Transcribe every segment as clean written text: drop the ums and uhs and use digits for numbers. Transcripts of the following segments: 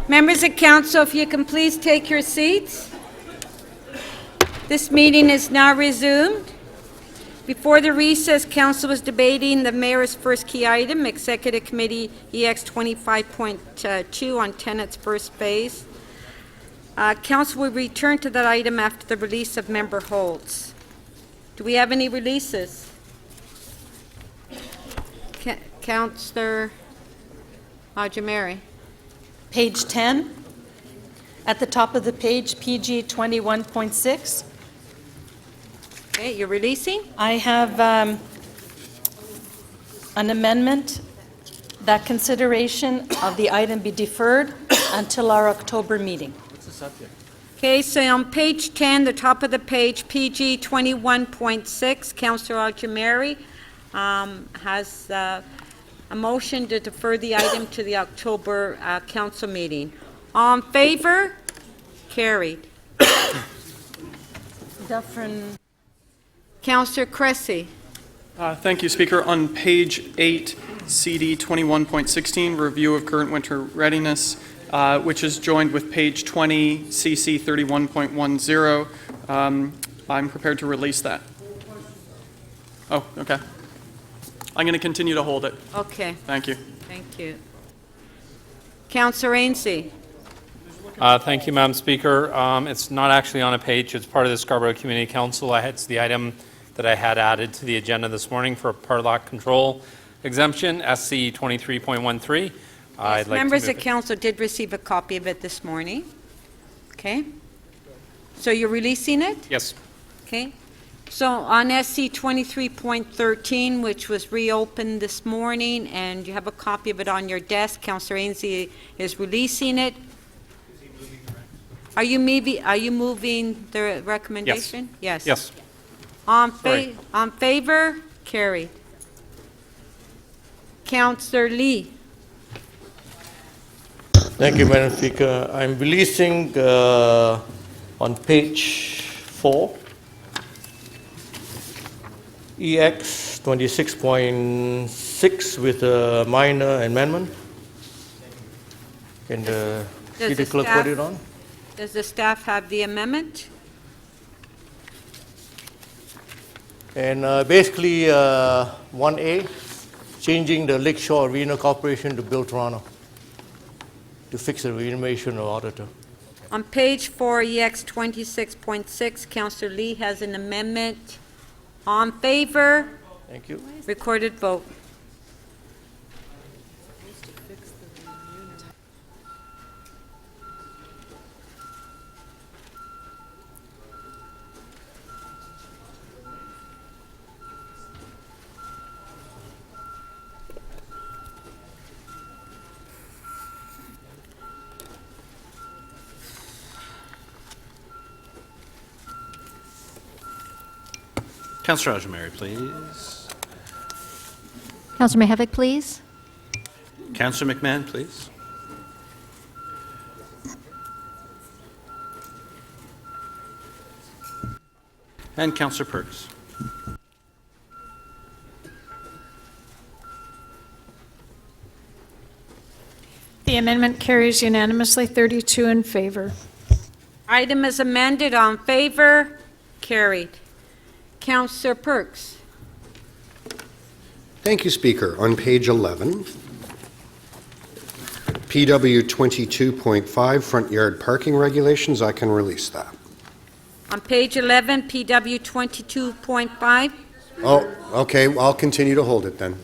Members of council, if you can please take your seats. This meeting is now resumed. Before the recess, council was debating the mayor's first key item, Executive Committee EX 25.2 on tenants first phase. Council will return to that item after the release of member holds. Do we have any releases? Councillor Mary. Page 10, at the top of the page, PG 21.6. Okay, you're releasing? I have an amendment that consideration of the item be deferred until our October meeting. What's the subject? Okay, so on page 10, the top of the page, PG 21.6, Councillor Mary has a motion to defer the item to the October council meeting. All in favor? Carried. Dufferin. Councillor Cressy. Thank you, Speaker. On page 8, CD 21.16, review of current winter readiness, which is joined with page 20, CC 31.10. I'm prepared to release that. Oh, okay. I'm going to continue to hold it. Okay, Thank you. thank you. Councillor Ainslie. Thank you, Madam Speaker. It's not actually on a page. It's part of the Scarborough Community Council. It's the item that I had added to the agenda this morning for parlock control exemption, SC 23.13. Yes, members of council did receive a copy of it this morning. Okay. So you're releasing it? Yes. Okay. So on SC 23.13, which was reopened this morning, and you have a copy of it on your desk, Councillor Ainslie is releasing it. Are you moving the recommendation? Yes. Yes. Yes. On favor? Carried. Councillor Lee. Thank you, Madam Speaker. I'm releasing on page 4, EX 26.6 with a minor amendment. Can the city clerk put it on? Does the staff have the amendment? And basically 1A, changing the Lakeshore Arena Corporation to Bill Toronto to fix the remuneration of auditor. On page 4, EX 26.6, Councillor Lee has an amendment. On favor? Thank you. Recorded vote. Councillor Ajamari, please. Councillor Mihevik, please. Councillor McMahon, please. And Councillor Perks. The amendment carries unanimously, 32 in favor. Item is amended. On favor? Carried. Councillor Perks. Thank you, Speaker. On page 11, PW 22.5, front yard parking regulations, I can release that. On page 11, PW 22.5. Oh, okay. I'll continue to hold it then.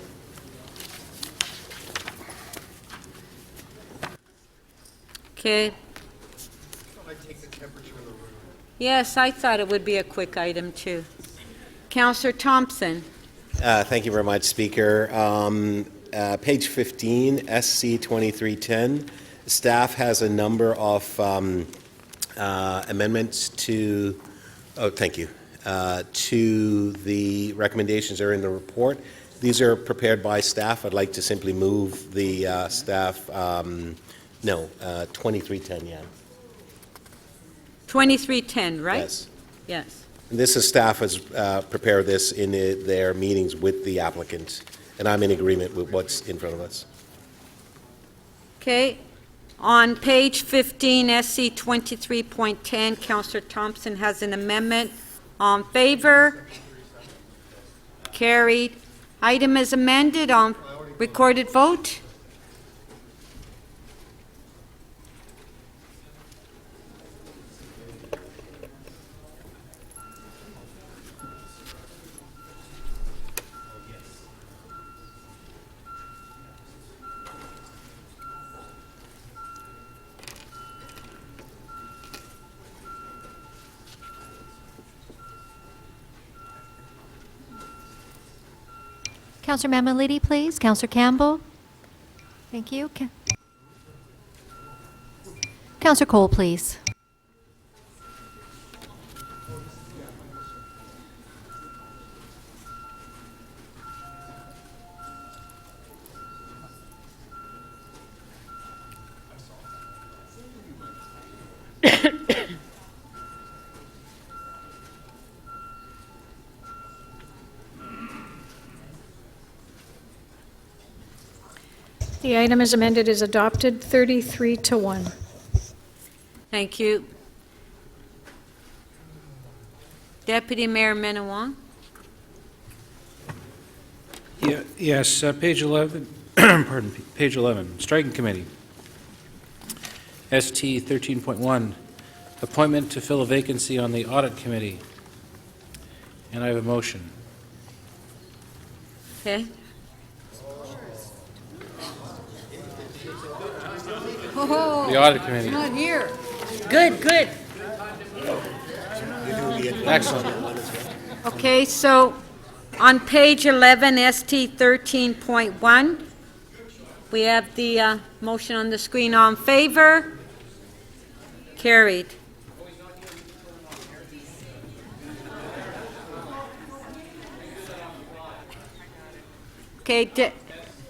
Okay. Yes, I thought it would be a quick item too. Councillor Thompson. Thank you very much, Speaker. Page 15, SC 2310. Staff has a number of amendments to, to the recommendations that are in the report. These are prepared by staff. I'd like to simply move the staff, 2310, yeah. 2310, right? Yes. Yes. This is staff has prepared this in their meetings with the applicant, and I'm in agreement with what's in front of us. Okay. On page 15, SC 23.10, Councillor Thompson has an amendment. All in favor? Carried. Item is amended on recorded vote. Counselor Mamalidi, please. Counselor Campbell. Thank you. Counselor Cole, please. The item as amended is adopted, 33-1. Thank you. Deputy Mayor Minawong. Yes, page 11, pardon me, page 11, Striking Committee. ST 13.1, appointment to fill a vacancy on the Audit Committee. And I have a motion. Okay. Oh, The Audit Committee. not here. Good, good. Excellent. Okay, so on page 11, ST 13.1, we have the motion on the screen. All in favor? Carried. Okay,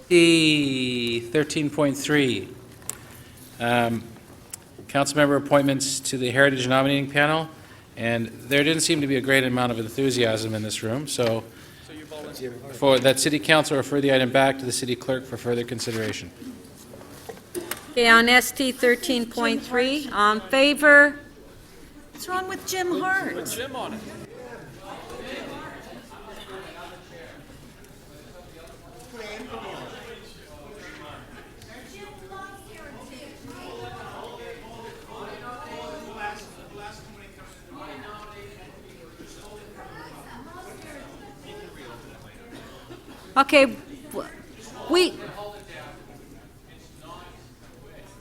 E 13.3, council member appointments to the Heritage Nominating Panel, and there didn't seem to be a great amount of enthusiasm in this room, so for that city council, refer the item back to the city clerk for further consideration. okay, on ST 13.3, all in favor? What's wrong with Jim Hart? Jim on it. Okay, we...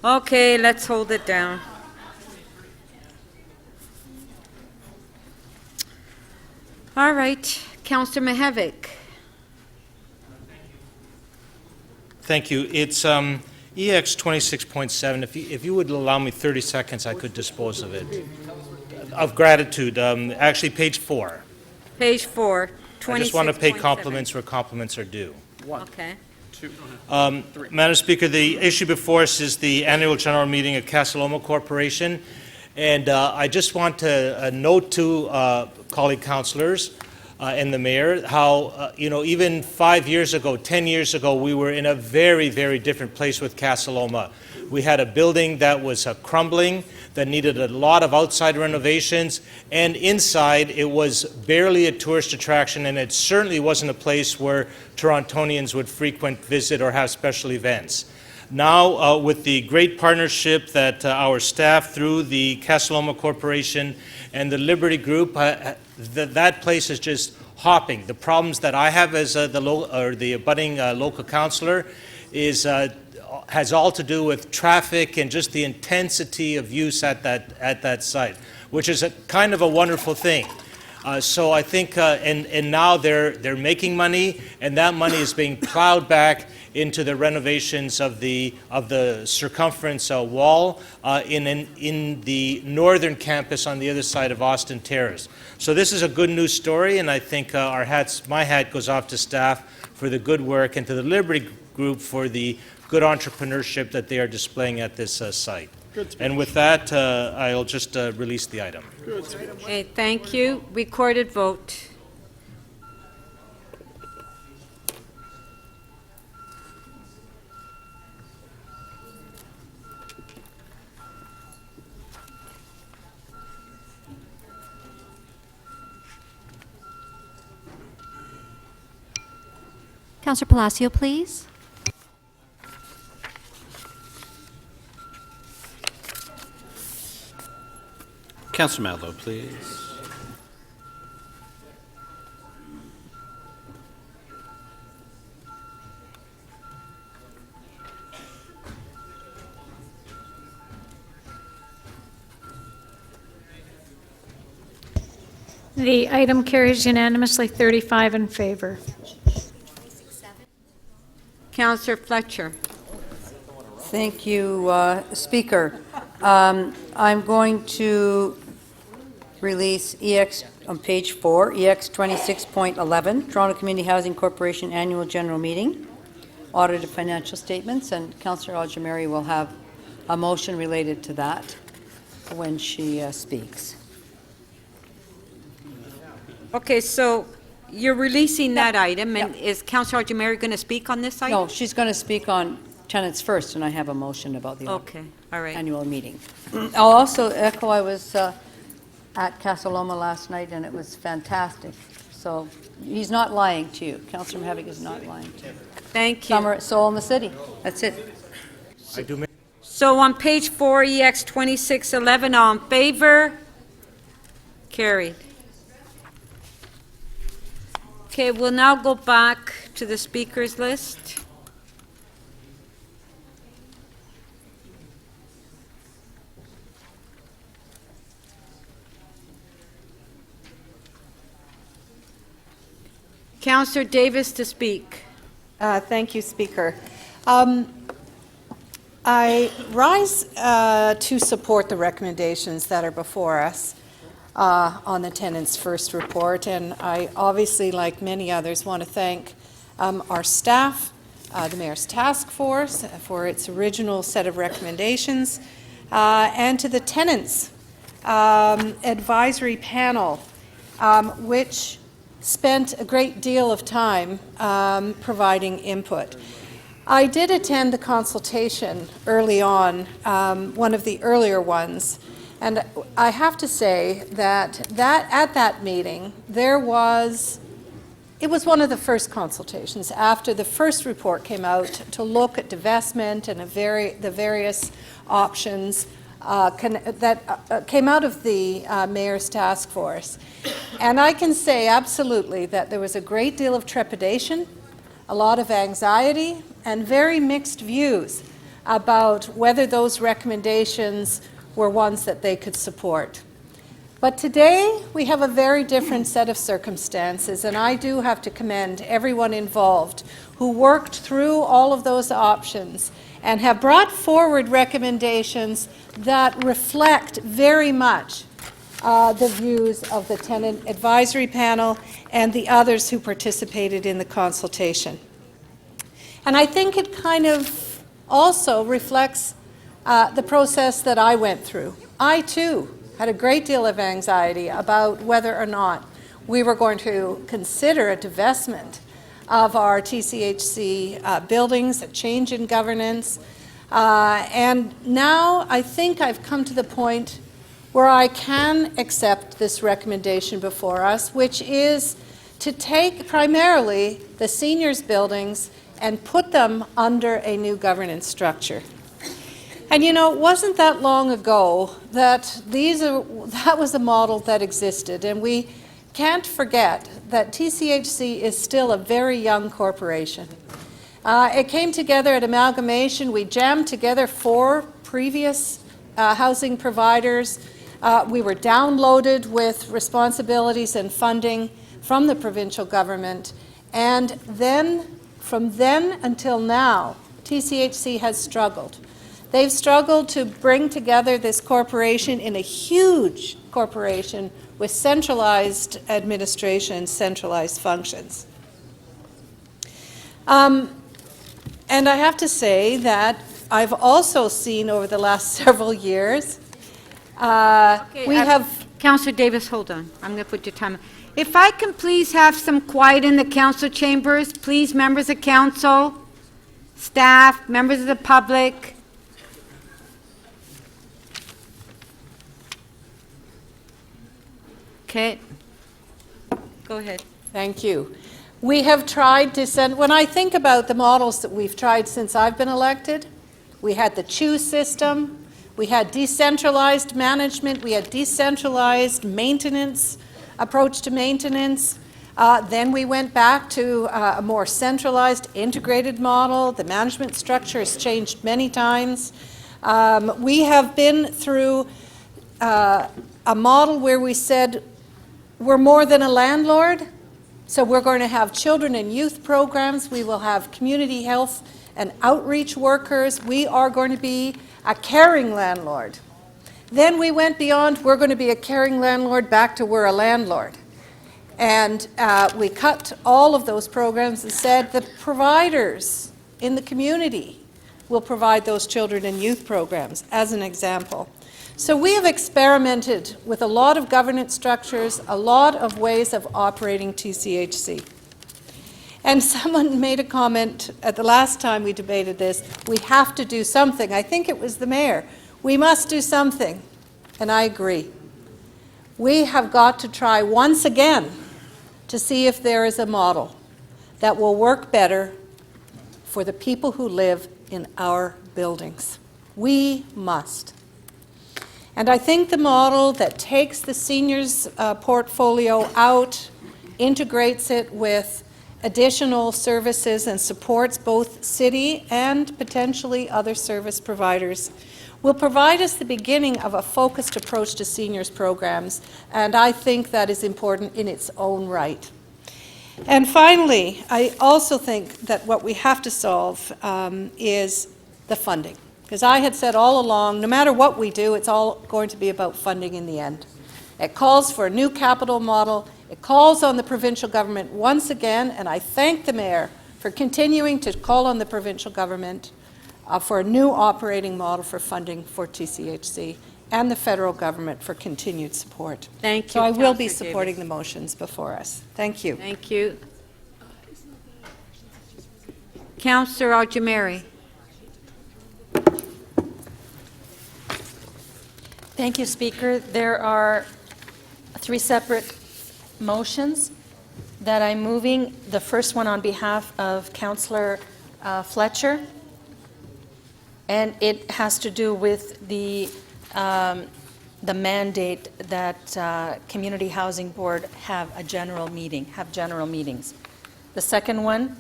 Okay, let's hold it down. All right, Councillor Mihevik. Thank you. It's EX 26.7. If you would allow me 30 seconds, I could dispose of it. Of gratitude. Actually, page 4. Page 4, 26.7. I just want to pay compliments where compliments are due. Okay. Madam Speaker, the issue before us is the annual general meeting of Casa Loma Corporation. And I just want to note to colleague councillors and the mayor how, even 5 years ago, 10 years ago, we were in a very, very different place with Casa Loma. We had a building that was crumbling, that needed a lot of outside renovations, and inside it was barely a tourist attraction, and it certainly wasn't a place where Torontonians would frequent, visit, or have special events. Now, with the great partnership that our staff through the Casa Loma Corporation and the Liberty Group, that place is just hopping. The problems that I have as the abutting local councillor has all to do with traffic and just the intensity of use at that site, which is kind of a wonderful thing. So I think, and now they're making money, and that money is being plowed back into the renovations of the circumference wall in the northern campus on the other side of Austin Terrace. So this is a good news story, and I think my hat goes off to staff for the good work and to the Liberty Group for the good entrepreneurship that they are displaying at this site. And with that, I'll just release the item. Okay, thank you. Recorded vote. Counselor Palacio, please. Councillor Matlow, please. The item carries unanimously, 35 in favor. Councillor Fletcher. Thank you, Speaker. I'm going to release EX on page 4, EX 26.11, Toronto Community Housing Corporation Annual General Meeting, audited financial statements, and Councillor Aljamari will have a motion related to that when she speaks. Okay, so you're releasing that item, and is Councillor Aljamari going to speak on this item? No, she's going to speak on tenants first, and I have a motion about the Okay, all right. annual meeting. I'll also echo, I was at Casa Loma last night, and it was fantastic. So he's not lying to you. Councillor Mihevig is not lying to you. Thank you. Summer soul in the city. That's it. So on page 4, EX 2611, all in favor? Carried. Okay, we'll now go back to the speakers list. Councillor Davis to speak. Thank you, Speaker. I rise to support the recommendations that are before us on the tenants' first report, and I obviously, like many others, want to thank our staff, the Mayor's Task Force for its original set of recommendations, and to the Tenants Advisory Panel, which spent a great deal of time providing input. I did attend the consultation early on, one of the earlier ones, and I have to say that at that meeting it was one of the first consultations after the first report came out to look at divestment and the various options that came out of the Mayor's Task Force. And I can say absolutely that there was a great deal of trepidation, a lot of anxiety, and very mixed views about whether those recommendations were ones that they could support. But today we have a very different set of circumstances, and I do have to commend everyone involved who worked through all of those options and have brought forward recommendations that reflect very much the views of the Tenant Advisory Panel and the others who participated in the consultation. And I think it kind of also reflects the process that I went through. I, too, had a great deal of anxiety about whether or not we were going to consider a divestment of our TCHC buildings, a change in governance. And now I think I've come to the point where I can accept this recommendation before us, which is to take primarily the seniors' buildings and put them under a new governance structure. And you know, it wasn't that long ago that that was a model that existed, and we can't forget that TCHC is still a very young corporation. It came together at amalgamation. We jammed together 4 previous housing providers. We were downloaded with responsibilities and funding from the provincial government. And then, from then until now, TCHC has struggled. They've struggled to bring together this corporation in a huge corporation with centralized administration and centralized functions. And I have to say that I've also seen over the last several years, Councillor Davis, hold on. I'm going to put your time. If I can please have some quiet in the council chambers, please, members of council, staff, members of the public. Okay. Go ahead. Thank you. We have tried to send, when I think about the models that we've tried since I've been elected, we had the CHOO system, we had decentralized management, we had decentralized maintenance, approach to maintenance. Then we went back to a more centralized, integrated model. The management structure has changed many times. We have been through a model where we said we're more than a landlord, so we're going to have children and youth programs. We will have community health and outreach workers. We are going to be a caring landlord. Then we went beyond, we're going to be a caring landlord, back to we're a landlord. And we cut all of those programs and said the providers in the community will provide those children and youth programs, as an example. So we have experimented with a lot of governance structures, a lot of ways of operating TCHC. And someone made a comment at the last time we debated this, we have to do something. I think it was the mayor. We must do something. And I agree. We have got to try once again to see if there is a model that will work better for the people who live in our buildings. We must. And I think the model that takes the seniors' portfolio out, integrates it with additional services and supports both city and potentially other service providers will provide us the beginning of a focused approach to seniors programs, and I think that is important in its own right. And finally, I also think that what we have to solve is the funding. Because I had said all along, no matter what we do, it's all going to be about funding in the end. It calls for a new capital model. It calls on the provincial government once again, and I thank the mayor for continuing to call on the provincial government for a new operating model for funding for TCHC, and the federal government for continued support. Thank you, So I will be Councillor supporting Davis. the motions before us. Thank you. Thank you. Councillor Aljamari. Thank you, Speaker. There are 3 separate motions that I'm moving. The first one on behalf of Councillor Fletcher, and it has to do with the mandate that Community Housing Board have general meetings. The second one,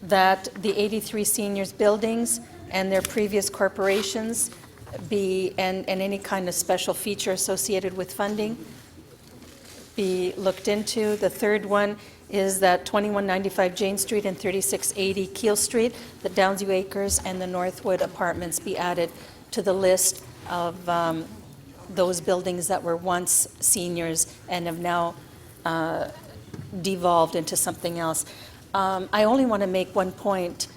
that the 83 seniors buildings and their previous corporations be, and any kind of special feature associated with funding be looked into. The third one is that 2195 Jane Street and 3680 Keel Street, the Downsview Acres and the Northwood Apartments be added to the list of those buildings that were once seniors and have now devolved into something else. I only want to make one point,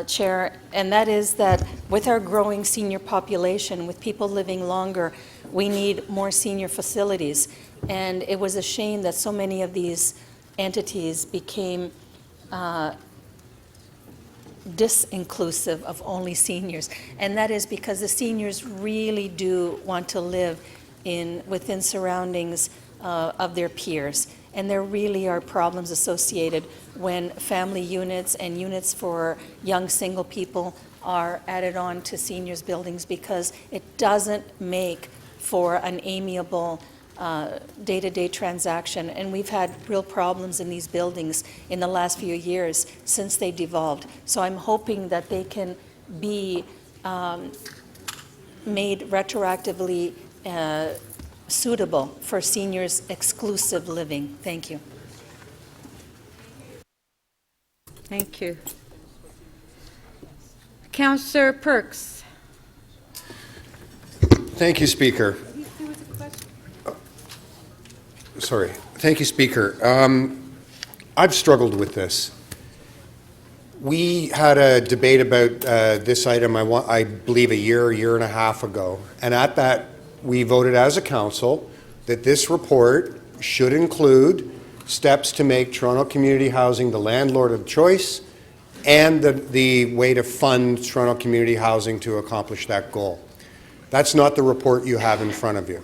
Chair, and that is that with our growing senior population, with people living longer, we need more senior facilities. And it was a shame that so many of these entities became disinclusive of only seniors. And that is because the seniors really do want to live within surroundings of their peers. And there really are problems associated when family units and units for young single people are added on to seniors' buildings, because it doesn't make for an amiable day-to-day transaction. And we've had real problems in these buildings in the last few years since they devolved. So I'm hoping that they can be made retroactively suitable for seniors' exclusive living. Thank you. Thank you. Councillor Perks. Thank you, Speaker. Sorry. Thank you, Speaker. I've struggled with this. We had a debate about this item, I believe, a year and a half ago, and at that we voted as a council that this report should include steps to make Toronto Community Housing the landlord of choice and the way to fund Toronto Community Housing to accomplish that goal. That's not the report you have in front of you.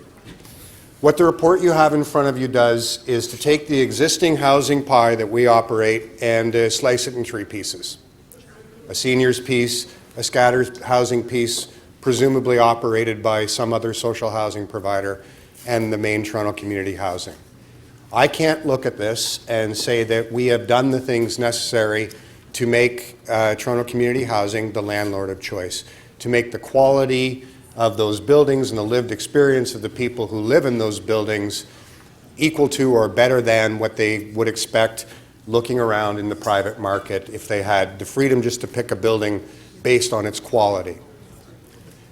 What the report you have in front of you does is to take the existing housing pie that we operate and slice it in three pieces. A seniors piece, a scattered housing piece, presumably operated by some other social housing provider, and the main Toronto community housing. I can't look at this and say that we have done the things necessary to make Toronto community housing the landlord of choice, to make the quality of those buildings and the lived experience of the people who live in those buildings equal to or better than what they would expect looking around in the private market if they had the freedom just to pick a building based on its quality.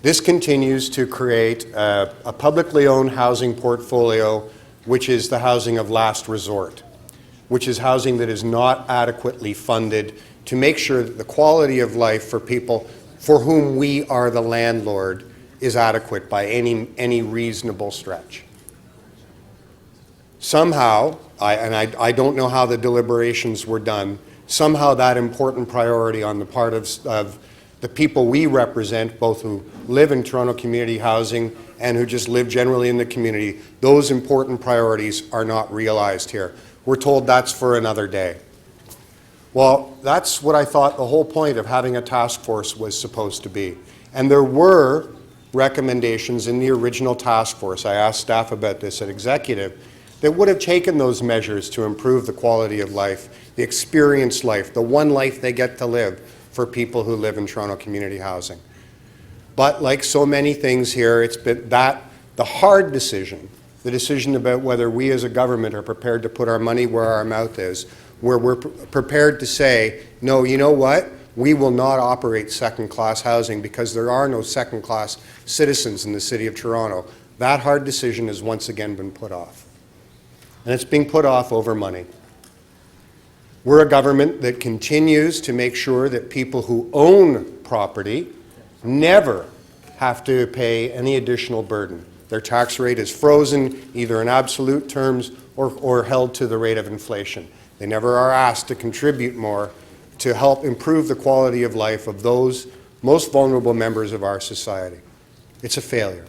This continues to create a publicly owned housing portfolio, which is the housing of last resort, which is housing that is not adequately funded to make sure that the quality of life for people for whom we are the landlord is adequate by any reasonable stretch. Somehow, I don't know how the deliberations were done, somehow that important priority on the part of the people we represent, both who live in Toronto community housing and who just live generally in the community, those important priorities are not realized here. We're told that's for another day. Well, that's what I thought the whole point of having a task force was supposed to be. And there were recommendations in the original task force, I asked staff about this at executive, that would have taken those measures to improve the quality of life, the experienced life, the one life they get to live for people who live in Toronto community housing. But like so many things here, it's been the hard decision, the decision about whether we as a government are prepared to put our money where our mouth is, where we're prepared to say, no, you know what? We will not operate second-class housing because there are no second-class citizens in the City of Toronto. That hard decision has once again been put off. And it's being put off over money. We're a government that continues to make sure that people who own property never have to pay any additional burden. Their tax rate is frozen, either in absolute terms or held to the rate of inflation. They never are asked to contribute more to help improve the quality of life of those most vulnerable members of our society. It's a failure.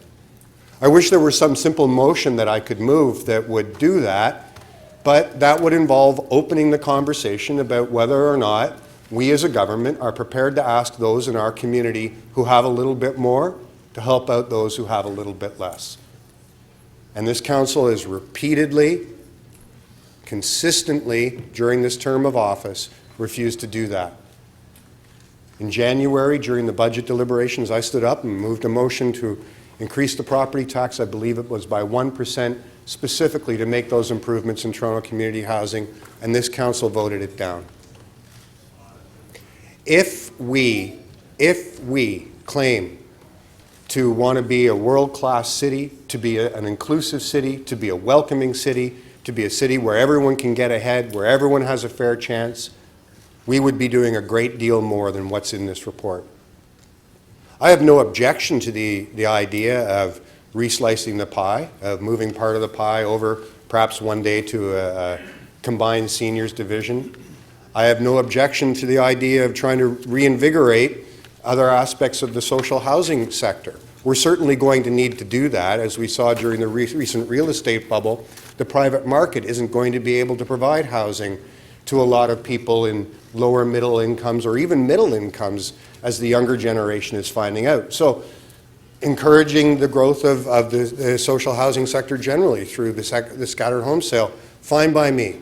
I wish there were some simple motion that I could move that would do that, but that would involve opening the conversation about whether or not we as a government are prepared to ask those in our community who have a little bit more to help out those who have a little bit less. And this council has repeatedly, consistently, during this term of office, refused to do that. In January, during the budget deliberations, I stood up and moved a motion to increase the property tax, I believe it was by 1%, specifically to make those improvements in Toronto community housing, and this council voted it down. If we claim to want to be a world-class city, to be an inclusive city, to be a welcoming city, to be a city where everyone can get ahead, where everyone has a fair chance, we would be doing a great deal more than what's in this report. I have no objection to the idea of reslicing the pie, of moving part of the pie over perhaps one day to a combined seniors division. I have no objection to the idea of trying to reinvigorate other aspects of the social housing sector. We're certainly going to need to do that. As we saw during the recent real estate bubble, the private market isn't going to be able to provide housing to a lot of people in lower middle incomes or even middle incomes, as the younger generation is finding out. So encouraging the growth of the social housing sector generally through the scattered home sale, fine by me.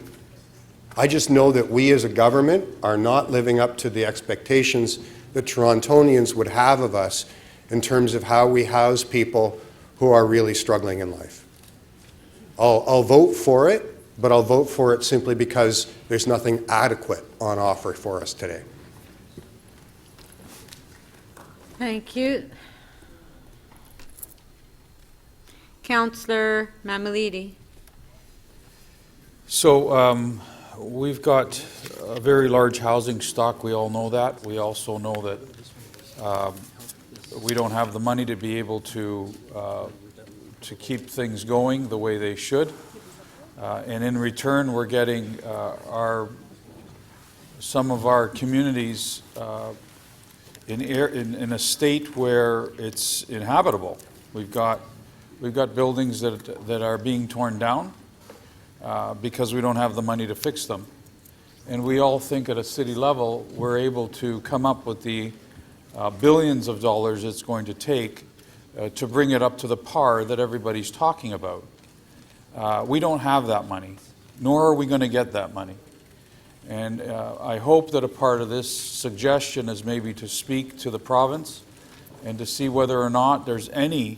I just know that we as a government are not living up to the expectations that Torontonians would have of us in terms of how we house people who are really struggling in life. I'll vote for it, but I'll vote for it simply because there's nothing adequate on offer for us today. Thank you. Councillor Mammoliti. So we've got a very large housing stock. We all know that. We also know that we don't have the money to be able to keep things going the way they should. And in return, we're getting some of our communities in a state where it's inhabitable. We've got We've got buildings that are being torn down because we don't have the money to fix them. And we all think at a city level we're able to come up with the billions of dollars it's going to take to bring it up to the par that everybody's talking about. We don't have that money, nor are we going to get that money. And I hope that a part of this suggestion is maybe to speak to the province and to see whether or not there's any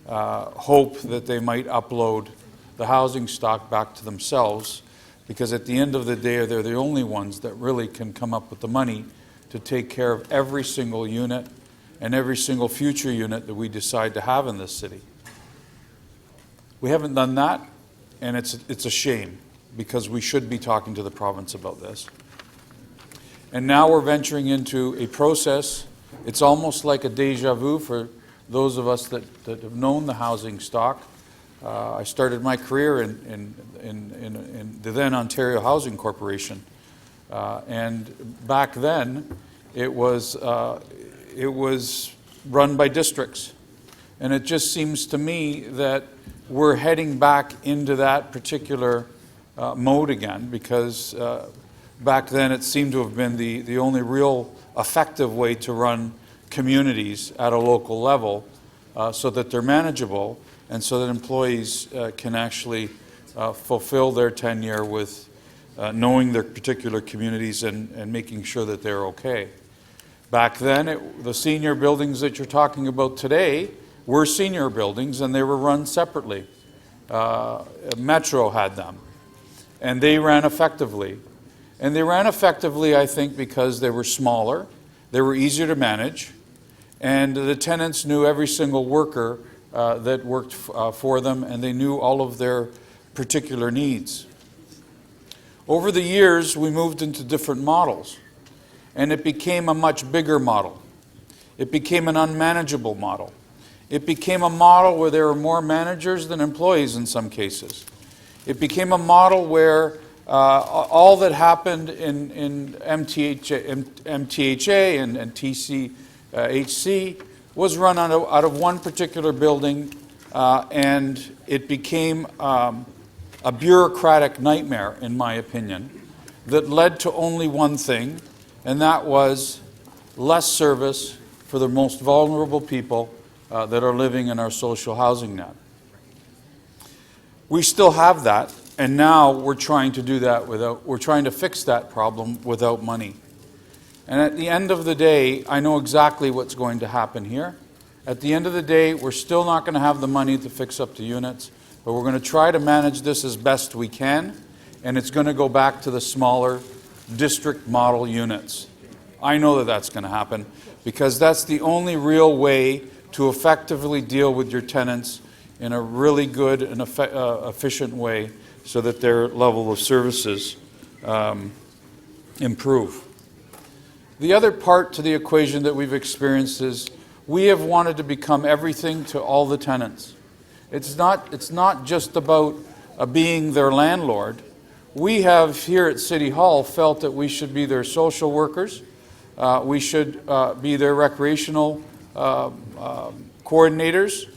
hope that they might upload the housing stock back to themselves, because at the end of the day, they're the only ones that really can come up with the money to take care of every single unit and every single future unit that we decide to have in this city. We haven't done that, and it's a shame, because we should be talking to the province about this. And now we're venturing into a process. It's almost like a deja vu for those of us that have known the housing stock. I started my career in the then Ontario Housing Corporation, and back then it was run by districts, and it just seems to me that we're heading back into that particular mode again, because back then it seemed to have been the only real effective way to run communities at a local level, so that they're manageable and so that employees can actually fulfill their tenure with knowing their particular communities and making sure that they're okay. Back then, the senior buildings that you're talking about today were senior buildings, and they were run separately. Metro had them, and they ran effectively. And they ran effectively, I think, because they were smaller, they were easier to manage, and the tenants knew every single worker that worked for them, and they knew all of their particular needs. Over the years, we moved into different models, and it became a much bigger model. It became an unmanageable model. It became a model where there were more managers than employees in some cases. It became a model where all that happened in MTHA and TCHC was run out of one particular building, and it became a bureaucratic nightmare, in my opinion, that led to only one thing, and that was less service for the most vulnerable people that are living in our social housing net. We still have that, and now we're trying to do that we're trying to fix that problem without money. And at the end of the day, I know exactly what's going to happen here. At the end of the day, we're still not going to have the money to fix up the units, but we're going to try to manage this as best we can, and it's going to go back to the smaller district model units. I know that that's going to happen, because that's the only real way to effectively deal with your tenants in a really good and efficient way, so that their level of services improve. The other part to the equation that we've experienced is we have wanted to become everything to all the tenants. It's not just about being their landlord. We have here at City Hall felt that we should be their social workers. We should be their recreational coordinators.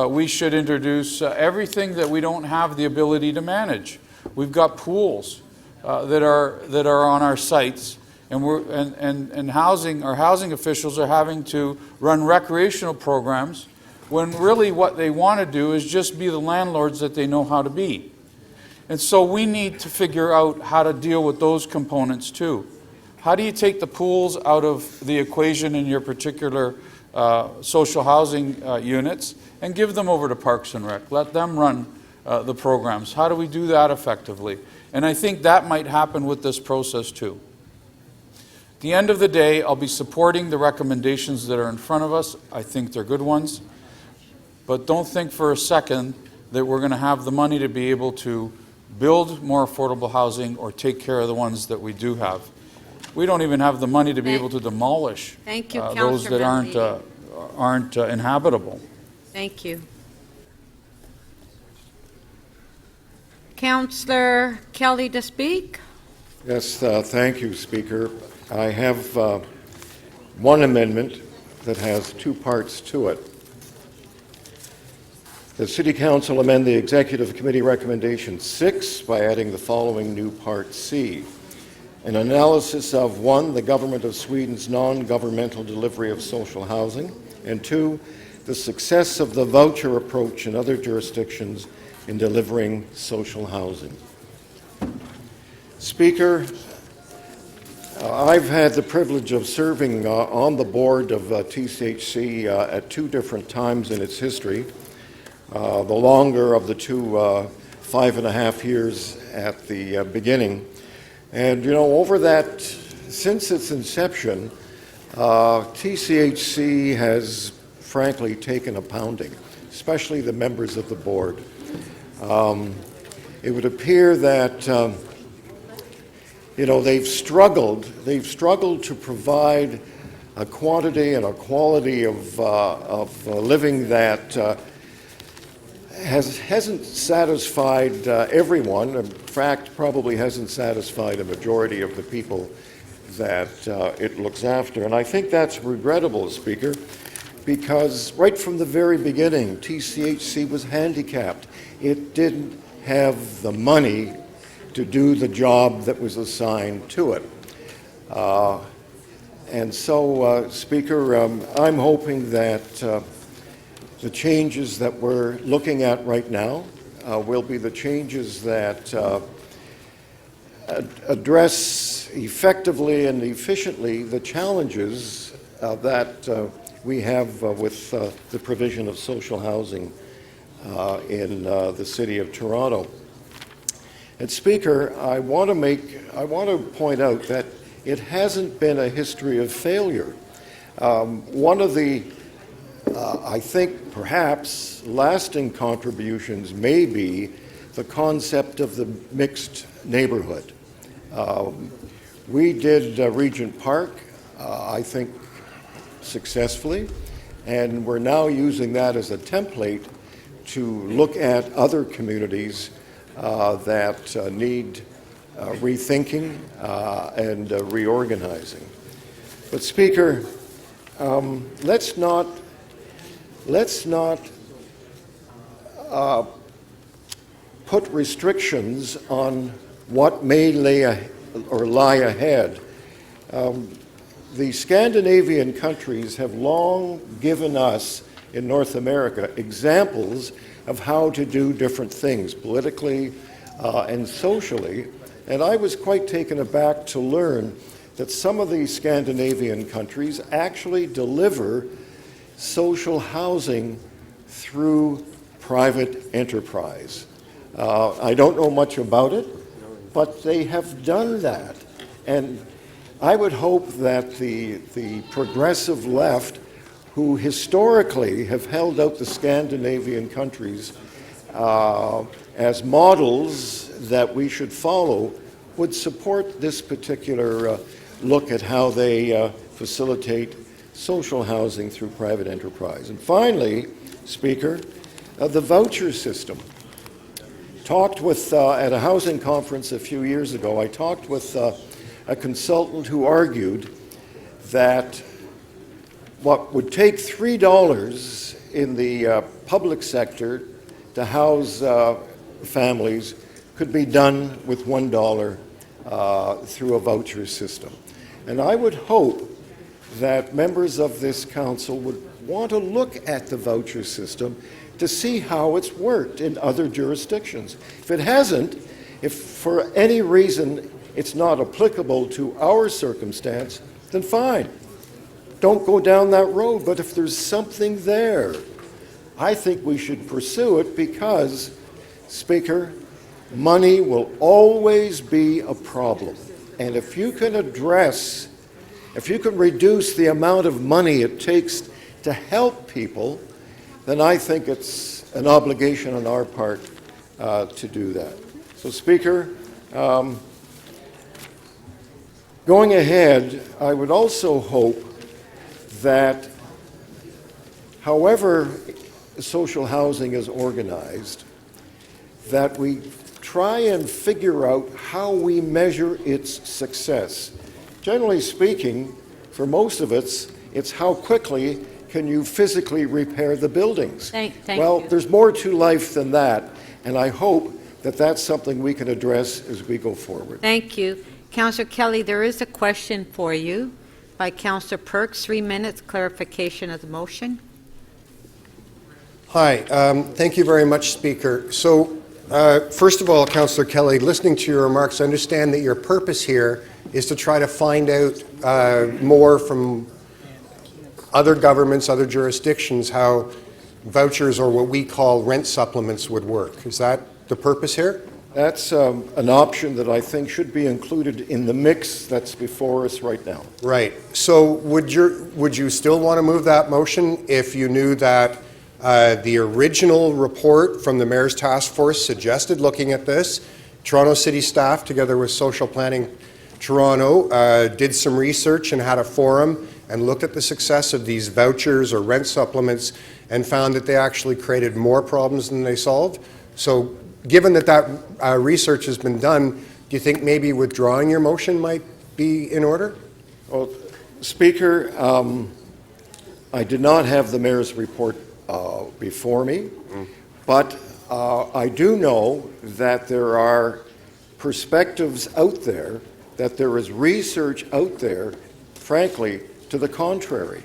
We should introduce everything that we don't have the ability to manage. We've got pools that are on our sites, and our housing officials are having to run recreational programs when really what they want to do is just be the landlords that they know how to be. And so we need to figure out how to deal with those components too. How do you take the pools out of the equation in your particular social housing units and give them over to Parks and Rec? Let them run the programs. How do we do that effectively? And I think that might happen with this process too. At the end of the day, I'll be supporting the recommendations that are in front of us. I think they're good ones. But don't think for a second that we're going to have the money to be able to build more affordable housing or take care of the ones that we do have. We don't even have the money to be able to demolish those that aren't inhabitable. Thank you. Councillor Kelly to speak. Yes, thank you, Speaker. I have one amendment that has two parts to it. The City Council amend the Executive Committee Recommendation 6 by adding the following new Part C. An analysis of 1, the Government of Sweden's non-governmental delivery of social housing, and 2, the success of the voucher approach in other jurisdictions in delivering social housing. Speaker, I've had the privilege of serving on the board of TCHC at 2 different times in its history. The longer of the 2, 5.5 years at the beginning. And, you know, over that, since its inception, TCHC has frankly taken a pounding, especially the members of the board. It would appear that you know, they've struggled to provide a quantity and a quality of living that hasn't satisfied everyone. In fact, probably hasn't satisfied a majority of the people that it looks after. And I think that's regrettable, Speaker, because right from the very beginning, TCHC was handicapped. It didn't have the money to do the job that was assigned to it. And so, Speaker, I'm hoping that the changes that we're looking at right now will be the changes that address effectively and efficiently the challenges that we have with the provision of social housing in the City of Toronto. And Speaker, I want to point out that it hasn't been a history of failure. One of the, I think, perhaps lasting contributions may be the concept of the mixed neighborhood. We did Regent Park, I think, successfully, and we're now using that as a template to look at other communities that need rethinking and reorganizing. But Speaker, let's not put restrictions on what may lie ahead. The Scandinavian countries have long given us in North America examples of how to do different things politically and socially. And I was quite taken aback to learn that some of these Scandinavian countries actually deliver social housing through private enterprise. I don't know much about it, but they have done that. And I would hope that the progressive left, who historically have held out the Scandinavian countries as models that we should follow, would support this particular look at how they facilitate social housing through private enterprise. And finally, Speaker, the voucher system. Talked with, at a housing conference a few years ago, I talked with a consultant who argued that what would take $3 in the public sector to house families could be done with $1 through a voucher system. And I would hope that members of this council would want to look at the voucher system to see how it's worked in other jurisdictions. If it hasn't, if for any reason it's not applicable to our circumstance, then fine. Don't go down that road. But if there's something there, I think we should pursue it because, Speaker, money will always be a problem. And if you can reduce the amount of money it takes to help people, then I think it's an obligation on our part to do that. So, Speaker, going ahead, I would also hope that however social housing is organized, that we try and figure out how we measure its success. Generally speaking, for most of it's how quickly can you physically repair the buildings? Thank Well, you. there's more to life than that, and I hope that that's something we can address as we go forward. Thank you. Councillor Kelly, there is a question for you by Councillor Perks. 3 minutes, clarification of the motion. Hi, thank you very much, Speaker. So, first of all, Councillor Kelly, listening to your remarks, I understand that your purpose here is to try to find out more from other governments, other jurisdictions, how vouchers or what we call rent supplements would work. Is that the purpose here? That's an option that I think should be included in the mix that's before us right now. Right. So would you still want to move that motion if you knew that the original report from the Mayor's Task Force suggested looking at this? Toronto City staff, together with Social Planning Toronto, did some research and had a forum and looked at the success of these vouchers or rent supplements and found that they actually created more problems than they solved. So given that research has been done, do you think maybe withdrawing your motion might be in order? Well, Speaker, I did not have the Mayor's report before me, but I do know that there are perspectives out there, that there is research out there, frankly, to the contrary.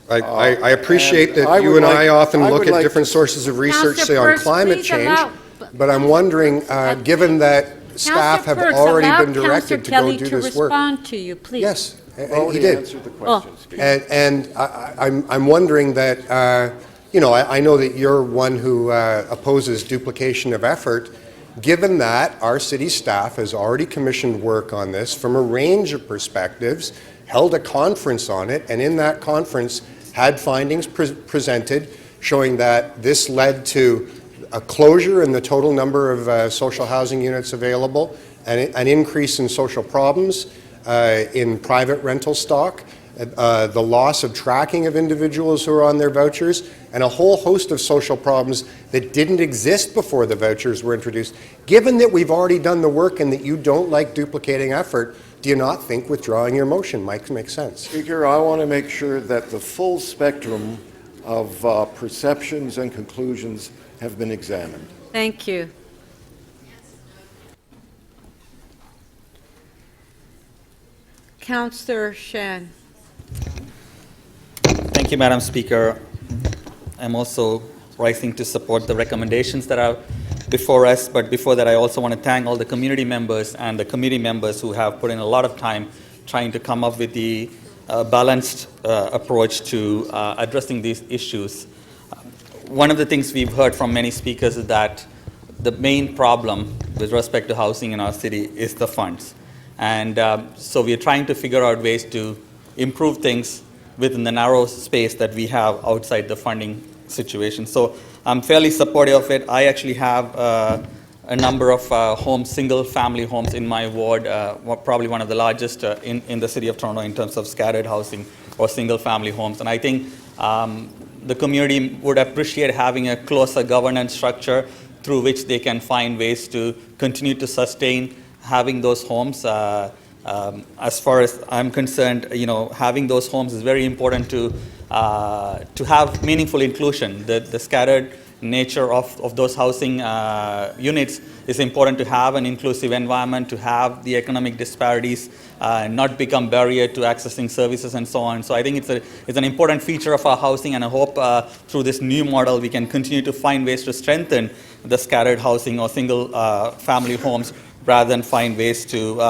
I appreciate that you and I often look at different sources of research, say on climate change, but I'm wondering, given that staff have already been directed to go do this work. Councillor Kelly to respond to you, please. Yes, and he did. Answered the question, Speaker. And I'm wondering that, you know, I know that you're one who opposes duplication of effort. Given that our city staff has already commissioned work on this from a range of perspectives, held a conference on it, and in that conference had findings presented showing that this led to a closure in the total number of social housing units available, an increase in social problems in private rental stock, the loss of tracking of individuals who are on their vouchers, and a whole host of social problems that didn't exist before the vouchers were introduced. Given that we've already done the work and that you don't like duplicating effort, do you not think withdrawing your motion might make sense? Speaker, I want to make sure that the full spectrum of perceptions and conclusions have been examined. Thank you. Councillor Shan. Thank you, Madam Speaker. I'm also rising to support the recommendations that are before us, but before that I also want to thank all the community members and the committee members who have put in a lot of time trying to come up with the balanced approach to addressing these issues. One of the things we've heard from many speakers is that the main problem with respect to housing in our city is the funds. And so we are trying to figure out ways to improve things within the narrow space that we have outside the funding situation. So I'm fairly supportive of it. I actually have a number of homes, single-family homes in my ward, probably one of the largest in the city of Toronto in terms of scattered housing or single-family homes. And I think the community would appreciate having a closer governance structure through which they can find ways to continue to sustain having those homes. As far as I'm concerned, you know, having those homes is very important to have meaningful inclusion. The scattered nature of those housing units is important to have an inclusive environment, to have the economic disparities not become barrier to accessing services and so on. So I think it's an important feature of our housing, and I hope through this new model we can continue to find ways to strengthen the scattered housing or single family homes rather than find ways to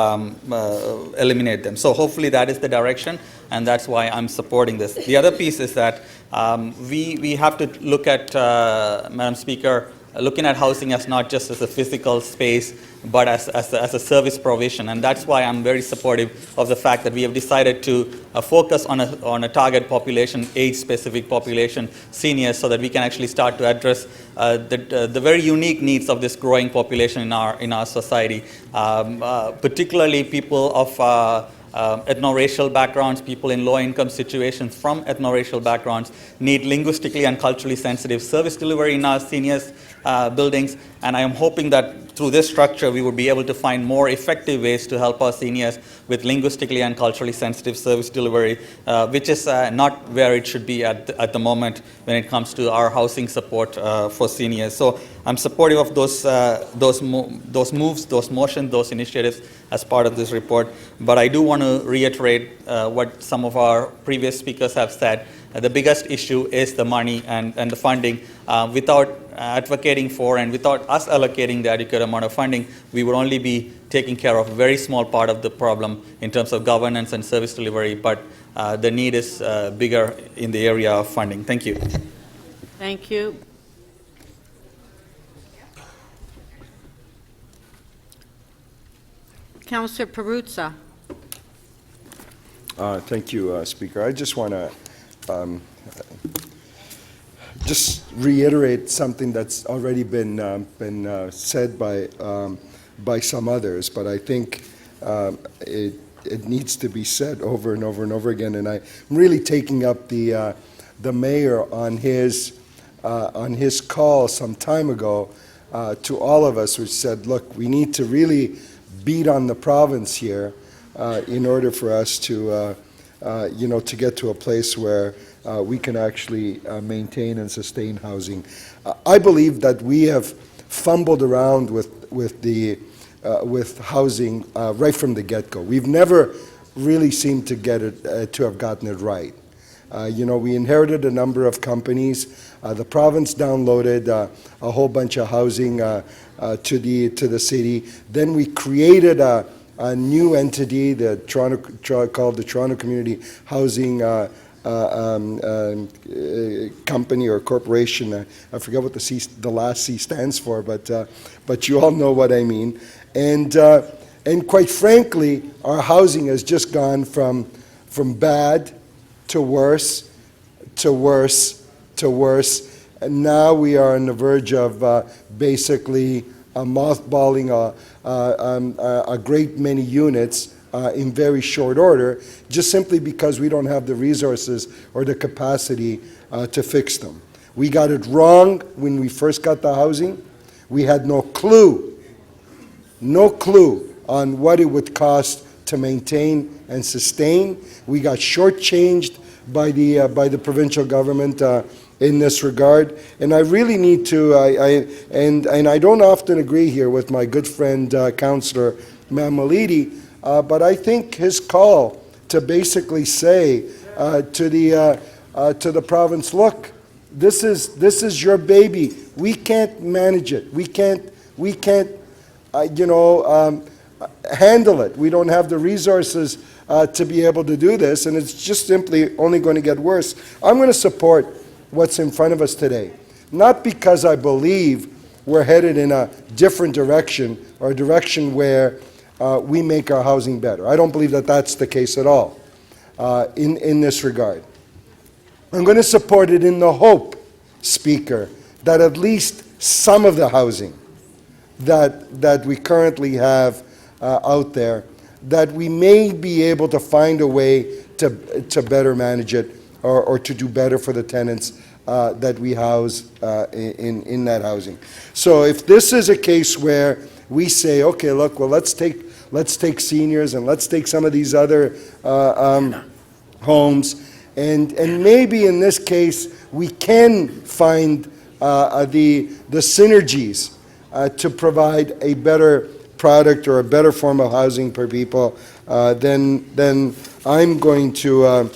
eliminate them. So hopefully that is the direction, and that's why I'm supporting this. The other piece is that we have to look at, Madam Speaker, looking at housing as not just as a physical space, but as a service provision. And that's why I'm very supportive of the fact that we have decided to focus on a target population, age-specific population, seniors, so that we can actually start to address the very unique needs of this growing population in our society, particularly people of ethno-racial backgrounds, people in low-income situations from ethno-racial backgrounds need linguistically and culturally sensitive service delivery in our seniors buildings, and I am hoping that through this structure we would be able to find more effective ways to help our seniors with linguistically and culturally sensitive service delivery, which is not where it should be at the moment when it comes to our housing support for seniors. So I'm supportive of those moves, those motions, those initiatives as part of this report. But I do want to reiterate what some of our previous speakers have said. The biggest issue is the money and the funding. Without advocating for and without us allocating the adequate amount of funding, we would only be taking care of a very small part of the problem in terms of governance and service delivery. But the need is bigger in the area of funding. Thank you. Thank you. Councillor Perruzza. Thank you, Speaker. I just want to just reiterate something that's already been said by some others, but I think it needs to be said over and over and over again. And I'm really taking up the mayor on his call some time ago to all of us, which said, look, we need to really beat on the province here in order for us to to get to a place where we can actually maintain and sustain housing. I believe that we have fumbled around with housing right from the get-go. We've never really seemed to get it to have gotten it right. We inherited a number of companies. The province downloaded a whole bunch of housing to the city. Then we created a new entity, called the Toronto Community Housing Company or Corporation. I forget what the last C stands for, but you all know what I mean. And quite frankly, our housing has just gone from bad to worse, to worse, to worse. And now we are on the verge of basically mothballing a great many units in very short order, just simply because we don't have the resources or the capacity to fix them. We got it wrong when we first got the housing. We had no clue on what it would cost to maintain and sustain. We got shortchanged by the provincial government in this regard, and I really need to. I don't often agree here with my good friend Councillor Mamalidi, but I think his call to basically say to the province, look, this is your baby. We can't manage it. We can't handle it. We don't have the resources to be able to do this, and it's just simply only going to get worse. I'm going to support what's in front of us today, not because I believe we're headed in a different direction or a direction where we make our housing better. I don't believe that that's the case at all in this regard. I'm going to support it in the hope, Speaker, that at least some of the housing that we currently have out there, that we may be able to find a way to better manage it or to do better for the tenants that we house in that housing. So if this is a case where we say, okay, look, well, let's take seniors and let's take some of these other homes, and maybe in this case we can find the synergies to provide a better product or a better form of housing for people, then I'm going to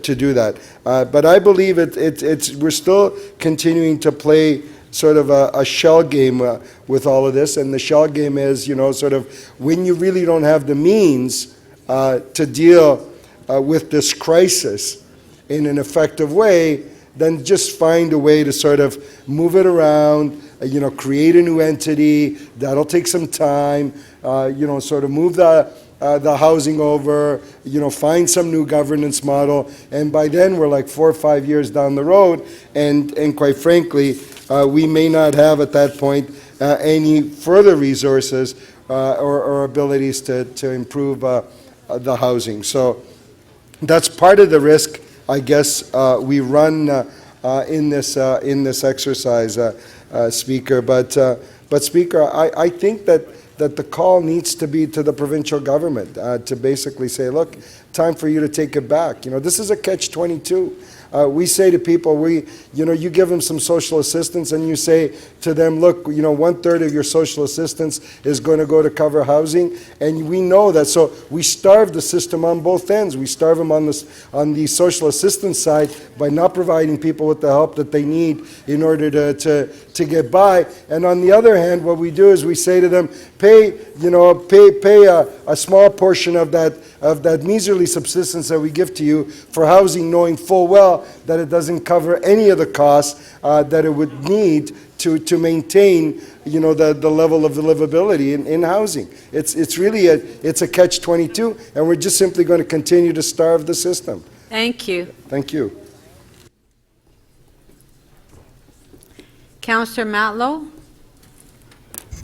do that. But I believe we're still continuing to play sort of a shell game with all of this, and the shell game is, sort of when you really don't have the means to deal with this crisis in an effective way, then just find a way to sort of move it around, create a new entity. That'll take some time, sort of move the housing over, find some new governance model, and by then we're like 4 or 5 years down the road, and quite frankly, we may not have at that point any further resources or abilities to improve the housing. So that's part of the risk, I guess, we run in this exercise, Speaker. But Speaker, I think that the call needs to be to the provincial government to basically say, look, time for you to take it back. This is a catch-22. We say to people, you give them some social assistance and you say to them, look, 1/3 of your social assistance is going to go to cover housing, and we know that. So we starve the system on both ends. We starve them on the social assistance side by not providing people with the help that they need in order to get by. And on the other hand, what we do is we say to them, pay a small portion of that measerly subsistence that we give to you for housing, knowing full well that it doesn't cover any of the costs that it would need to maintain, the level of livability in housing. It's really a catch-22, and we're just simply going to continue to starve the system. Thank you. Thank you. Councillor Matlow.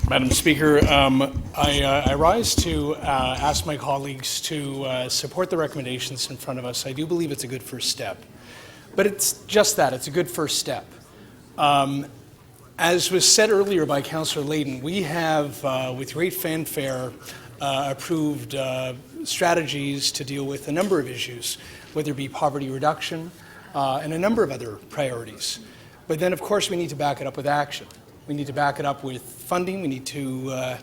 Madam Speaker, I rise to ask my colleagues to support the recommendations in front of us. I do believe it's a good first step. But it's just that, it's a good first step. As was said earlier by Councillor Layton, we have, with great fanfare, approved strategies to deal with a number of issues, whether it be poverty reduction and a number of other priorities. But then, of course, we need to back it up with action. We need to back it up with funding. We need to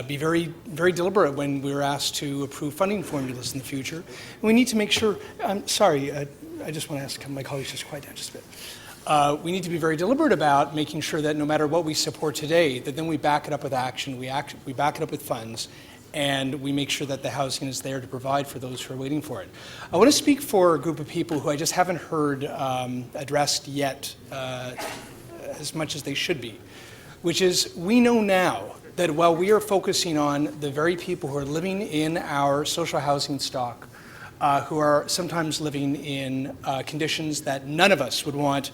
be very, very deliberate when we're asked to approve funding formulas in the future. And we need to make sure, I'm sorry, I just want to ask my colleagues just quiet down just a bit. We need to be very deliberate about making sure that no matter what we support today, that then we back it up with action, we back it up with funds, and we make sure that the housing is there to provide for those who are waiting for it. I want to speak for a group of people who I just haven't heard addressed yet as much as they should be, which is we know now that while we are focusing on the very people who are living in our social housing stock, who are sometimes living in conditions that none of us would want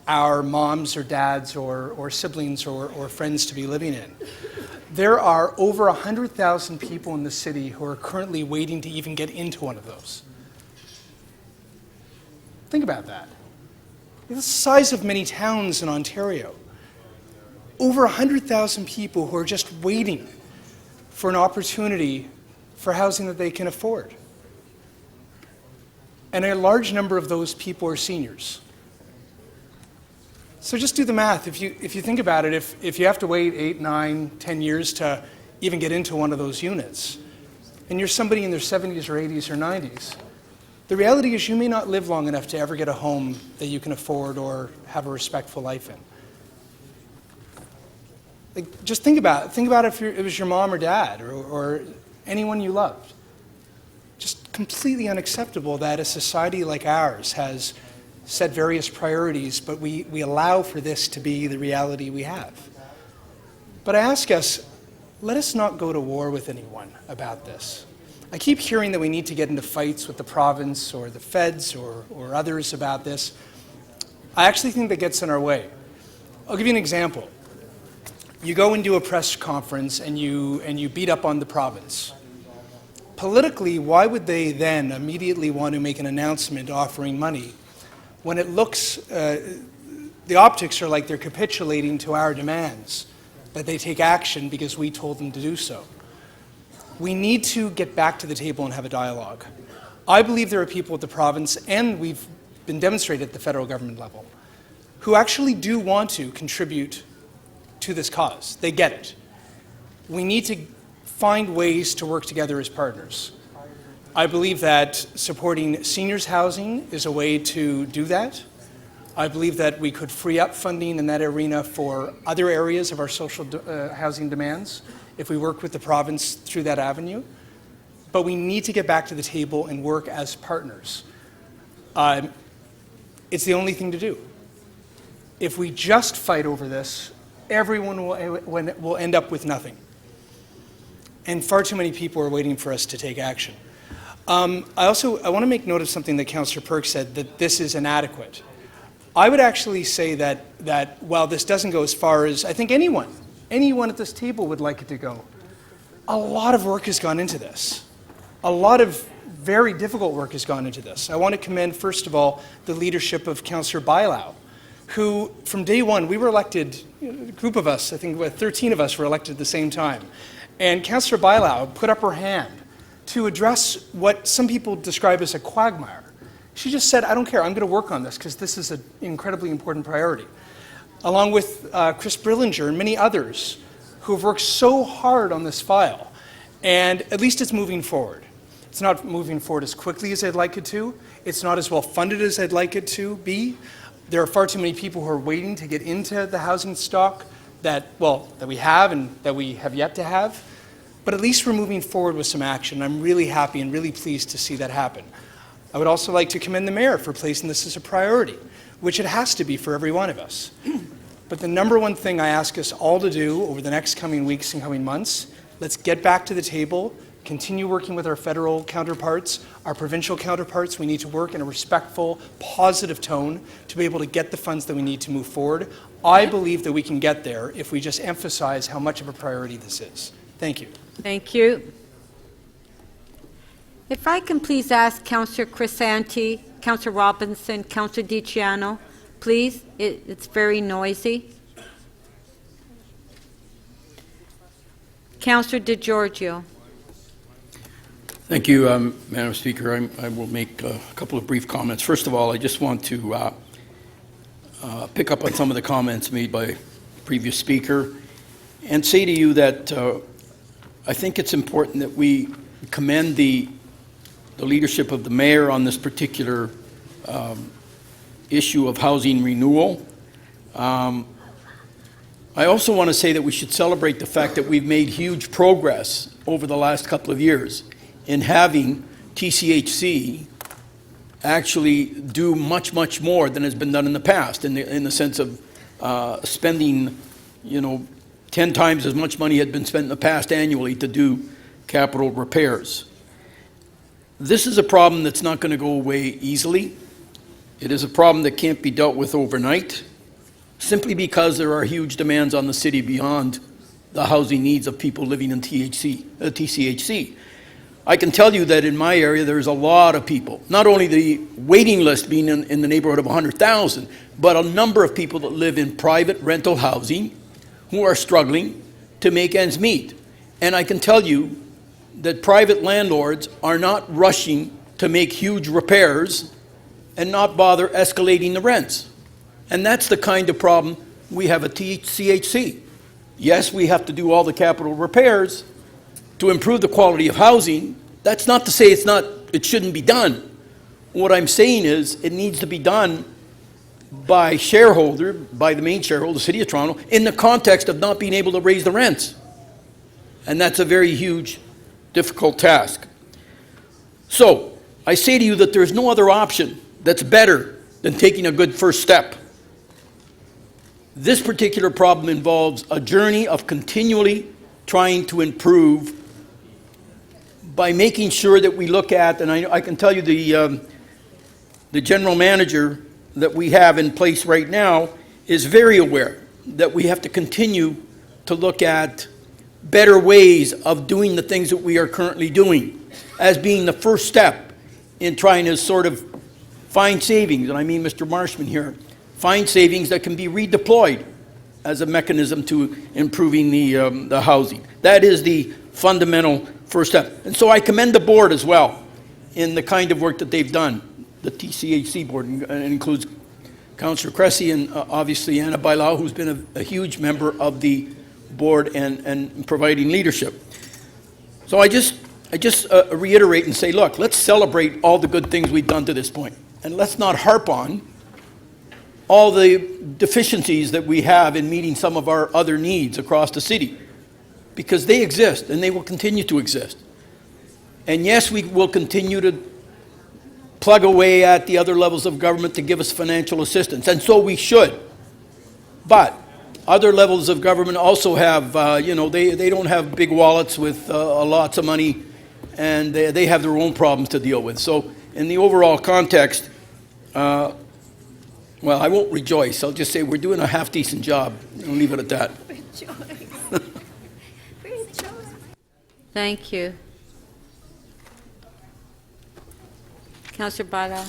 our moms or dads or siblings or friends to be living in. There are over 100,000 people in the city who are currently waiting to even get into one of those. Think about that. It's the size of many towns in Ontario. Over 100,000 people who are just waiting for an opportunity for housing that they can afford. And a large number of those people are seniors. So just do the math. If you think about it, if you have to wait 8, 9, 10 years to even get into one of those units, and you're somebody in their 70s or 80s or 90s, the reality is you may not live long enough to ever get a home that you can afford or have a respectful life in. Like, just think about if it was your mom or dad or anyone you loved. Just completely unacceptable that a society like ours has set various priorities, but we allow for this to be the reality we have. But I ask us, let us not go to war with anyone about this. I keep hearing that we need to get into fights with the province or the feds or others about this. I actually think that gets in our way. I'll give you an example. You go and do a press conference and you beat up on the province. Politically, why would they then immediately want to make an announcement offering money when it looks, the optics are like they're capitulating to our demands, that they take action because we told them to do so? We need to get back to the table and have a dialogue. I believe there are people at the province, and we've been demonstrated at the federal government level, who actually do want to contribute to this cause. They get it. We need to find ways to work together as partners. I believe that supporting seniors housing is a way to do that. I believe that we could free up funding in that arena for other areas of our social housing demands if we work with the province through that avenue. But we need to get back to the table and work as partners. It's the only thing to do. If we just fight over this, everyone will end up with nothing. And far too many people are waiting for us to take action. I want to make note of something that Councillor Perks said, that this is inadequate. I would actually say that while this doesn't go as far as I think anyone at this table would like it to go, a lot of work has gone into this. A lot of very difficult work has gone into this. I want to commend, first of all, the leadership of Councillor Bailau, who, from day one, we were elected, a group of us, I think 13 of us were elected at the same time. And Councillor Bailau put up her hand to address what some people describe as a quagmire. She just said, I don't care, I'm going to work on this because this is an incredibly important priority. Along with Chris Brillinger and many others who have worked so hard on this file. And at least it's moving forward. It's not moving forward as quickly as I'd like it to. It's not as well funded as I'd like it to be. There are far too many people who are waiting to get into the housing stock that we have and that we have yet to have. But at least we're moving forward with some action. I'm really happy and really pleased to see that happen. I would also like to commend the mayor for placing this as a priority, which it has to be for every one of us. But the number one thing I ask us all to do over the next coming weeks and coming months, let's get back to the table, continue working with our federal counterparts, our provincial counterparts. We need to work in a respectful, positive tone to be able to get the funds that we need to move forward. I believe that we can get there if we just emphasize how much of a priority this is. Thank you. Thank you. If I can please ask Councillor Crisanti, Councillor Robinson, Councillor DiCiano, please, it's very noisy. Councillor DeGiorgio. Thank you, Madam Speaker. I will make a couple of brief comments. First of all, I just want to pick up on some of the comments made by the previous speaker and say to you that I think it's important that we commend the leadership of the mayor on this particular issue of housing renewal. I also want to say that we should celebrate the fact that we've made huge progress over the last couple of years in having TCHC actually do much, much more than has been done in the past in the sense of spending, 10 times as much money had been spent in the past annually to do capital repairs. This is a problem that's not going to go away easily. It is a problem that can't be dealt with overnight, simply because there are huge demands on the city beyond the housing needs of people living in TCHC. I can tell you that in my area there's a lot of people, not only the waiting list being in the neighborhood of 100,000, but a number of people that live in private rental housing who are struggling to make ends meet. And I can tell you that private landlords are not rushing to make huge repairs and not bother escalating the rents. And that's the kind of problem we have at TCHC. Yes, we have to do all the capital repairs to improve the quality of housing. That's not to say it shouldn't be done. What I'm saying is it needs to be done by the main shareholder, the City of Toronto, in the context of not being able to raise the rents. And that's a very huge, difficult task. So, I say to you that there's no other option that's better than taking a good first step. This particular problem involves a journey of continually trying to improve by making sure that we look at, and I can tell you the general manager that we have in place right now is very aware that we have to continue to look at better ways of doing the things that we are currently doing as being the first step in trying to sort of find savings, and I mean Mr. Marshman here, find savings that can be redeployed as a mechanism to improving the housing. That is the fundamental first step. And so I commend the board as well in the kind of work that they've done. The TCHC board includes Councillor Cressy and obviously Anna Bailau, who's been a huge member of the board and providing leadership. So I just reiterate and say, look, let's celebrate all the good things we've done to this point. And let's not harp on all the deficiencies that we have in meeting some of our other needs across the city, because they exist and they will continue to exist. And yes, we will continue to plug away at the other levels of government to give us financial assistance, and so we should. But other levels of government also have, they don't have big wallets with lots of money, and they have their own problems to deal with. So in the overall context, well, I won't rejoice. I'll just say we're doing a half-decent job. I'll leave it at that. Thank you. Councillor Bada.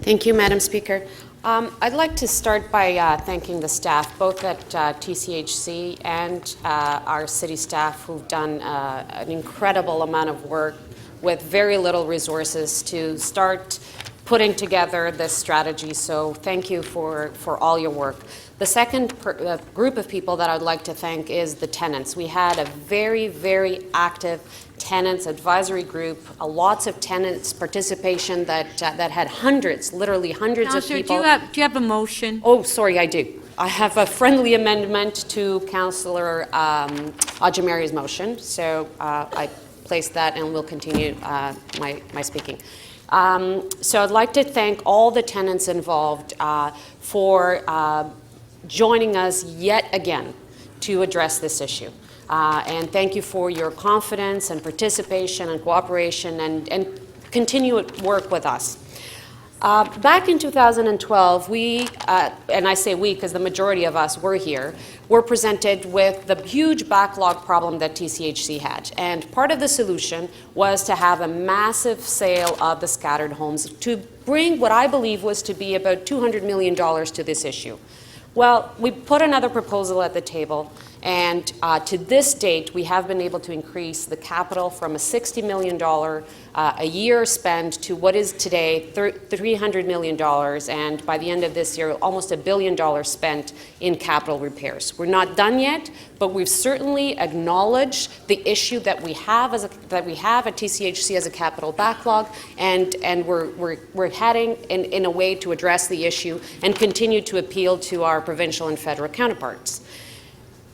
Thank you, Madam Speaker. I'd like to start by thanking the staff, both at TCHC and our city staff, who've done an incredible amount of work with very little resources to start putting together this strategy. So thank you for all your work. The second group of people that I'd like to thank is the tenants. We had a very, very active tenants advisory group, lots of tenants participation that had hundreds, literally hundreds Councillor, of people. do you have a motion? Oh, sorry, I do. I have a friendly amendment to Councillor Ajamari's motion, so I place that and we'll continue my speaking. So I'd like to thank all the tenants involved for joining us yet again to address this issue. And thank you for your confidence and participation and cooperation and continued work with us. Back in 2012, we, and I say we because the majority of us were here, were presented with the huge backlog problem that TCHC had. And part of the solution was to have a massive sale of the scattered homes to bring what I believe was to be about $200 million to this issue. Well, we put another proposal at the table, and to this date, we have been able to increase the capital from a $60 million a year spend to what is today $300 million, and by the end of this year, almost $1 billion spent in capital repairs. We're not done yet, but we've certainly acknowledged the issue that we have at TCHC as a capital backlog, and we're heading in a way to address the issue and continue to appeal to our provincial and federal counterparts.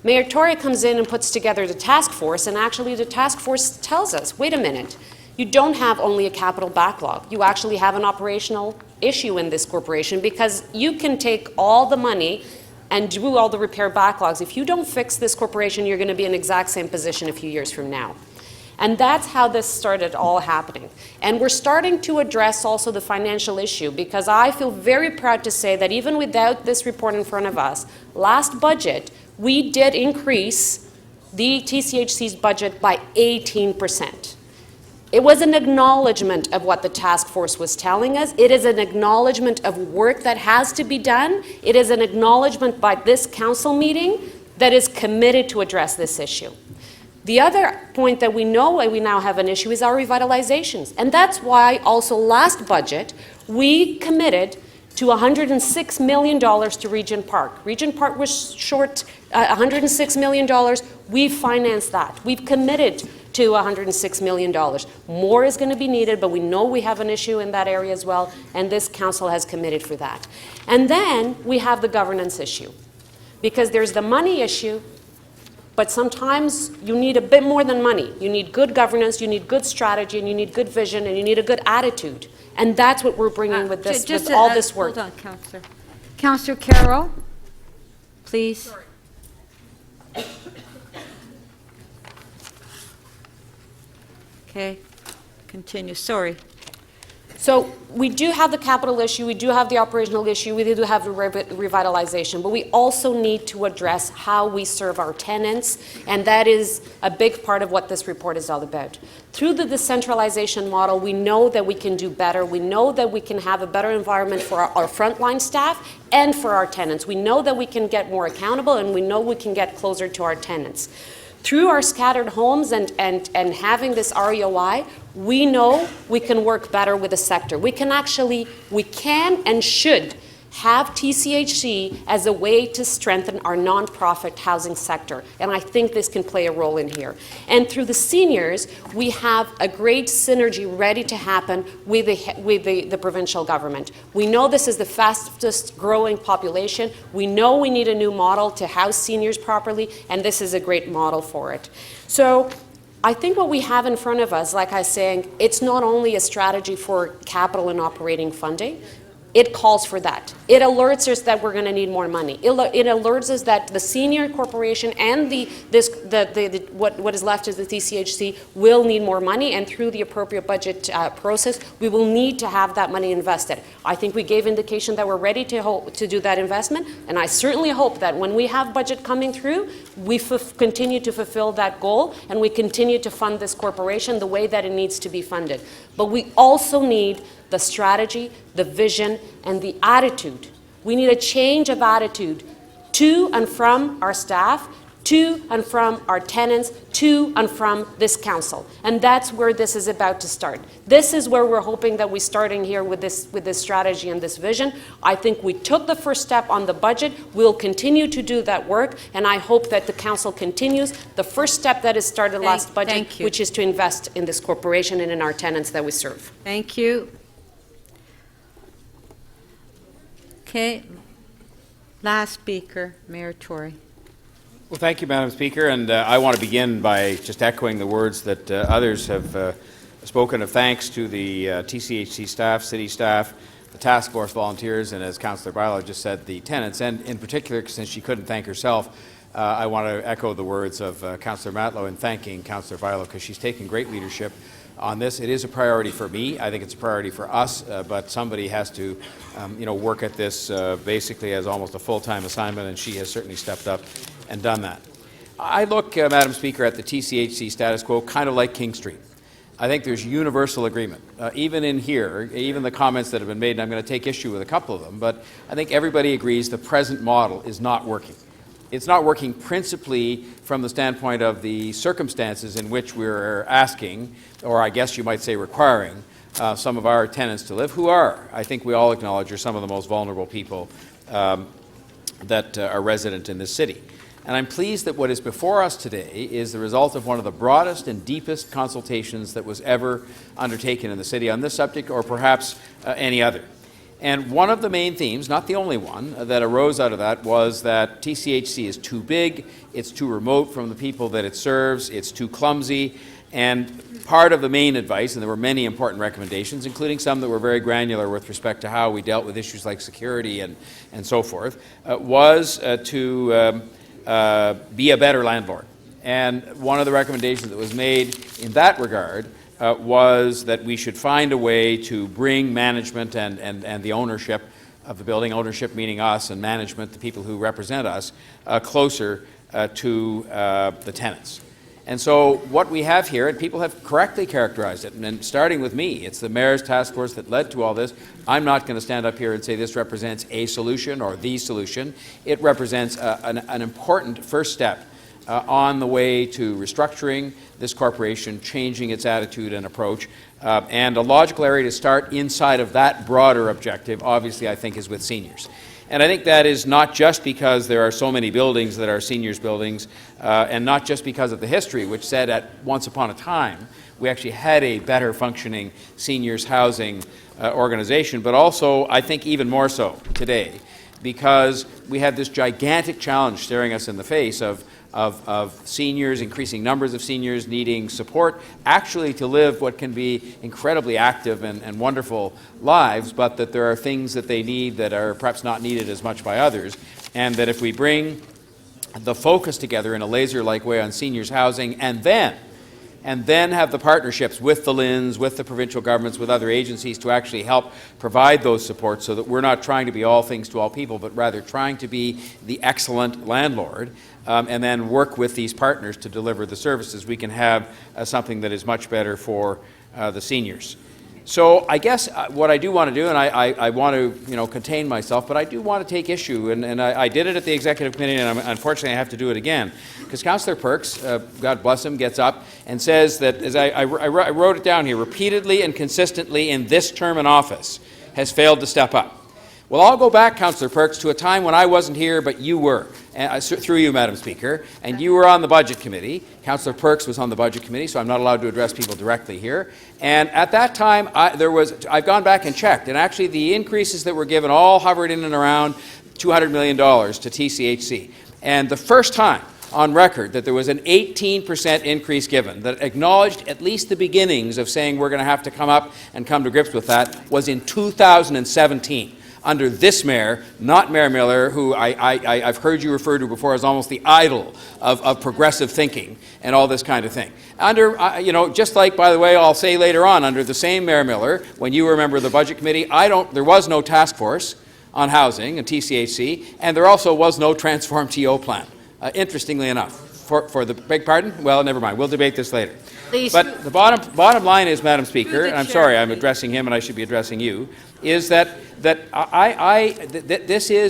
Mayor Tory comes in and puts together the task force, and actually the task force tells us, wait a minute, you don't have only a capital backlog. You actually have an operational issue in this corporation, because you can take all the money and do all the repair backlogs. If you don't fix this corporation, you're going to be in the exact same position a few years from now. And that's how this started all happening. And we're starting to address also the financial issue, because I feel very proud to say that even without this report in front of us, last budget, we did increase the TCHC's budget by 18%. It was an acknowledgement of what the task force was telling us. It is an acknowledgement of work that has to be done. It is an acknowledgement by this council meeting that is committed to address this issue. The other point that we know why we now have an issue is our revitalizations. And that's why also last budget, we committed to $106 million to Regent Park. Regent Park was short $106 million. We've financed that. We've committed to $106 million. More is going to be needed, but we know we have an issue in that area as well, and this council has committed for that. And then we have the governance issue, because there's the money issue, but sometimes you need a bit more than money. You need good governance, you need good strategy, and you need good vision, and you need a good attitude. And that's what we're bringing with this, with all this work. Hold on, Councillor. Councillor Carroll, please. Okay, continue. Sorry. So we do have the capital issue, we do have the operational issue, we do have the revitalization, but we also need to address how we serve our tenants, and that is a big part of what this report is all about. Through the decentralization model, we know that we can do better. We know that we can have a better environment for our frontline staff and for our tenants. We know that we can get more accountable, and we know we can get closer to our tenants. Through our scattered homes and having this REOI, we know we can work better with the sector. We can and should have TCHC as a way to strengthen our nonprofit housing sector. And I think this can play a role in here. And through the seniors, we have a great synergy ready to happen with the provincial government. We know this is the fastest growing population. We know we need a new model to house seniors properly, and this is a great model for it. So I think what we have in front of us, like I was saying, it's not only a strategy for capital and operating funding. it calls for that. It alerts us that we're going to need more money. It alerts us that the senior corporation and what is left is the TCHC will need more money, and through the appropriate budget process, we will need to have that money invested. I think we gave indication that we're ready to do that investment, and I certainly hope that when we have budget coming through, we continue to fulfill that goal, and we continue to fund this corporation the way that it needs to be funded. But we also need the strategy, the vision, and the attitude. We need a change of attitude to and from our staff, to and from our tenants, to and from this council. And that's where this is about to start. This is where we're hoping that we're starting here with this strategy and this vision. I think we took the first step on the budget. We'll continue to do that work, and I hope that the council continues the first step that is started last budget, which is to invest in this corporation and in our tenants that we serve. Thank you. Okay. Last speaker, Mayor Tory. Well, thank you, Madam Speaker, and I want to begin by just echoing the words that others have spoken of thanks to the TCHC staff, city staff, the task force volunteers, and as Councillor Bilo just said, the tenants. And in particular, since she couldn't thank herself, I want to echo the words of Councillor Matlow in thanking Councillor Bilo, because she's taken great leadership on this. It is a priority for me. I think it's a priority for us, but somebody has to, work at this basically as almost a full-time assignment, and she has certainly stepped up and done that. I look, Madam Speaker, at the TCHC status quo kind of like King Street. I think there's universal agreement. Even in here, even the comments that have been made, and I'm going to take issue with a couple of them, but I think everybody agrees the present model is not working. It's not working principally from the standpoint of the circumstances in which we're asking, or I guess you might say requiring, some of our tenants to live, who are, I think we all acknowledge, are some of the most vulnerable people that are resident in this city. And I'm pleased that what is before us today is the result of one of the broadest and deepest consultations that was ever undertaken in the city on this subject, or perhaps any other. And one of the main themes, not the only one, that arose out of that was that TCHC is too big, it's too remote from the people that it serves, it's too clumsy, and part of the main advice, and there were many important recommendations, including some that were very granular with respect to how we dealt with issues like security and so forth, was to be a better landlord. And one of the recommendations that was made in that regard was that we should find a way to bring management and the ownership of the building, ownership meaning us, and management, the people who represent us, closer to the tenants. And so what we have here, and people have correctly characterized it, and starting with me, it's the mayor's task force that led to all this. I'm not going to stand up here and say this represents a solution or the solution. It represents an important first step on the way to restructuring this corporation, changing its attitude and approach, and a logical area to start inside of that broader objective, obviously, I think, is with seniors. And I think that is not just because there are so many buildings that are seniors' buildings, and not just because of the history, which said at once upon a time we actually had a better functioning seniors' housing organization, but also, I think, even more so today, because we have this gigantic challenge staring us in the face of seniors, increasing numbers of seniors needing support, actually to live what can be incredibly active and wonderful lives, but that there are things that they need that are perhaps not needed as much by others, and that if we bring the focus together in a laser-like way on seniors' housing, and then have the partnerships with the LINs, with the provincial governments, with other agencies to actually help provide those supports, so that we're not trying to be all things to all people, but rather trying to be the excellent landlord, and then work with these partners to deliver the services, we can have something that is much better for the seniors. So I guess what I do want to do, and I want to contain myself, but I do want to take issue, and I did it at the Executive Committee, and unfortunately I have to do it again, because Councillor Perks, God bless him, gets up and says that, as I wrote it down here, repeatedly and consistently in this term in office has failed to step up. Well, I'll go back, Councillor Perks, to a time when I wasn't here, but you were, through you, Madam Speaker, and you were on the Budget Committee. Councillor Perks was on the Budget Committee, so I'm not allowed to address people directly here. And at that time, I've gone back and checked, and actually the increases that were given all hovered in and around $200 million to TCHC. And the first time on record that there was an 18% increase given that acknowledged at least the beginnings of saying we're going to have to come up and come to grips with that was in 2017. under this mayor, not Mayor Miller, who I've heard you refer to before as almost the idol of progressive thinking and all this kind of thing. Under, just like, by the way, I'll say later on, under the same Mayor Miller, when you were a member of the Budget Committee, there was no task force on housing and TCHC, and there also was no Transform TO plan, interestingly enough. For the, beg pardon? Well, never mind. We'll debate this later. Please. But the bottom line is, Madam Speaker, and I'm chair, sorry, I'm please. addressing him and I should be addressing you, is that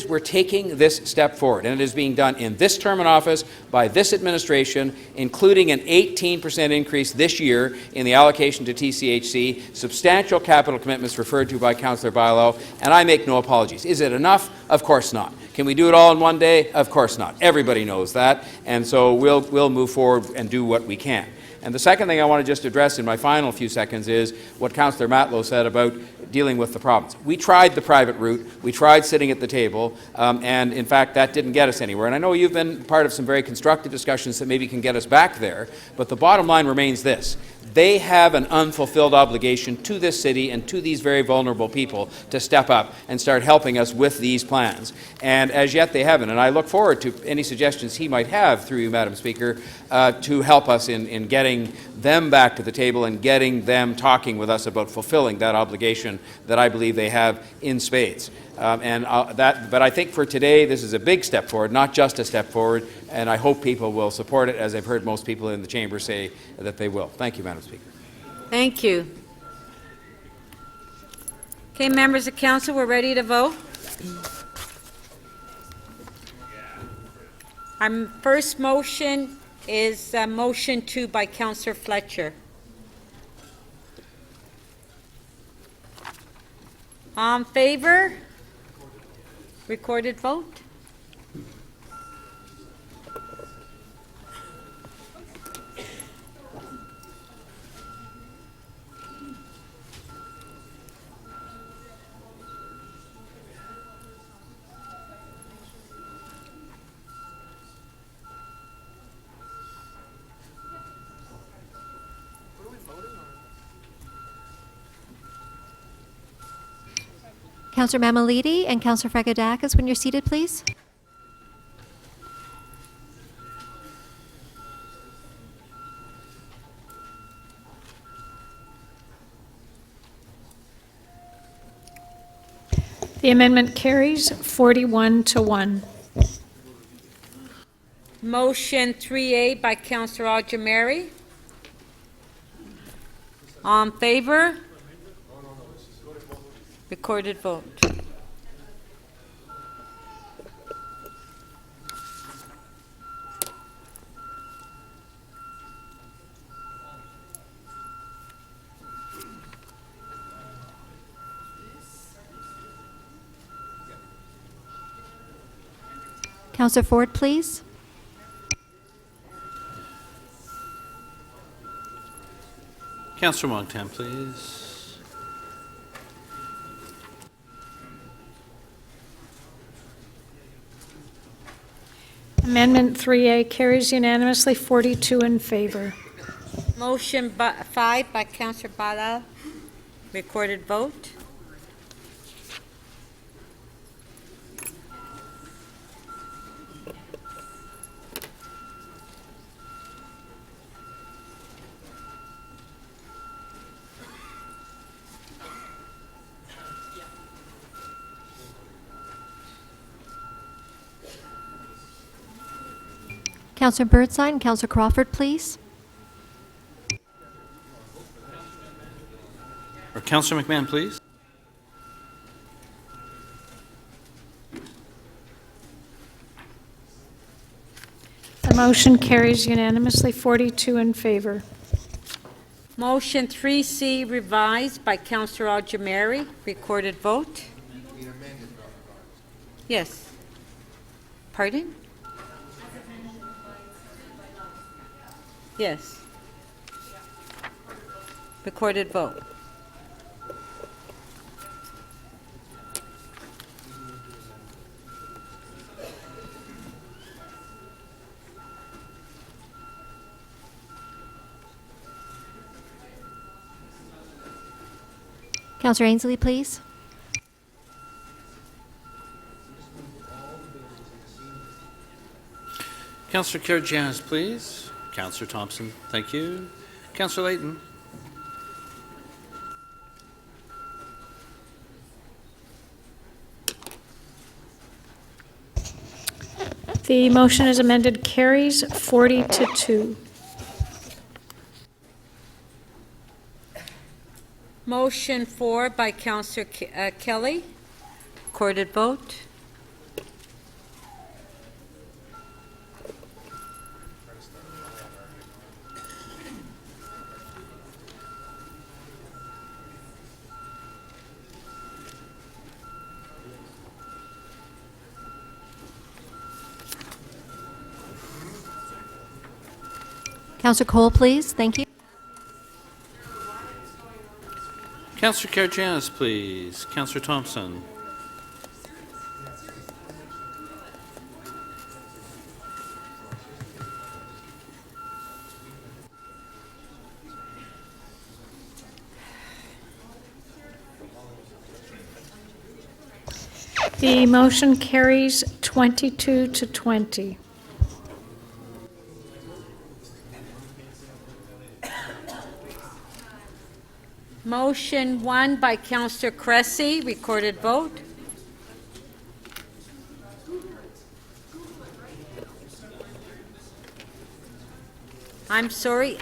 we're taking this step forward, and it is being done in this term in office by this administration, including an 18% increase this year in the allocation to TCHC, substantial capital commitments referred to by Councillor Bilo, and I make no apologies. Is it enough? Of course not. Can we do it all in one day? Of course not. Everybody knows that, and so we'll move forward and do what we can. And the second thing I want to just address in my final few seconds is what Councillor Matlow said about dealing with the province. We tried the private route, we tried sitting at the table, and in fact that didn't get us anywhere. And I know you've been part of some very constructive discussions that maybe can get us back there, but the bottom line remains this. They have an unfulfilled obligation to this city and to these very vulnerable people to step up and start helping us with these plans. And as yet they haven't. And I look forward to any suggestions he might have, through you, Madam Speaker, to help us in getting them back to the table and getting them talking with us about fulfilling that obligation that I believe they have in spades. But I think for today, this is a big step forward, not just a step forward, and I hope people will support it, as I've heard most people in the chamber say that they will. Thank you, Madam Speaker. Thank you. Okay, members of council, we're ready to vote. Our first motion is motion 2 by Councillor Fletcher. On favor? Recorded vote. Councillor Mamalidi and Councillor Fragadakis, when you're seated, please. The amendment carries 41-1. Motion 3A by Councillor Aljamari. On favor? Recorded vote. Councillor Ford, please. Councillor Wong-Tam, please. Amendment 3A carries unanimously, 42 in favor. Motion 5 by Councillor Bala. Recorded vote. Councillor Birdseye and Councillor Crawford, please. Or Councillor McMahon, please. The motion carries unanimously, 42 in favor. Motion 3C revised by Councillor Aljamari. Recorded vote. Yes. Pardon? Yes. Recorded vote. Councillor Ainsley, please. Councillor Karygiannis, please. Councillor Thompson, thank you. Councillor Layton. The motion as amended carries 40-2. Motion 4 by Councillor Kelly. Recorded vote. Councillor Cole, please. Thank you. Councillor Karygiannis, please. Councillor Thompson. The motion carries 22-20. Motion 1 by Councillor Cressy. Recorded vote. I'm sorry.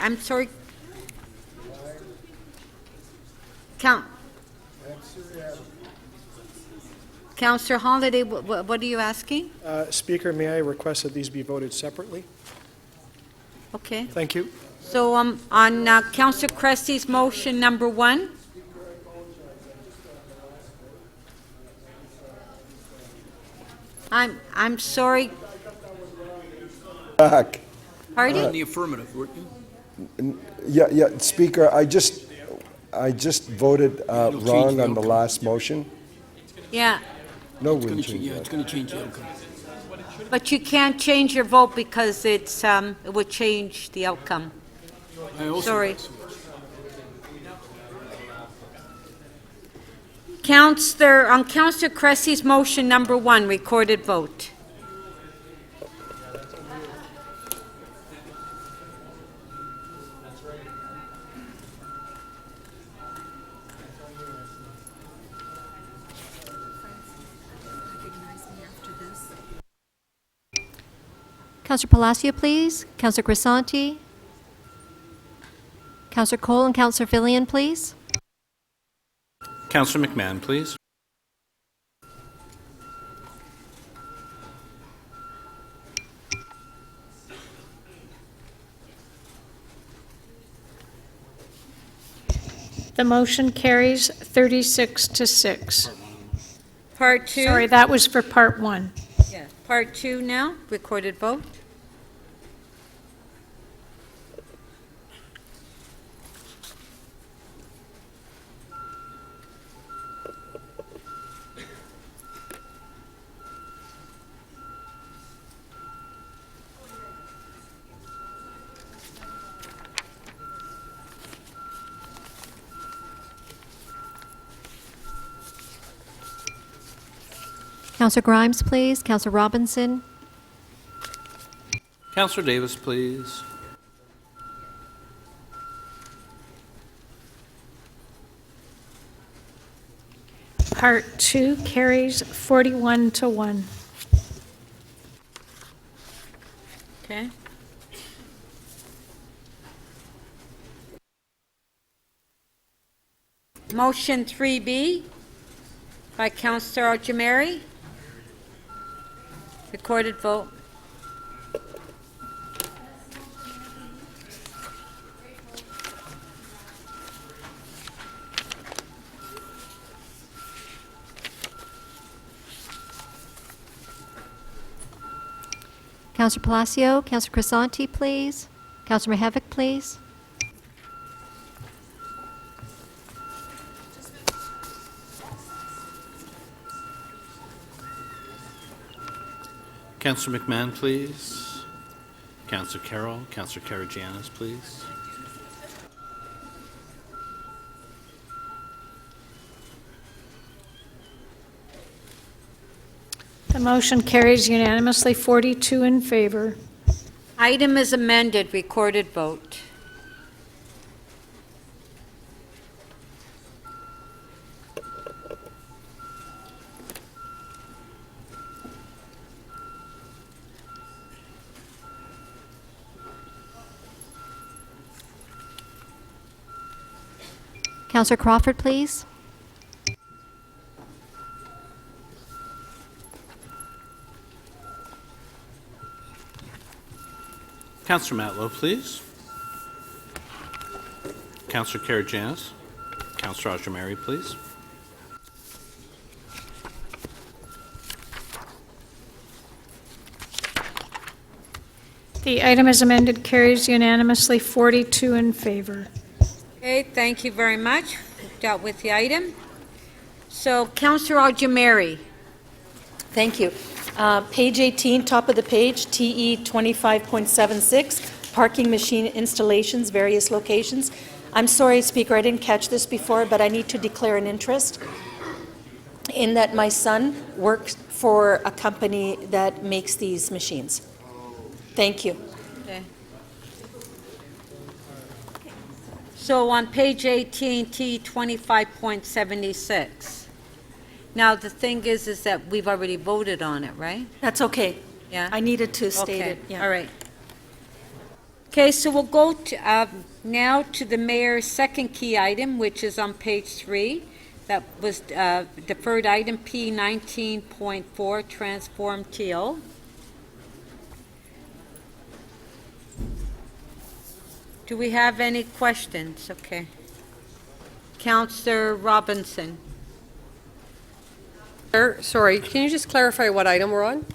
Councillor Holliday, what are you asking? Speaker, may I request that these be voted separately? Okay. Thank you. So on Councillor Cressy's motion number 1. I'm sorry. Back. Pardon? In the affirmative, weren't you? Yeah, Speaker, I just voted wrong on the last motion. Yeah. No, It's we going didn't to change yeah, that. it's going to change the outcome. But you can't change your vote because it would change the outcome. Sorry. On Councillor Cressy's motion number 1, recorded vote. Councillor Palacio, please. Councillor Grisanti. Councillor Cole and Councillor Fillion, please. Councillor McMahon, please. The motion carries 36-6. Part 2. Sorry, that was for part 1. Yeah. Part 2 now, recorded vote. Councillor Grimes, please. Councillor Robinson. Councillor Davis, please. Part 2 carries 41-1. Okay. Motion 3B by Councillor Ojameri. Recorded vote. Councillor Palacio. Councillor Grisanti, please. Councillor Mihevc, please. Councillor McMahon, please. Councillor Carroll. Councillor Karygiannis, please. The motion carries unanimously 42 in favor. Item is amended, recorded vote. Counselor Crawford, please. Counselor Matlow, please. Counselor Karygiannis. Counselor Ajamari, please. The item is amended, carries unanimously, 42 in favor. Okay, thank you very much. We've dealt with the item. So, Councillor Ajamari. Thank you. Page 18, top of the page, TE 25.76, parking machine installations, various locations. I'm sorry, Speaker, I didn't catch this before, but I need to declare an interest in that my son works for a company that makes these machines. Thank you. Okay. So on page 18, T 25.76. Now, the thing is that we've already voted on it, right? That's okay. Yeah? I needed to state Okay, it. Yeah. all right. Okay, so we'll go to, now to the mayor's second key item, which is on page 3. That was deferred item P 19.4, transform TO. Do we have any questions? Okay. Councillor Robinson. Sorry, can you just clarify what item we're on?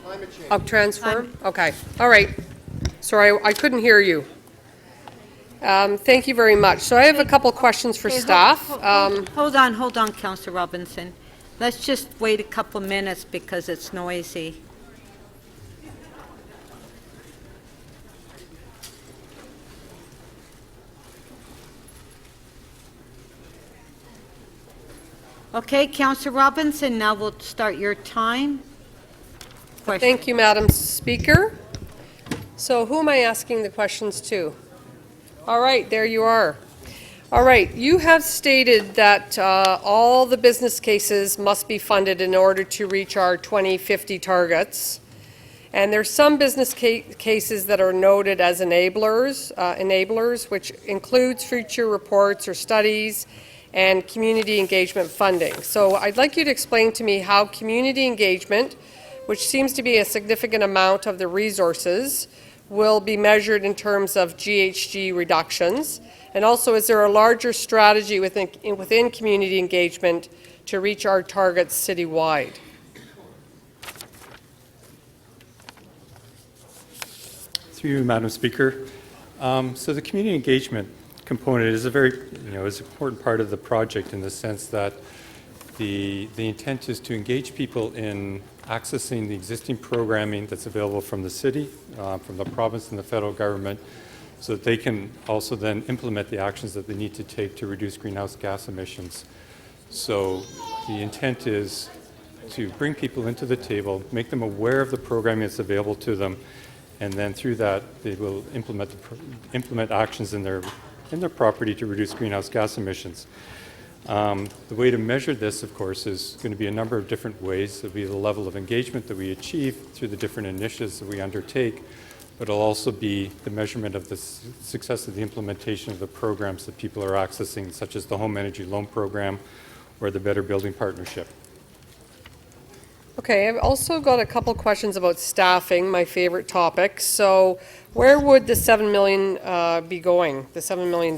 Climate change. Of transform? Okay, all right. Sorry, I couldn't hear you. Thank you very much. So I have a couple questions for Okay, staff. Hold on, Councillor Robinson. Let's just wait a couple minutes because it's noisy. Okay, Councillor Robinson, now we'll start your time. Thank you, Madam Speaker. So who am I asking the questions to? All right, there you are. All right, you have stated that all the business cases must be funded in order to reach our 2050 targets. And there's some business cases that are noted as enablers, which includes future reports or studies and community engagement funding. So I'd like you to explain to me how community engagement, which seems to be a significant amount of the resources, will be measured in terms of GHG reductions. And also, is there a larger strategy within community engagement to reach our targets citywide? Through you, Madam Speaker. So the community engagement component is a very, is an important part of the project in the sense that the intent is to engage people in accessing the existing programming that's available from the city, from the province and the federal government, so that they can also then implement the actions that they need to take to reduce greenhouse gas emissions. So the intent is to bring people into the table, make them aware of the programming that's available to them, and then through that they will implement actions in their property to reduce greenhouse gas emissions. The way to measure this, of course, is going to be a number of different ways. It'll be the level of engagement that we achieve through the different initiatives that we undertake, but it'll also be the measurement of the success of the implementation of the programs that people are accessing, such as the Home Energy Loan Program or the Better Building Partnership. Okay, I've also got a couple questions about staffing, my favorite topic. So where would the $7 million be going, the $7 million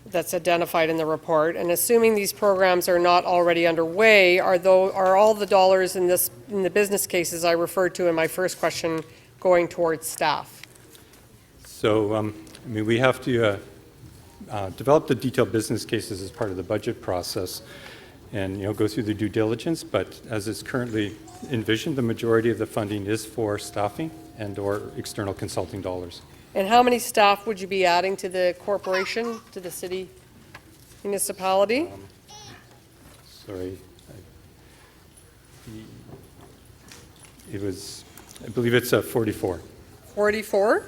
that's identified in the report? And assuming these programs are not already underway, are all the dollars in the business cases I referred to in my first question going towards staff? So, we have to develop the detailed business cases as part of the budget process and, go through the due diligence, but as it's currently envisioned, the majority of the funding is for staffing and or external consulting dollars. And how many staff would you be adding to the corporation, to the city municipality? Sorry. It was I believe it's 44, 44?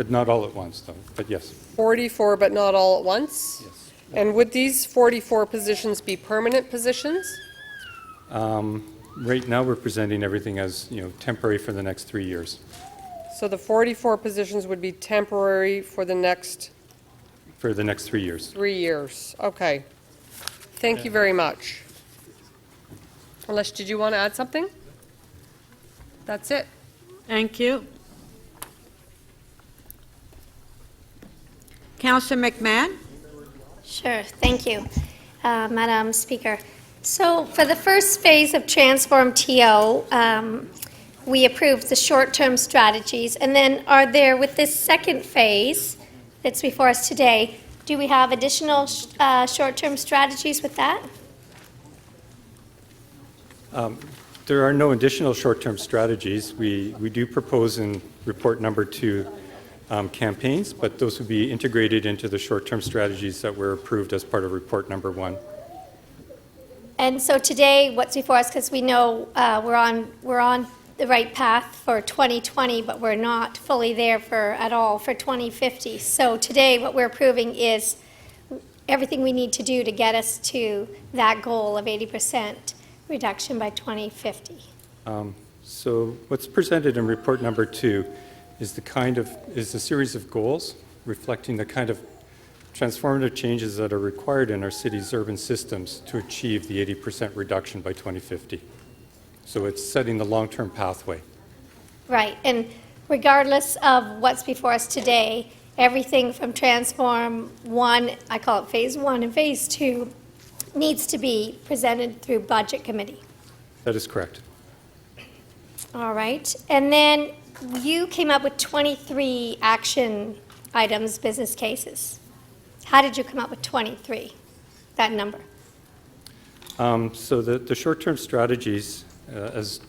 but not all at once, though, but yes. 44, but not all at once? Yes. And would these 44 positions be permanent positions? Right now, we're presenting everything as, temporary for the next 3 years. So the 44 positions would be temporary for the next For the next 3 years. 3 years. Okay. Thank you very much. Unless, did you want to add something? That's it. Thank you. Councillor McMahon? Sure, thank you, Madam Speaker. So for the first phase of Transform TO, we approved the short-term strategies, and then are there, with this second phase that's before us today, do we have additional short-term strategies with that? There are no additional short-term strategies. We do propose in report number 2 campaigns, but those would be integrated into the short-term strategies that were approved as part of report number 1. And so today, what's before us, because we know we're on the right path for 2020, but we're not fully there at all for 2050. So today, what we're approving is everything we need to do to get us to that goal of 80% reduction by 2050. So what's presented in report number 2 is a series of goals reflecting the kind of transformative changes that are required in our city's urban systems to achieve the 80% reduction by 2050. So it's setting the long-term pathway. Right, and regardless of what's before us today, everything from Transform 1, I call it Phase 1 and Phase 2, needs to be presented through Budget Committee. That is correct. All right, and then you came up with 23 action items, business cases. How did you come up with 23, that number? So the short-term strategies, as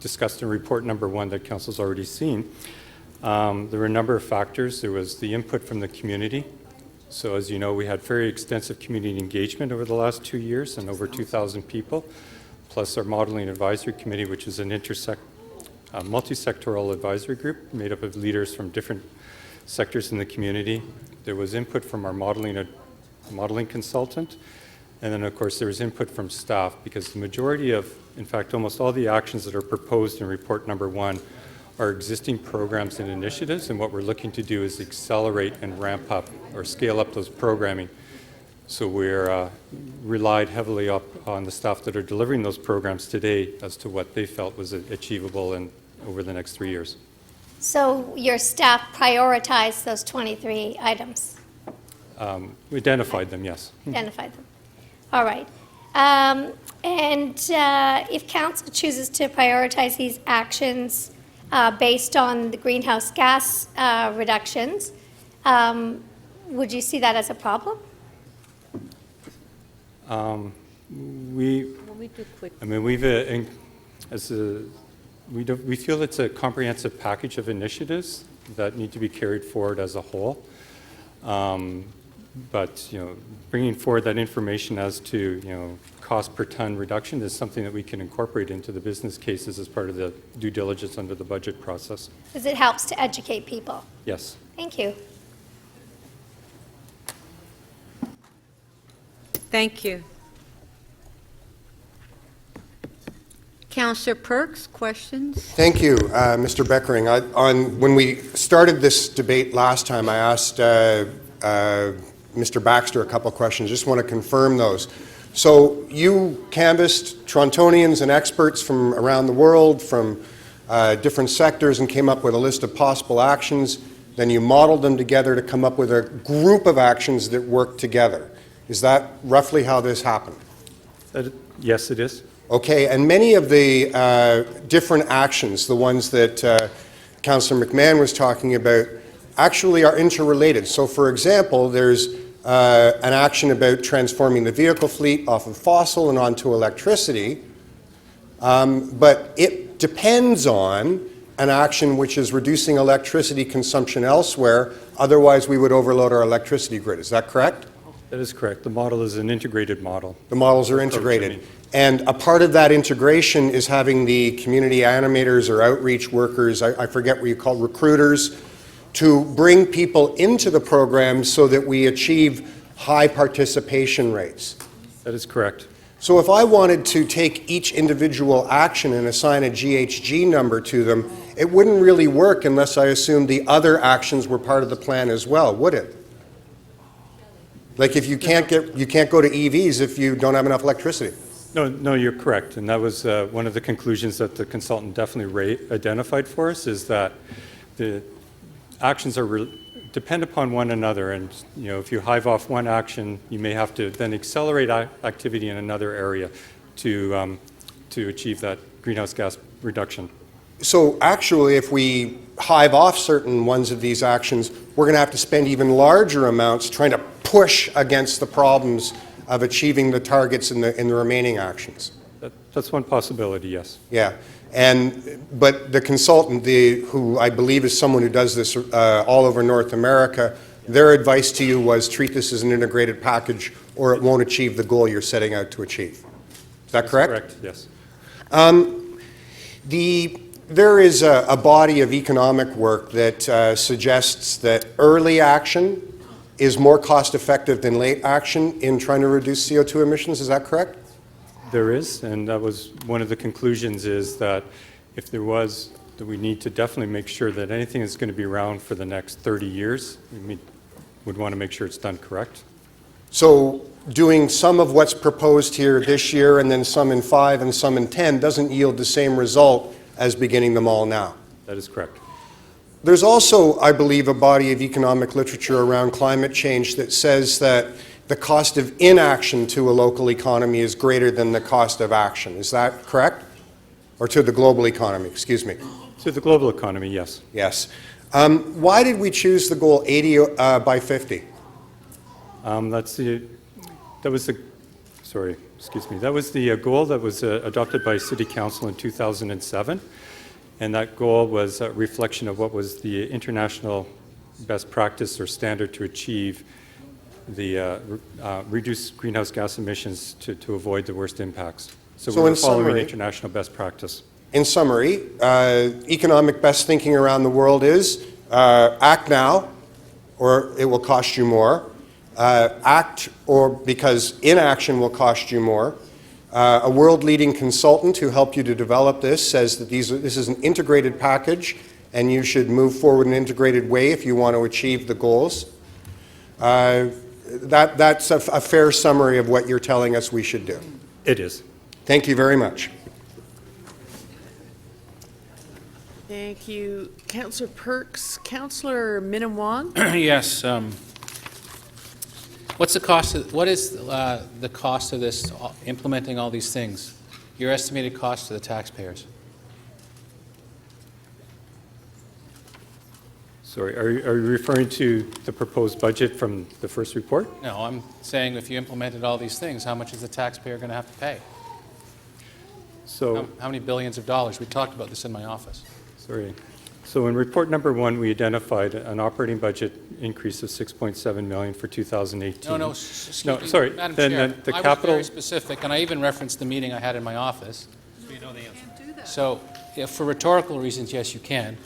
discussed in report number 1 that Council's already seen, there were a number of factors. There was the input from the community. So as you know, we had very extensive community engagement over the last 2 years and over 2,000 people, plus our Modeling Advisory Committee, which is an multi-sectoral advisory group made up of leaders from different sectors in the community. There was input from our modeling consultant, and then of course there was input from staff, because the majority of, in fact almost all the actions that are proposed in report number 1 are existing programs and initiatives, and what we're looking to do is accelerate and ramp up or scale up those programming. So we're relied heavily on the staff that are delivering those programs today as to what they felt was achievable over the next 3 years. So your staff prioritized those 23 items? We identified them, yes. Identified them. All right. And if council chooses to prioritize these actions based on the greenhouse gas reductions, would you see that as a problem? We feel it's a comprehensive package of initiatives that need to be carried forward as a whole. But bringing forward that information as to cost per ton reduction is something that we can incorporate into the business cases as part of the due diligence under the budget process. Because it helps to educate people. Yes. Thank you. Thank you. Councillor Perks, questions? Thank you, Mr. Beckering. When we started this debate last time, I asked Mr. Baxter a couple of questions. Just want to confirm those. So you canvassed Torontonians and experts from around the world, from different sectors, and came up with a list of possible actions. Then you modeled them together to come up with a group of actions that work together. Is that roughly how this happened? Yes, it is. Okay, and many of the different actions, the ones that Councillor McMahon was talking about, actually are interrelated. So for example, there's an action about transforming the vehicle fleet off of fossil and onto electricity, but it depends on an action which is reducing electricity consumption elsewhere, otherwise we would overload our electricity grid. Is that correct? That is correct. The model is an integrated model. The models are integrated. And a part of that integration is having the community animators or outreach workers, I forget what you call recruiters, to bring people into the program so that we achieve high participation rates. That is correct. So if I wanted to take each individual action and assign a GHG number to them, it wouldn't really work unless I assumed the other actions were part of the plan as well, would it? Like if you can't go to EVs if you don't have enough electricity. No, you're correct. And that was one of the conclusions that the consultant definitely identified for us, is that the actions are depend upon one another. And if you hive off one action, you may have to then accelerate activity in another area to achieve that greenhouse gas reduction. So actually, if we hive off certain ones of these actions, we're going to have to spend even larger amounts trying to push against the problems of achieving the targets in the remaining actions. That's one possibility, yes. Yeah, but the consultant, who I believe is someone who does this all over North America, their advice to you was treat this as an integrated package, or it won't achieve the goal you're setting out to achieve. Is that correct? Correct, yes. There is a body of economic work that suggests that early action is more cost-effective than late action in trying to reduce CO2 emissions. Is that correct? There is, and that was one of the conclusions, is that if there was, that we need to definitely make sure that anything that's going to be around for the next 30 years, we would want to make sure it's done correct. So doing some of what's proposed here this year and then some in 5 and some in 10 doesn't yield the same result as beginning them all now. That is correct. There's also, I believe, a body of economic literature around climate change that says that the cost of inaction to a local economy is greater than the cost of action. Is that correct? Or to the global economy, excuse me. To the global economy, yes. Yes. Why did we choose the goal 80 by 50? That was the goal that was adopted by City Council in 2007. And that goal was a reflection of what was the international best practice or standard to achieve the reduced greenhouse gas emissions to avoid the worst impacts. So we're following international best practice. In summary, economic best thinking around the world is act now, or it will cost you more. Act, or because inaction will cost you more. A world-leading consultant who helped you to develop this says that this is an integrated package, and you should move forward in an integrated way if you want to achieve the goals. That's a fair summary of what you're telling us we should do. It is. Thank you very much. Thank you. Councillor Perks. Councillor Minnan-Wong? Yes. What is the cost of this, implementing all these things? Your estimated cost to the taxpayers? Sorry, are you referring to the proposed budget from the first report? No, I'm saying if you implemented all these things, how much is the taxpayer going to have to pay? So, how many billions of dollars? We talked about this in my office. Sorry. So in report number 1, we identified an operating budget increase of $6.7 million for 2018. No, excuse me, sorry. Madam Then Chair, the I capital. was very specific, and I even referenced the meeting I had in my office. So you know the answer. So, if for rhetorical reasons, yes, you can.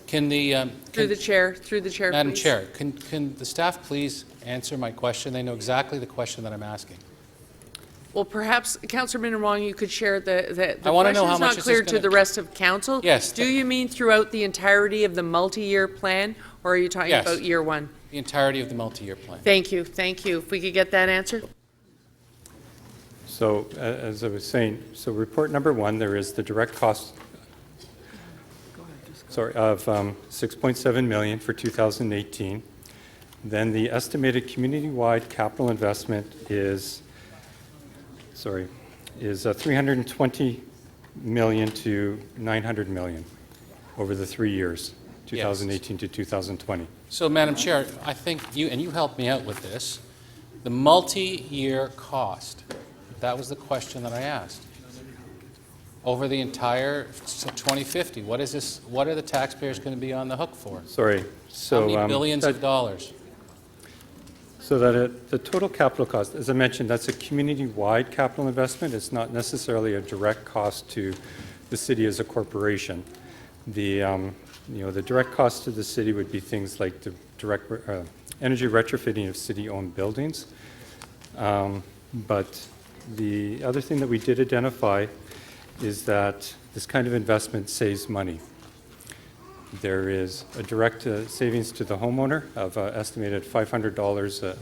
Can the through the chair, Madam please. Chair, can the staff please answer my question? They know exactly the question that I'm asking. Well, perhaps, Councillor Minnan-Wong, you could share the I want to know how much question's not is clear this to gonna- the rest of council. Yes. Do you mean throughout the entirety of the multi-year plan, or are you talking Yes. about year 1? The entirety of the multi-year plan. Thank you. If we could get that answer. So as I was saying, so report number 1, there is the direct cost of $6.7 million for 2018. Then the estimated community-wide capital investment is $320 million to $900 million over the 3 years, 2018 to 2020. So, Madam Chair, I think you helped me out with this. The multi-year cost, that was the question that I asked. Over the entire 2050, what is this? What are the taxpayers going to be on the hook for? Sorry. So how many billions of dollars? So that the total capital cost, as I mentioned, that's a community-wide capital investment. It's not necessarily a direct cost to the city as a corporation. The the direct cost to the city would be things like the direct energy retrofitting of city-owned buildings. But the other thing that we did identify is that this kind of investment saves money. There is a direct savings to the homeowner of estimated $500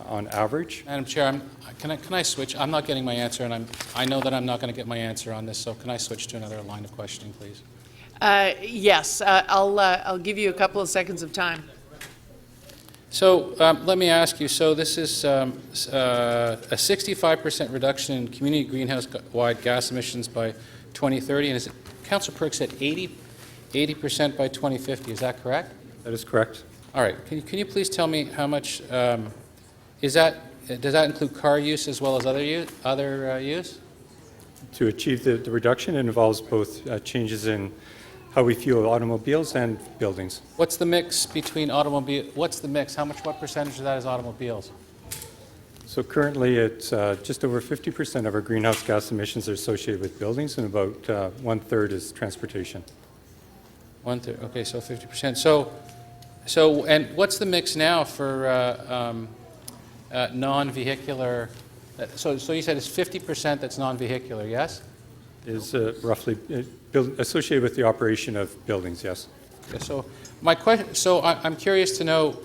on average. Madam Chair, can I switch? I'm not getting my answer, and I know that I'm not going to get my answer on this, so can I switch to another line of questioning, please? Yes, I'll give you a couple of seconds of time. So let me ask you, so this is a 65% reduction in community greenhouse-wide gas emissions by 2030, and is it, Councillor Perk said 80% by 2050, is that correct? That is correct. All right, can you please tell me how much, does that include car use as well as other use? To achieve the reduction, it involves both changes in how we fuel automobiles and buildings. What's the mix between what percentage of that is automobiles? So currently it's just over 50% of our greenhouse gas emissions are associated with buildings, and about 1/3 is transportation. 1/3, okay, so 50%. And what's the mix now for non-vehicular? So you said it's 50% that's non-vehicular, yes? Is roughly associated with the operation of buildings, yes. Okay, so my question. So I'm curious to know,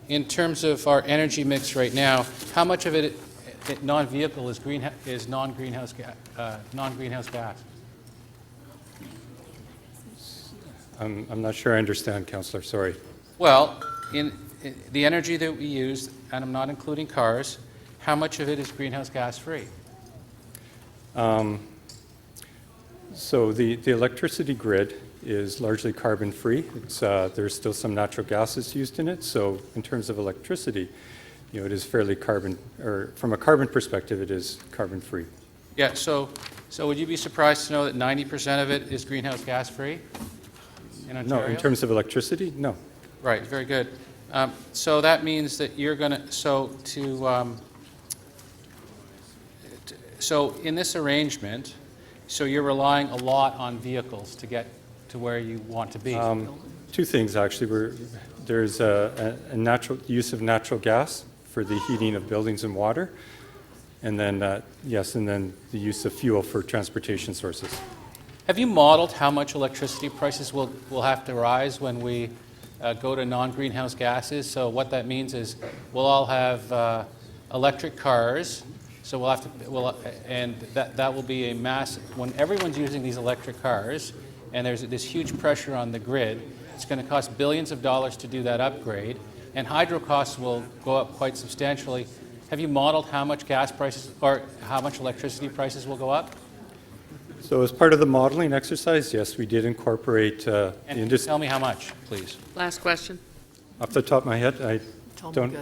in terms of our energy mix right now, how much of it non-vehicle is non-greenhouse gas? I'm not sure I understand, Councillor. Sorry. Well, in the energy that we use, and I'm not including cars, how much of it is greenhouse gas free? So the electricity grid is largely carbon free. There's still some natural gases used in it. So in terms of electricity, it is fairly carbon, or from a carbon perspective, it is carbon free. Yeah. So would you be surprised to know that 90% of it is greenhouse gas free in Ontario? No, in terms of electricity, no. Right. Very good. So that means that you're going to So in this arrangement, so you're relying a lot on vehicles to get to where you want to be. Two things, actually. There's a natural use of natural gas for the heating of buildings and water, and then, and then the use of fuel for transportation sources. Have you modeled how much electricity prices will have to rise when we go to non-greenhouse gases? So what that means is we'll all have electric cars. So and that will be a massive, when everyone's using these electric cars, and there's this huge pressure on the grid, it's going to cost billions of dollars to do that upgrade, and hydro costs will go up quite substantially. Have you modeled how much gas prices, or how much electricity prices will go up? So as part of the modeling exercise, yes, we did incorporate and can you tell me how much, please? Last question. Off the top of my head, I don't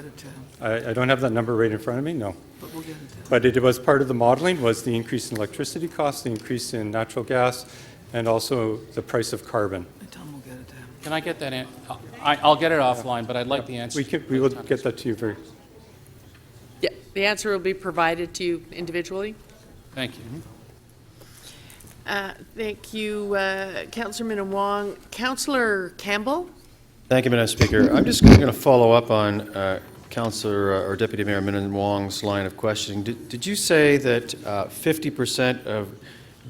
have that number right in front of me, no. But we'll get it. But it was part of the modeling, was the increase in electricity costs, the increase in natural gas, and also the price of carbon. Can I get that in? I'll get it offline, but I'd like the answer. We will get that to you very... Yeah, the answer will be provided to you individually. Thank you. Thank you, Councillor Wong. Councillor Campbell? Thank you, Madam Speaker. I'm just going to follow up on Councillor or Deputy Mayor Min Wong's line of questioning. Did you say that 50% of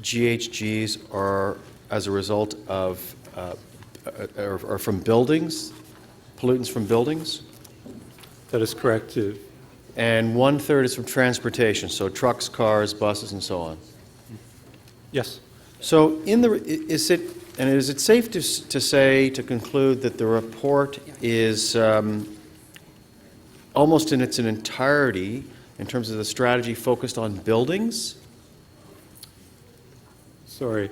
GHGs are as a result of are from buildings, pollutants from buildings? That is correct. And 1/3 is from transportation, so trucks, cars, buses, and so on. Yes. So is it safe to conclude that the report is almost in its entirety, in terms of the strategy, focused on buildings? Sorry.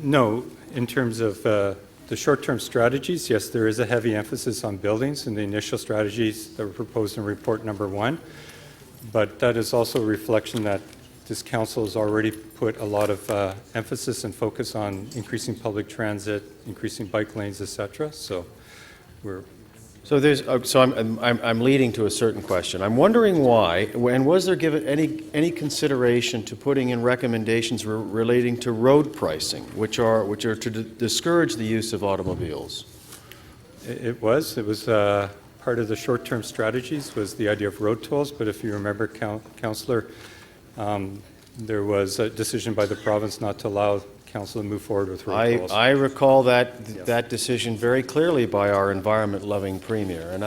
No, in terms of the short-term strategies, yes, there is a heavy emphasis on buildings in the initial strategies that were proposed in report number 1. But that is also a reflection that this council has already put a lot of emphasis and focus on increasing public transit, increasing bike lanes, etc. So we're So I'm leading to a certain question. I'm wondering why, and was there given any consideration to putting in recommendations relating to road pricing, which are to discourage the use of automobiles? It was part of the short-term strategies was the idea of road tolls, but if you remember, Councillor, there was a decision by the province not to allow council to move forward with road tolls. I recall that decision very clearly by our environment-loving premier.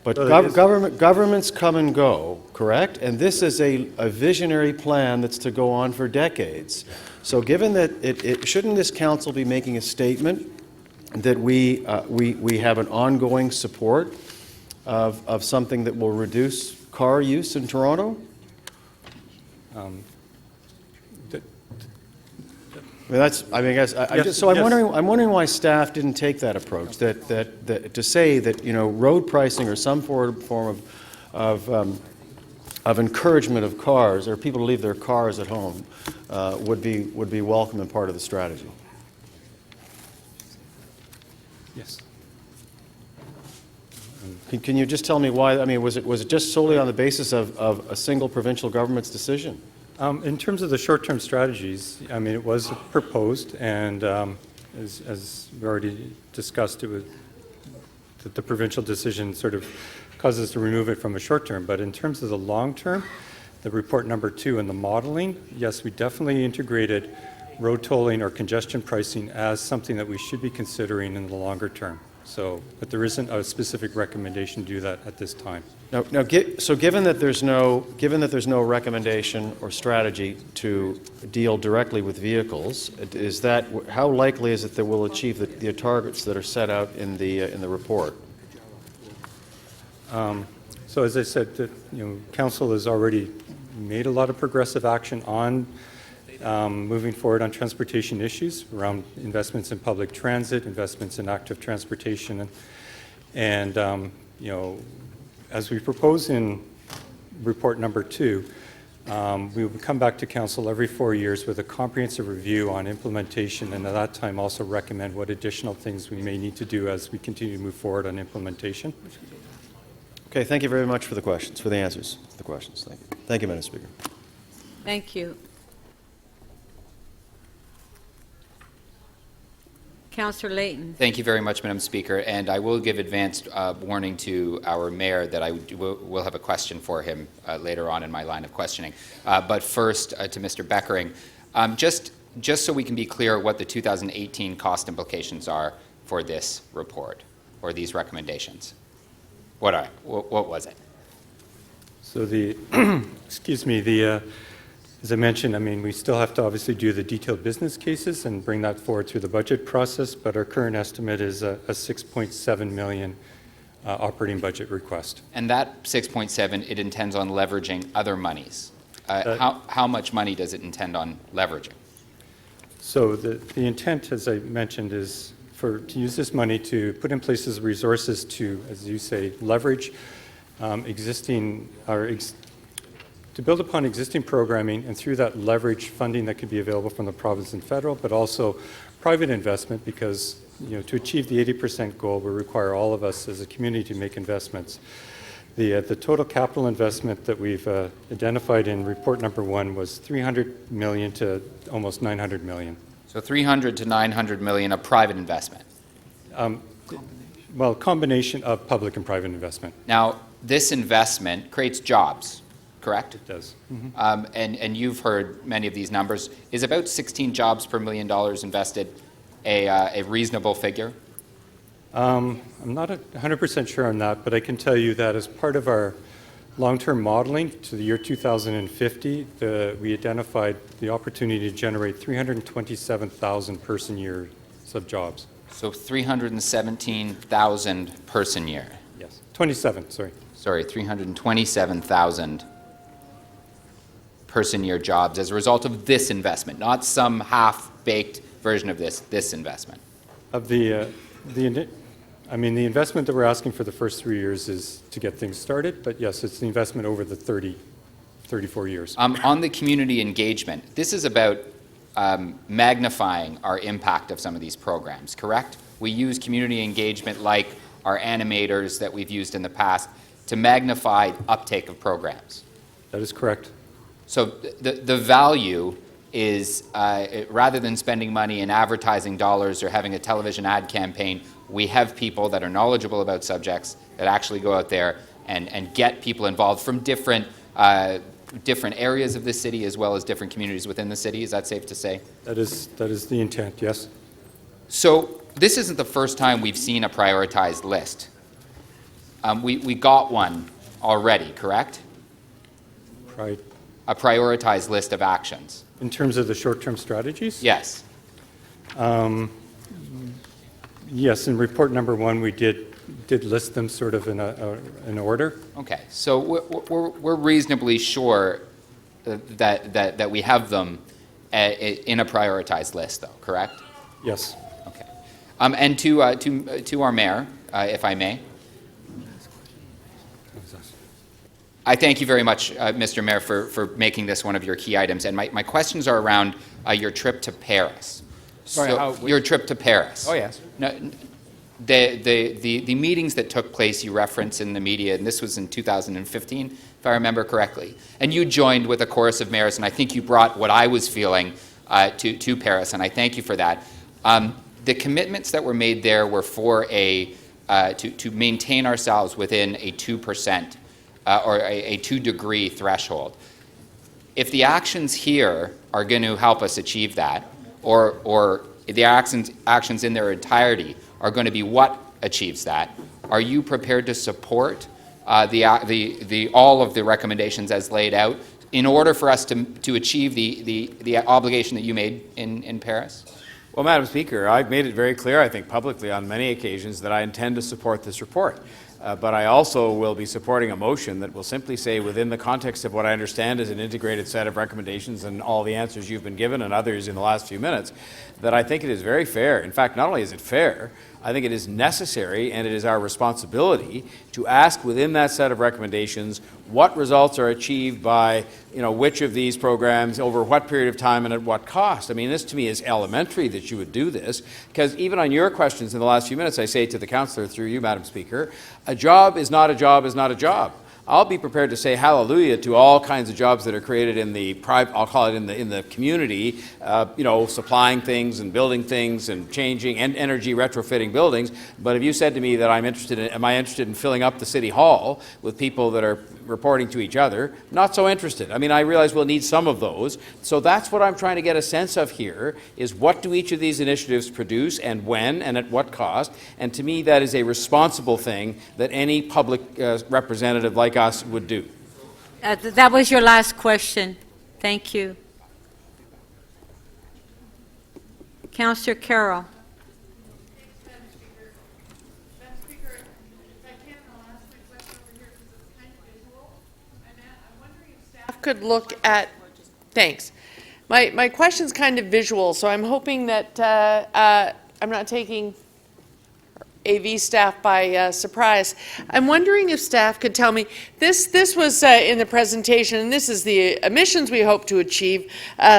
Governments come and go, correct? And this is a visionary plan that's to go on for decades. So, given that shouldn't this council be making a statement that we have an ongoing support of something that will reduce car use in Toronto? I'm wondering why staff didn't take that approach. That to say that road pricing or some form of encouragement of cars or people to leave their cars at home would be welcome and part of the strategy. Yes. Can you just tell me why? I mean, was it just solely on the basis of a single provincial government's decision? In terms of the short-term strategies, I mean, it was proposed, and as we already discussed, it was that the provincial decision sort of caused us to remove it from a short term. But in terms of the long term, the report number 2 and the modeling, yes, we definitely integrated road tolling or congestion pricing as something that we should be considering in the longer term. So, but there isn't a specific recommendation to do that at this time. So given that there's no recommendation or strategy to deal directly with vehicles, how likely is it that we'll achieve the targets that are set out in the report? So as I said, council has already made a lot of progressive action on moving forward on transportation issues around investments in public transit, investments in active transportation, and as we propose in report number 2, we will come back to council every 4 years with a comprehensive review on implementation, and at that time also recommend what additional things we may need to do as we continue to move forward on implementation. Okay, thank you very much for the answers to the questions. Thank you. Thank you, Madam Speaker. Thank you. Councillor Layton. Thank you very much, Madam Speaker, and I will give advanced warning to our mayor that I will have a question for him later on in my line of questioning. But first, to Mr. Beckering, just so we can be clear what the 2018 cost implications are for this report or these recommendations. What was it? So excuse me, as I mentioned, I mean, we still have to obviously do the detailed business cases and bring that forward through the budget process, but our current estimate is a $6.7 million operating budget request. And that 6.7, it intends on leveraging other monies. How much money does it intend on leveraging? So the intent, as I mentioned, is to use this money to put in place as resources to, as you say, leverage to build upon existing programming, and through that leverage funding that could be available from the province and federal, but also private investment, because to achieve the 80% goal, we require all of us as a community to make investments. The total capital investment that we've identified in report number 1 was $300 million to almost $900 million. So $300 to $900 million of private investment. Well, combination of public and private investment. Now, this investment creates jobs, correct? It does. Mm-hmm. And you've heard many of these numbers. Is about 16 jobs per $1 million invested a reasonable figure? I'm not 100% sure on that, but I can tell you that as part of our long-term modeling to the year 2050, we identified the opportunity to generate 327,000 person years of jobs. So 317,000 person year. Yes, 27, sorry. Sorry, 327,000 person year jobs as a result of this investment, not some half-baked version of this investment. Of the investment that we're asking for the first 3 years is to get things started, but yes, it's the investment over the 34 years. On the community engagement, this is about magnifying our impact of some of these programs, correct? We use community engagement like our animators that we've used in the past to magnify uptake of programs. That is correct. So the value is, rather than spending money in advertising dollars or having a television ad campaign, we have people that are knowledgeable about subjects that actually go out there and get people involved from different areas of the city as well as different communities within the city. Is that safe to say? That is the intent, yes. So this isn't the first time we've seen a prioritized list. We got one already, correct? Right. A prioritized list of actions. In terms of the short-term strategies? Yes. Yes, in report number 1, we did list them sort of in order. Okay, so we're reasonably sure that we have them in a prioritized list, though, correct? Yes. Okay. And to our mayor, if I may. I thank you very much, Mr. Mayor, for making this one of your key items. And my questions are around your trip to Paris. Sorry, your trip to Paris. Oh, yes. No, the meetings that took place you reference in the media, and this was in 2015, if I remember correctly. And you joined with a chorus of mayors, and I think you brought what I was feeling to Paris, and I thank you for that. The commitments that were made there were for to maintain ourselves within a 2%. Or a 2-degree threshold. If the actions here are going to help us achieve that, or the actions in their entirety are going to be what achieves that, are you prepared to support all of the recommendations as laid out in order for us to achieve the obligation that you made in Paris? Well, Madam Speaker, I've made it very clear, I think publicly on many occasions, that I intend to support this report. But I also will be supporting a motion that will simply say, within the context of what I understand is an integrated set of recommendations and all the answers you've been given and others in the last few minutes, that I think it is very fair. In fact, not only is it fair, I think it is necessary and it is our responsibility to ask within that set of recommendations what results are achieved by which of these programs over what period of time and at what cost. I mean, this to me is elementary that you would do this, because even on your questions in the last few minutes, I say to the councillor through you, Madam Speaker, a job is not a job is not a job. I'll be prepared to say hallelujah to all kinds of jobs that are created in the private, I'll call it in the community, supplying things and building things and changing and energy retrofitting buildings. But if you said to me that am I interested in filling up the city hall with people that are reporting to each other, not so interested. I mean, I realize we'll need some of those. So that's what I'm trying to get a sense of here, is what do each of these initiatives produce and when and at what cost? And to me, that is a responsible thing that any public representative like us would do. That was your last question. Thank you. Councillor Carroll. Could look at, thanks. My question's kind of visual, so I'm hoping that I'm not taking AV staff by surprise. I'm wondering if staff could tell me, this was in the presentation, and this is the emissions we hope to achieve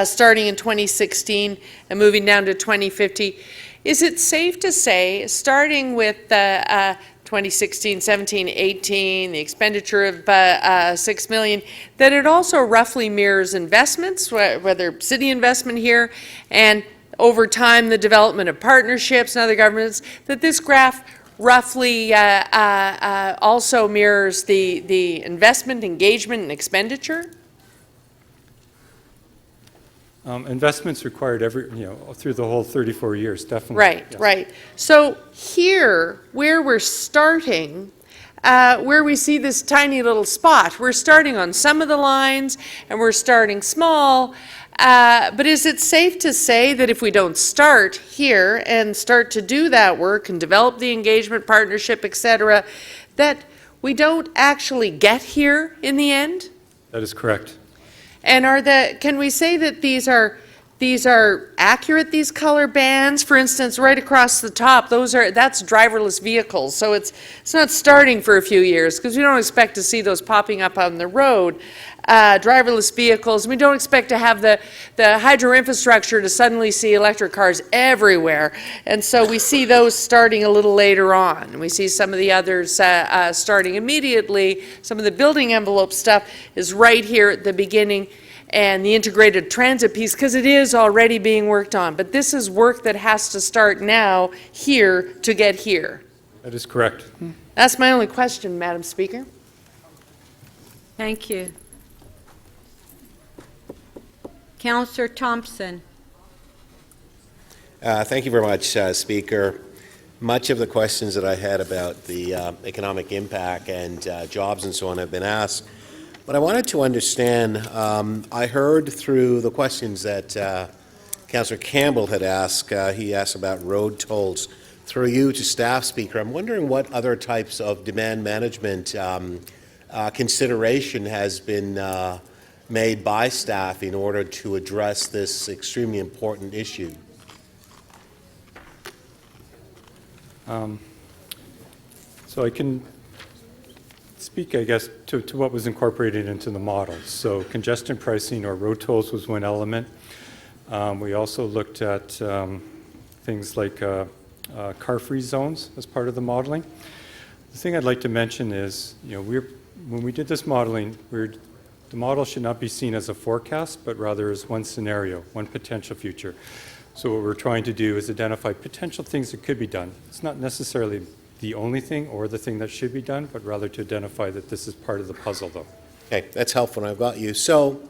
starting in 2016 and moving down to 2050. Is it safe to say, starting with 2016, 17, 18, the expenditure of 6 million, that it also roughly mirrors investments, whether city investment here and over time the development of partnerships and other governments, that this graph roughly also mirrors the investment, engagement, and expenditure? Investments required through the whole 34 years, definitely. Right, yes. Right. So here, where we're starting, where we see this tiny little spot, we're starting on some of the lines and we're starting small, but is it safe to say that if we don't start here and start to do that work and develop the engagement partnership, etc., that we don't actually get here in the end? That is correct. And can we say that these are these are accurate, these color bands. For instance, right across the top, that's driverless vehicles. So it's not starting for a few years, because we don't expect to see those popping up on the road. Driverless vehicles, we don't expect to have the hydro infrastructure to suddenly see electric cars everywhere. And so we see those starting a little later on. We see some of the others starting immediately. Some of the building envelope stuff is right here at the beginning, and the integrated transit piece, because it is already being worked on. But this is work that has to start now here to get here. That is correct. That's my only question, Madam Speaker. Thank you. Councillor Thompson. Thank you very much, Speaker. Much of the questions that I had about the economic impact and jobs and so on have been asked. But I wanted to understand, I heard through the questions that Councillor Campbell had asked, he asked about road tolls. Through you to staff, Speaker, I'm wondering what other types of demand management consideration has been made by staff in order to address this extremely important issue. So I can speak, I guess, to what was incorporated into the model. So congestion pricing or road tolls was one element. We also looked at things like car-free zones as part of the modeling. The thing I'd like to mention is, when we did this modeling, the model should not be seen as a forecast, but rather as one scenario, one potential future. So what we're trying to do is identify potential things that could be done. It's not necessarily the only thing or the thing that should be done, but rather to identify that this is part of the puzzle, though. Okay, that's helpful, and I've got you. So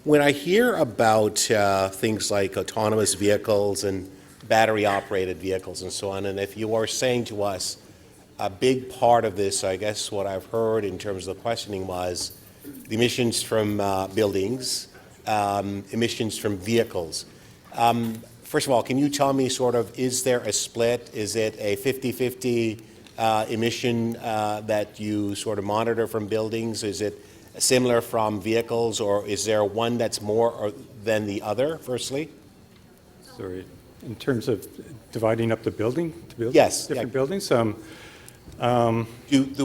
when I hear about things like autonomous vehicles and battery-operated vehicles and so on, and if you are saying to us a big part of this, I guess what I've heard in terms of the questioning was the emissions from buildings, emissions from vehicles. First of all, can you tell me sort of, is there a split? Is it a 50-50 emission that you sort of monitor from buildings? Is it similar from vehicles, or is there one that's more than the other, firstly? Sorry, in terms of dividing up the building? Yes. Different buildings? Do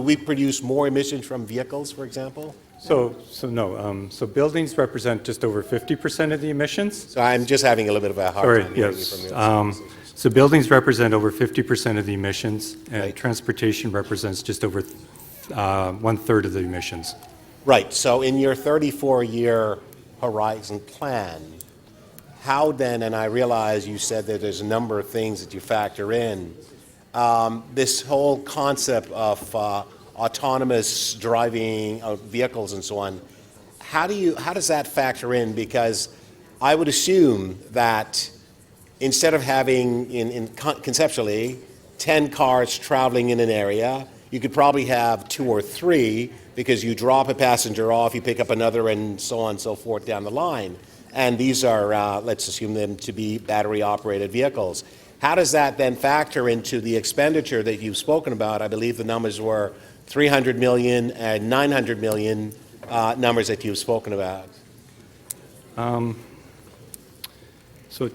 we produce more emissions from vehicles, for example? So no. So buildings represent just over 50% of the emissions. So I'm just having a little bit of a hard time hearing you from you. So buildings represent over 50% of the emissions, and transportation represents just over 1/3 of the emissions. Right. So in your 34-year horizon plan, how then, and I realize you said that there's a number of things that you factor in, this whole concept of autonomous driving of vehicles and so on, how does that factor in? Because I would assume that instead of having, conceptually, 10 cars traveling in an area, you could probably have 2 or 3, because you drop a passenger off, you pick up another, and so on and so forth down the line. And these are, let's assume them to be battery-operated vehicles. How does that then factor into the expenditure that you've spoken about? I believe the numbers were 300 million and 900 million numbers that you've spoken about. So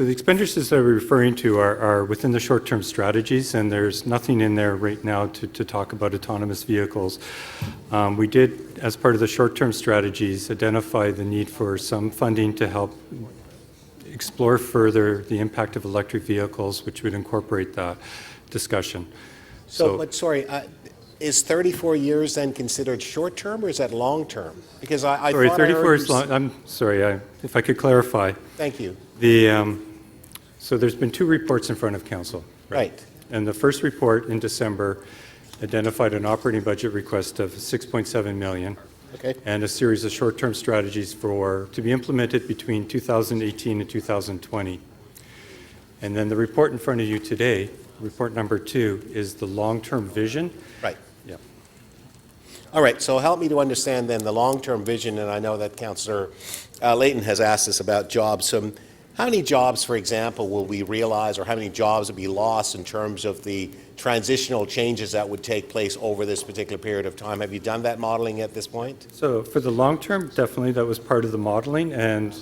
the expenditures that we're referring to are within the short-term strategies, and there's nothing in there right now to talk about autonomous vehicles. We did, as part of the short-term strategies, identify the need for some funding to help explore further the impact of electric vehicles, which would incorporate that discussion. But sorry, is 34 years then considered short-term, or is that long-term? Because I sorry, thought 34 is long. I'm sorry, if I could clarify. Thank you. So there's been 2 reports in front of council. Right. And the first report in December identified an operating budget request of 6.7 million. Okay. And a series of short-term strategies to be implemented between 2018 and 2020. And then the report in front of you today, report number 2, is the long-term vision. Right. Yeah. All right, so help me to understand then the long-term vision, and I know that Councillor Layton has asked us about jobs. How many jobs, for example, will we realize, or how many jobs will be lost in terms of the transitional changes that would take place over this particular period of time? Have you done that modeling at this point? So for the long term, definitely that was part of the modeling. And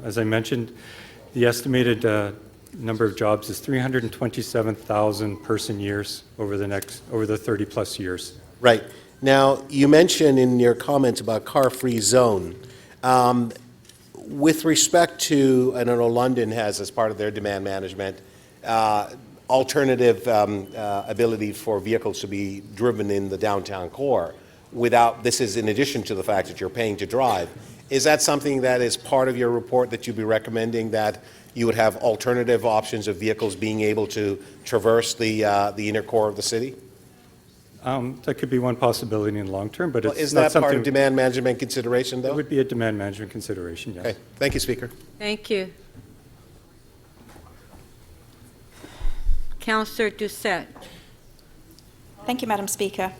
as I mentioned, the estimated number of jobs is 327,000 person years over the 30 plus years. Right. Now, you mentioned in your comments about car-free zone. With respect to, I don't know, London has as part of their demand management, alternative ability for vehicles to be driven in the downtown core without, this is in addition to the fact that you're paying to drive. Is that something that is part of your report that you'd be recommending, that you would have alternative options of vehicles being able to traverse the inner core of the city? That could be one possibility in the long term, but it's is not that something. part of demand management consideration, though? It would be a demand management consideration, yes. Okay. Thank you, Speaker. Thank you. Councillor Doucette. Thank you, Madam Speaker.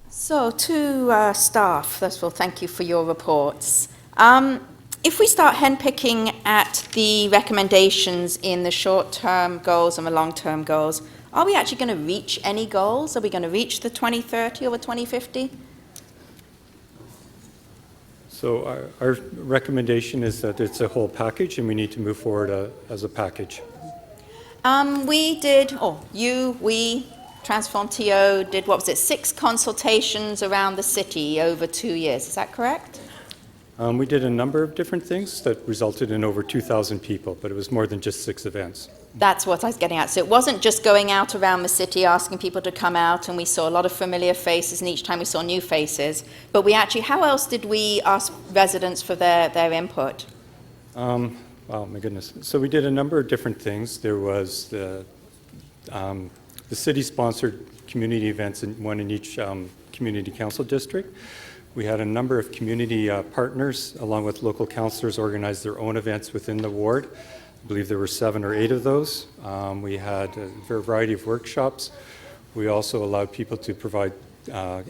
So to staff, first of all, thank you for your reports. If we start handpicking at the recommendations in the short-term goals and the long-term goals, are we actually going to reach any goals? Are we going to reach the 2030 or the 2050? So our recommendation is that it's a whole package and we need to move forward as a package. We, Transform TO, did, 6 consultations around the city over 2 years. Is that correct? We did a number of different things that resulted in over 2,000 people, but it was more than just 6 events. That's what I was getting at. So it wasn't just going out around the city asking people to come out, and we saw a lot of familiar faces, and each time we saw new faces. But we actually, how else did we ask residents for their input? Oh, my goodness. So we did a number of different things. There was the city-sponsored community events, one in each community council district. We had a number of community partners, along with local councillors, organize their own events within the ward. I believe there were 7 or 8 of those. We had a variety of workshops. We also allowed people to provide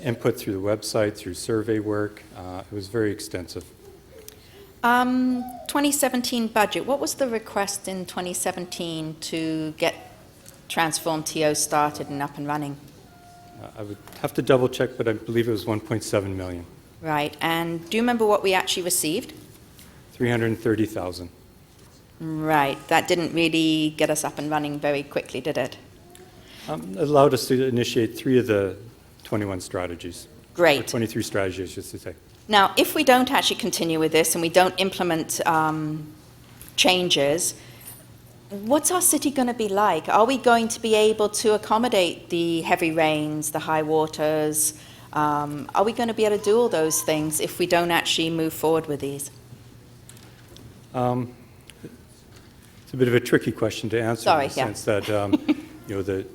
input through the website, through survey work. It was very extensive. 2017 budget. What was the request in 2017 to get Transform TO started and up and running? I would have to double check, but I believe it was 1.7 million. Right. And do you remember what we actually received? 330,000. Right. That didn't really get us up and running very quickly, did it? It allowed us to initiate 3 of the 21 strategies. Great. Or 23 strategies, just to say. Now, if we don't actually continue with this and we don't implement changes, what's our city going to be like? Are we going to be able to accommodate the heavy rains, the high waters? Are we going to be able to do all those things if we don't actually move forward with these? It's a bit of a tricky question to answer. Sorry, in the sense that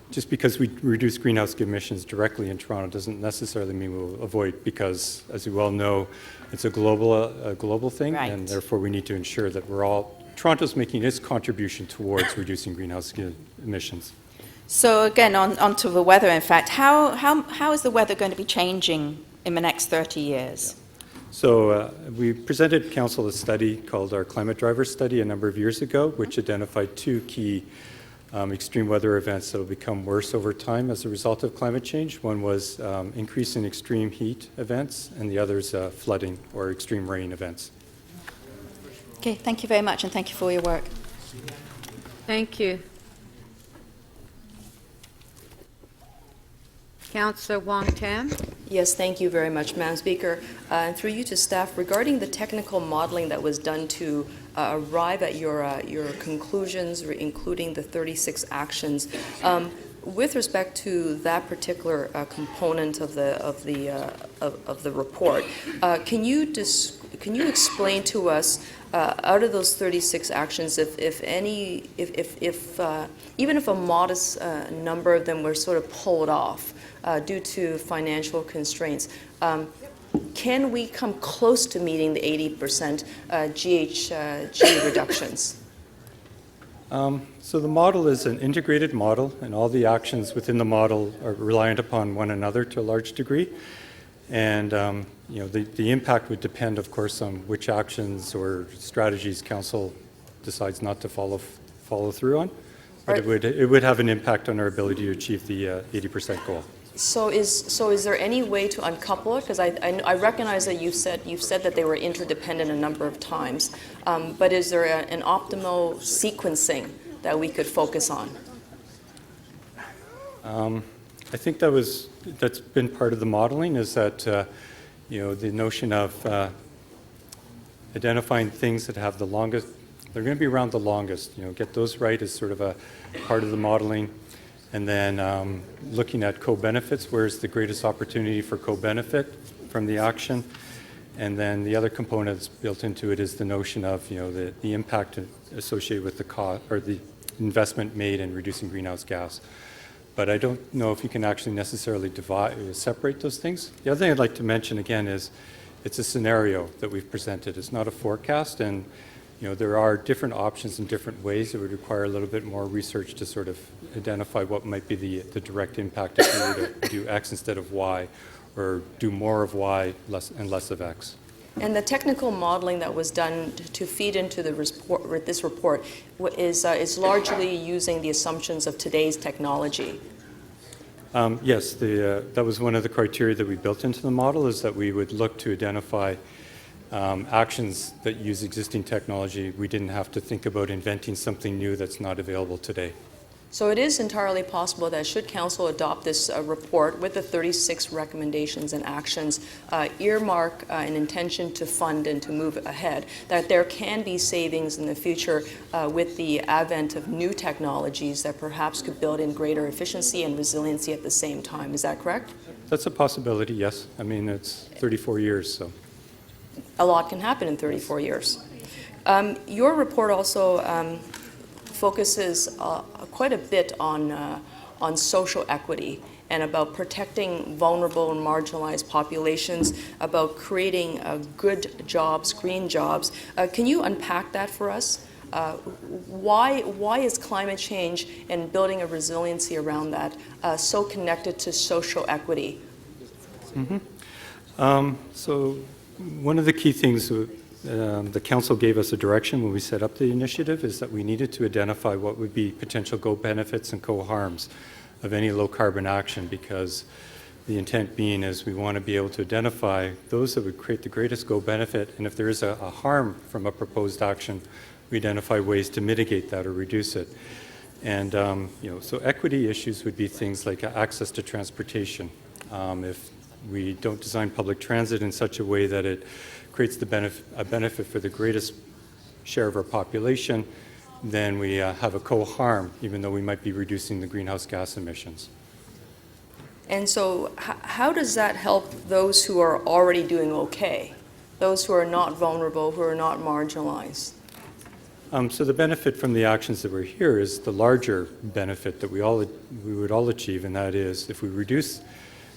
just because we reduce greenhouse emissions directly in Toronto doesn't necessarily mean we'll avoid, because, as you well know, it's a global thing, right. And therefore we need to ensure that Toronto's making its contribution towards reducing greenhouse emissions. So again, on to the weather, in fact, how is the weather going to be changing in the next 30 years? Yeah. So we presented Council a study called our Climate Driver Study a number of years ago, which identified 2 key extreme weather events that will become worse over time as a result of climate change. One was increase in extreme heat events, and the other is flooding or extreme rain events. Okay, thank you very much, and thank you for your work. Thank you. Councillor Wong Tam. Yes, thank you very much, Madam Speaker. And through you to staff, regarding the technical modeling that was done to arrive at your conclusions, including the 36 actions, with respect to that particular component of the report, can you explain to us, out of those 36 actions, if even if a modest number of them were sort of pulled off due to financial constraints, can we come close to meeting the 80% GHG reductions? So the model is an integrated model, and all the actions within the model are reliant upon one another to a large degree. And the impact would depend, of course, on which actions or strategies Council decides not to follow through on. But it would have an impact on our ability to achieve the 80% goal. So is there any way to uncouple it? Because I recognize that you've said that they were interdependent a number of times, but is there an optimal sequencing that we could focus on? I think that's been part of the modeling, is that the notion of identifying things that have the longest, they're going to be around the longest. Get those right is sort of a part of the modeling. And then looking at co-benefits, where's the greatest opportunity for co-benefit from the action. And then the other component that's built into it is the notion of the impact associated with the cost or the investment made in reducing greenhouse gas. But I don't know if you can actually necessarily separate those things. The other thing I'd like to mention again is it's a scenario that we've presented. It's not a forecast, and there are different options in different ways. It would require a little bit more research to sort of identify what might be the direct impact if we were to do X instead of Y, or do more of Y and less of X. And the technical modeling that was done to feed into this report is largely using the assumptions of today's technology. Yes, that was one of the criteria that we built into the model, is that we would look to identify actions that use existing technology. We didn't have to think about inventing something new that's not available today. So it is entirely possible that should Council adopt this report with the 36 recommendations and actions, earmark an intention to fund and to move ahead, that there can be savings in the future with the advent of new technologies that perhaps could build in greater efficiency and resiliency at the same time. Is that correct? That's a possibility, yes. I mean, it's 34 years, so. A lot can happen in 34 years. Your report also focuses quite a bit on social equity and about protecting vulnerable and marginalized populations, about creating good jobs, green jobs. Can you unpack that for us? Why is climate change and building a resiliency around that so connected to social equity? So one of the key things the Council gave us a direction when we set up the initiative is that we needed to identify what would be potential co-benefits and co-harms of any low-carbon action, because the intent being is we want to be able to identify those that would create the greatest co-benefit, and if there is a harm from a proposed action, we identify ways to mitigate that or reduce it. And so equity issues would be things like access to transportation. If we don't design public transit in such a way that it creates a benefit for the greatest share of our population, then we have a co-harm, even though we might be reducing the greenhouse gas emissions. And so how does that help those who are already doing okay, those who are not vulnerable, who are not marginalized? So the benefit from the actions that we're here is the larger benefit that we would all achieve, and that is if we reduce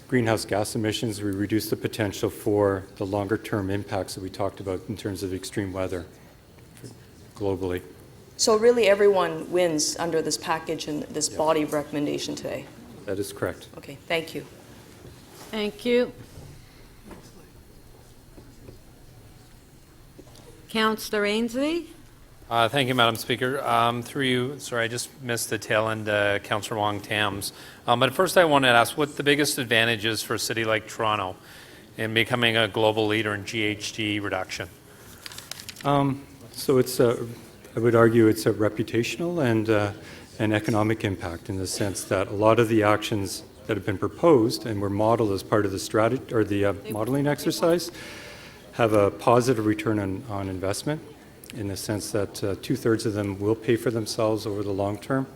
greenhouse gas emissions, we reduce the potential for the longer-term impacts that we talked about in terms of extreme weather globally. So really everyone wins under this package and this body of recommendation today? That is correct. Okay, thank you. Thank you. Councillor Ainsley? Thank you, Madam Speaker. Through you, sorry, I just missed the tail end, Councillor Wong-Tam's. But first I wanted to ask what the biggest advantage is for a city like Toronto in becoming a global leader in GHG reduction? So it's I would argue it's a reputational and an economic impact, in the sense that a lot of the actions that have been proposed and were modeled as part of the strategy or the modeling exercise have a positive return on investment, in the sense that 2/3 of them will pay for themselves over the long term,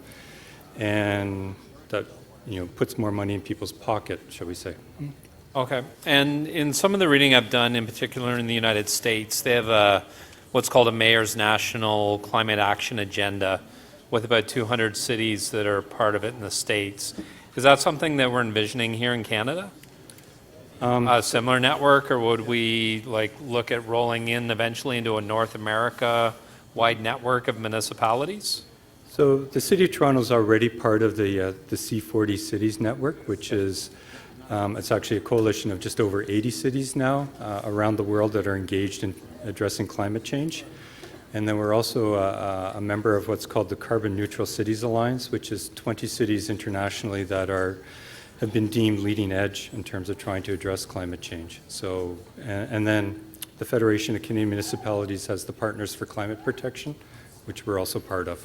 and that puts more money in people's pocket, shall we say. Okay. And in some of the reading I've done, in particular in the United States, they have what's called a Mayor's National Climate Action Agenda with about 200 cities that are part of it in the States. Is that something that we're envisioning here in Canada? A similar network, or would we look at rolling in eventually into a North America-wide network of municipalities? So the City of Toronto is already part of the C40 Cities Network, which is it's actually a coalition of just over 80 cities now around the world that are engaged in addressing climate change. And then we're also a member of what's called the Carbon Neutral Cities Alliance, which is 20 cities internationally that have been deemed leading edge in terms of trying to address climate change. So, and then the Federation of Canadian Municipalities has the Partners for Climate Protection, which we're also part of.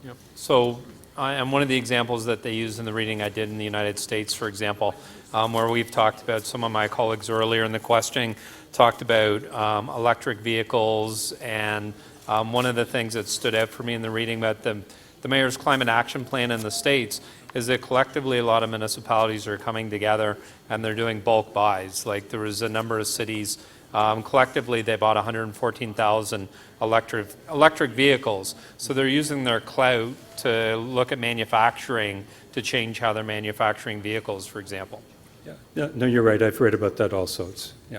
Yep. So, and one of the examples that they use in the reading I did in the United States, for example, where we've talked about, some of my colleagues earlier in the questioning talked about electric vehicles, and one of the things that stood out for me in the reading about the Mayor's Climate Action Plan in the States is that collectively a lot of municipalities are coming together and they're doing bulk buys. Like there was a number of cities, collectively they bought 114,000 electric vehicles. So they're using their clout to look at manufacturing to change how they're manufacturing vehicles, for example. Yeah, no, you're right. I've read about that also. Yeah.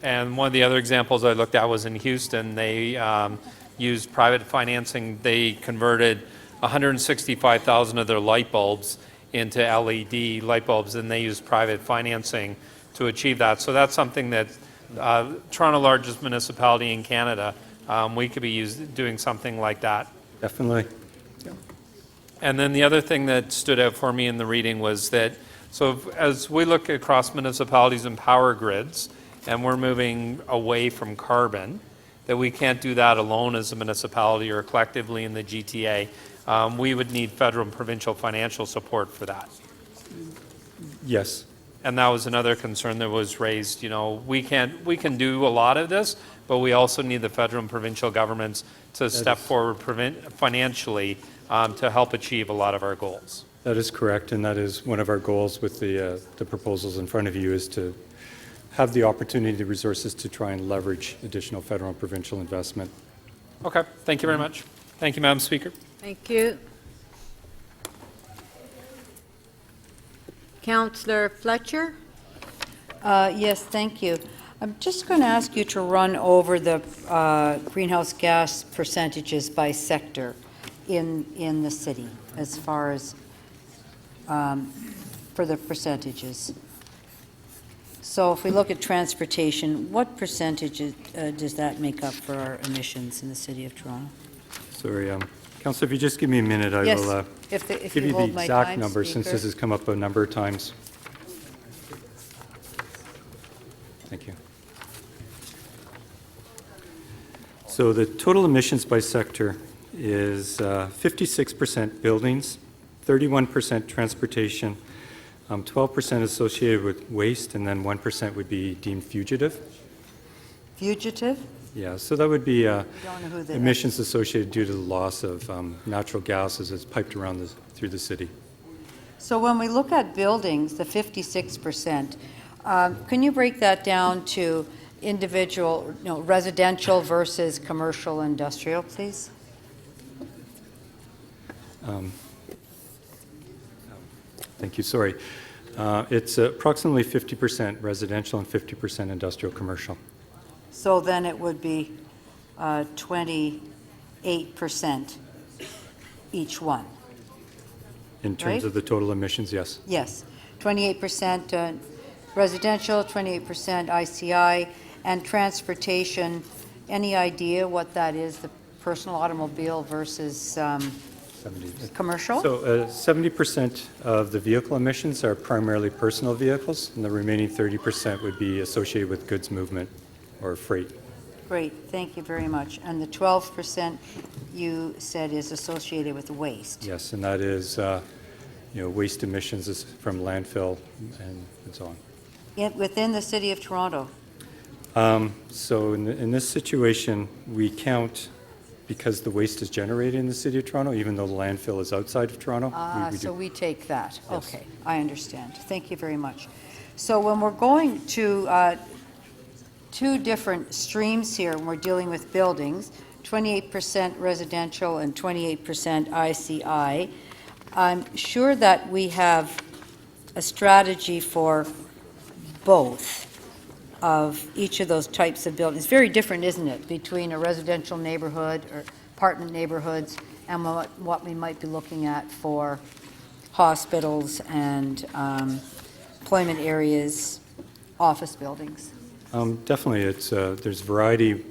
And one of the other examples I looked at was in Houston. They used private financing. They converted 165,000 of their light bulbs into LED light bulbs, and they used private financing to achieve that. So that's something that Toronto, largest municipality in Canada, we could be doing something like that. Definitely. And then the other thing that stood out for me in the reading was that, so as we look across municipalities and power grids, and we're moving away from carbon, that we can't do that alone as a municipality or collectively in the GTA. We would need federal and provincial financial support for that. Yes. And that was another concern that was raised. You know, we can do a lot of this, but we also need the federal and provincial governments to step forward financially to help achieve a lot of our goals. That is correct, and that is one of our goals with the proposals in front of you, is to have the opportunity, the resources to try and leverage additional federal and provincial investment. Okay, thank you very much. Thank you, Madam Speaker. Thank you. Councillor Fletcher? Yes, thank you. I'm just going to ask you to run over the greenhouse gas percentages by sector in the city, as far as for the percentages. So if we look at transportation, what percentage does that make up for our emissions in the city of Toronto? Sorry, Councillor, if you just give me a minute, I Yes, will if give you the hold my exact time, number, since Speaker. this has come up a number of times. Thank you. So the total emissions by sector is 56% buildings, 31% transportation, 12% associated with waste, and then 1% would be deemed fugitive. Fugitive? Yeah, so that would be don't know who that is. emissions associated due to the loss of natural gas as it's piped around through the city. So when we look at buildings, the 56%, can you break that down to individual, residential versus commercial, industrial, please? Thank you, sorry. It's approximately 50% residential and 50% industrial commercial. So then it would be 28% each one. In terms Right? of the total emissions, yes. Yes, 28% residential, 28% ICI, and transportation. Any idea what that is, the personal automobile versus commercial? So 70% of the vehicle emissions are primarily personal vehicles, and the remaining 30% would be associated with goods movement or freight. Great, thank you very much. And the 12% you said is associated with waste? Yes, and that is waste emissions from landfill and so on. Within the city of Toronto? So in this situation, we count because the waste is generated in the city of Toronto, even though the landfill is outside of Toronto. So we take that. Yes. Okay, I understand. Thank you very much. So when we're going to two different streams here, when we're dealing with buildings, 28% residential and 28% ICI, I'm sure that we have a strategy for both of each of those types of buildings. It's very different, isn't it, between a residential neighborhood or apartment neighborhoods and what we might be looking at for hospitals and employment areas, office buildings. Definitely, there's variety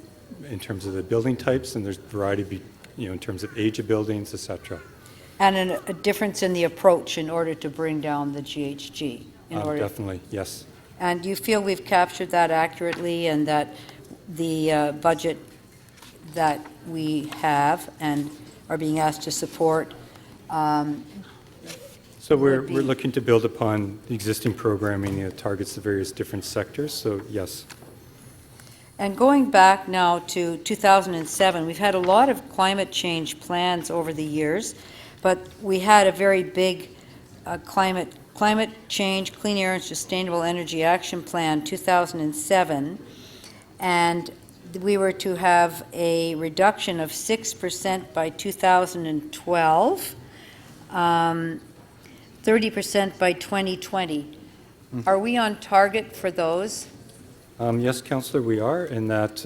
in terms of the building types, and there's variety, in terms of age of buildings, etc. And a difference in the approach in order to bring down the GHG? Definitely, yes. And do you feel we've captured that accurately, and that the budget that we have and are being asked to support? So we're looking to build upon the existing programming that targets the various different sectors, so yes. And going back now to 2007, we've had a lot of climate change plans over the years, but we had a very big climate change, clean air and sustainable energy action plan 2007, and we were to have a reduction of 6% by 2012, 30% by 2020. Are we on target for those? Yes, Councillor, we are, in that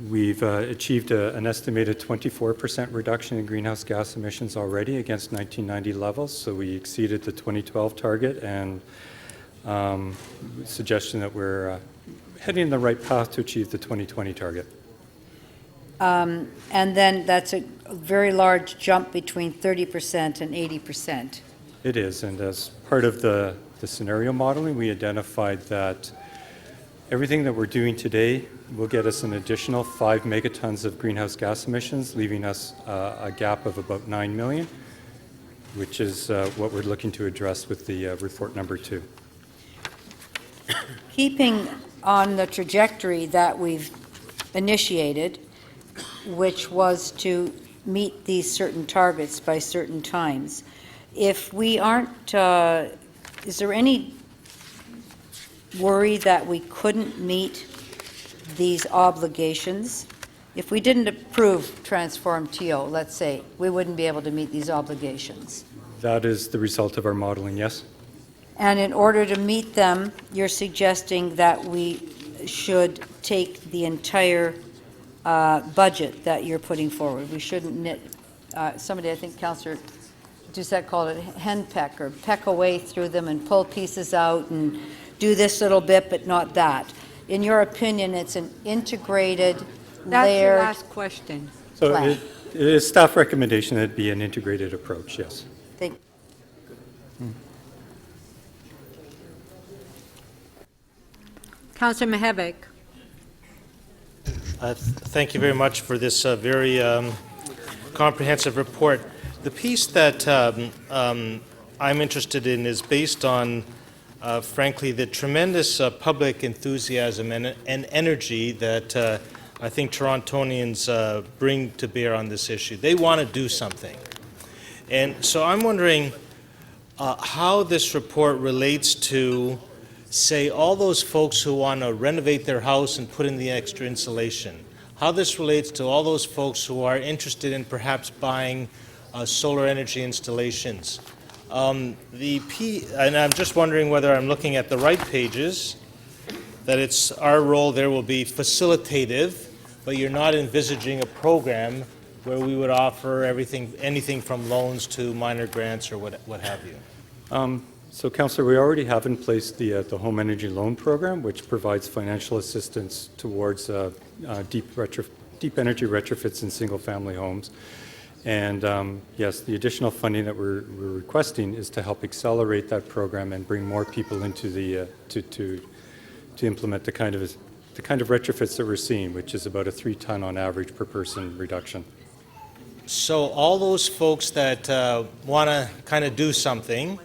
we've achieved an estimated 24% reduction in greenhouse gas emissions already against 1990 levels, so we exceeded the 2012 target, and suggestion that we're heading in the right path to achieve the 2020 target. And then that's a very large jump between 30% and 80%. It is, and as part of the scenario modeling, we identified that everything that we're doing today will get us an additional 5 megatons of greenhouse gas emissions, leaving us a gap of about 9 million, which is what we're looking to address with the report number 2. Keeping on the trajectory that we've initiated, which was to meet these certain targets by certain times, if we aren't, is there any worry that we couldn't meet these obligations? If we didn't approve Transform TO, let's say, we wouldn't be able to meet these obligations. That is the result of our modeling, yes. And in order to meet them, you're suggesting that we should take the entire budget that you're putting forward. We shouldn't somebody, I think Councillor Doucette called it henpeck, or peck away through them and pull pieces out and do this little bit but not that. In your opinion, it's an integrated, That's your layered last question. So plan. it is staff recommendation that it be an integrated approach, yes. Thank Councillor Mihevik. Thank you very much for this very comprehensive report. The piece that I'm interested in is based on, frankly, the tremendous public enthusiasm and energy that I think Torontonians bring to bear on this issue. They want to do something. And so I'm wondering how this report relates to, say, all those folks who want to renovate their house and put in the extra insulation, how this relates to all those folks who are interested in perhaps buying solar energy installations. And I'm just wondering whether I'm looking at the right pages, that it's our role there will be facilitative, but you're not envisaging a program where we would offer anything from loans to minor grants or what have you. So, Councillor, we already have in place the Home Energy Loan Program, which provides financial assistance towards deep energy retrofits in single-family homes. And yes, the additional funding that we're requesting is to help accelerate that program and bring more people into the to implement the kind of retrofits that we're seeing, which is about a 3-ton on average per person reduction. So all those folks that want to kind of do something,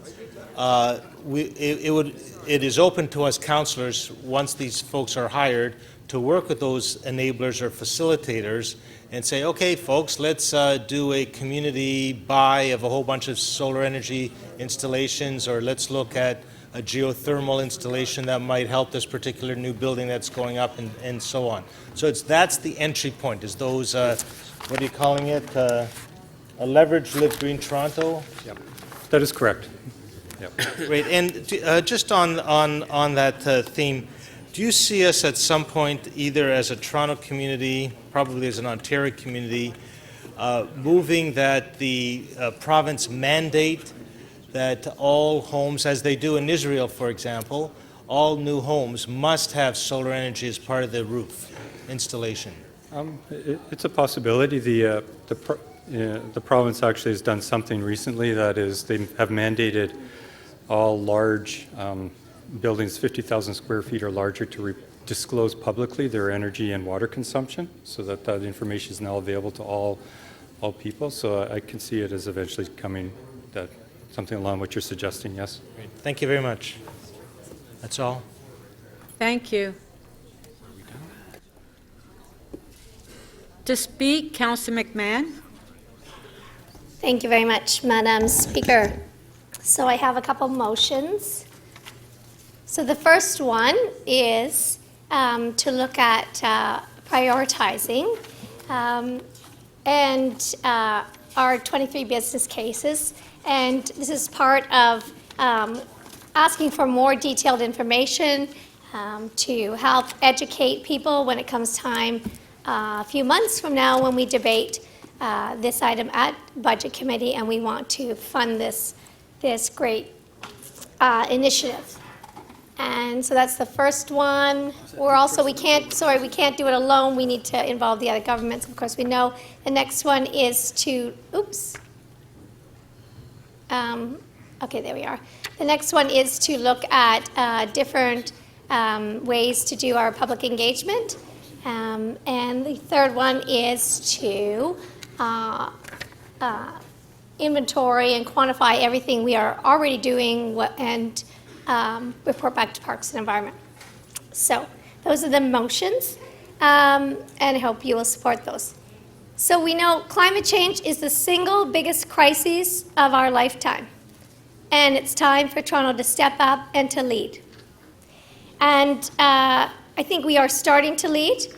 it is open to us councillors, once these folks are hired, to work with those enablers or facilitators and say, okay, folks, let's do a community buy of a whole bunch of solar energy installations, or let's look at a geothermal installation that might help this particular new building that's going up, and so on. So that's the entry point, is those, what are you calling it, a leveraged Live Green Toronto? Yep. That is correct. Yep. Great. And just on that theme, do you see us at some point, either as a Toronto community, probably as an Ontario community, moving that the province mandate that all homes, as they do in Israel, for example, all new homes must have solar energy as part of the roof installation? It's a possibility. The province actually has done something recently, that is, they have mandated all large buildings 50,000 square feet or larger to disclose publicly their energy and water consumption, so that that information is now available to all people. So I can see it as eventually coming, that something along what you're suggesting, yes. Great. Thank you very much. That's all. Thank you. To speak, Councillor McMahon. Thank you very much, Madam Speaker. So I have a couple motions. So the first one is to look at prioritizing and our 23 business cases. And this is part of asking for more detailed information to help educate people when it comes time a few months from now when we debate this item at Budget Committee and we want to fund this great initiative. And so that's the first one. We can't do it alone. We need to involve the other governments, of course we know. The next one is to, okay, there we are. The next one is to look at different ways to do our public engagement. And the third one is to inventory and quantify everything we are already doing and report back to Parks and Environment. So those are the motions, and I hope you will support those. So we know climate change is the single biggest crisis of our lifetime, and it's time for Toronto to step up and to lead. And I think we are starting to lead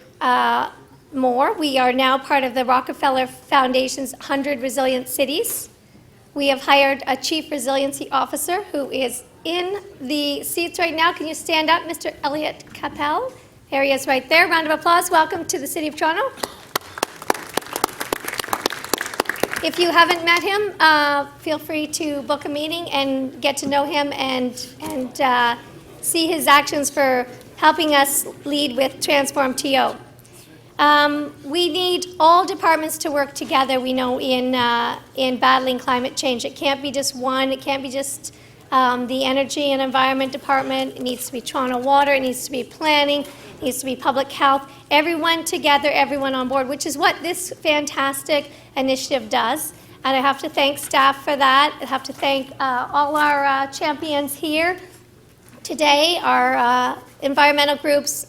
more. We are now part of the Rockefeller Foundation's 100 Resilient Cities. We have hired a Chief Resiliency Officer who is in the seats right now. Can you stand up, Mr. Elliot Capel? There he is right there. Round of applause. Welcome to the City of Toronto. If you haven't met him, feel free to book a meeting and get to know him and see his actions for helping us lead with Transform TO. We need all departments to work together, we know, in battling climate change. It can't be just one. It can't be just the Energy and Environment Department. It needs to be Toronto Water. It needs to be Planning. It needs to be Public Health. Everyone together, everyone on board, which is what this fantastic initiative does. And I have to thank staff for that. I have to thank all our champions here today, our environmental groups,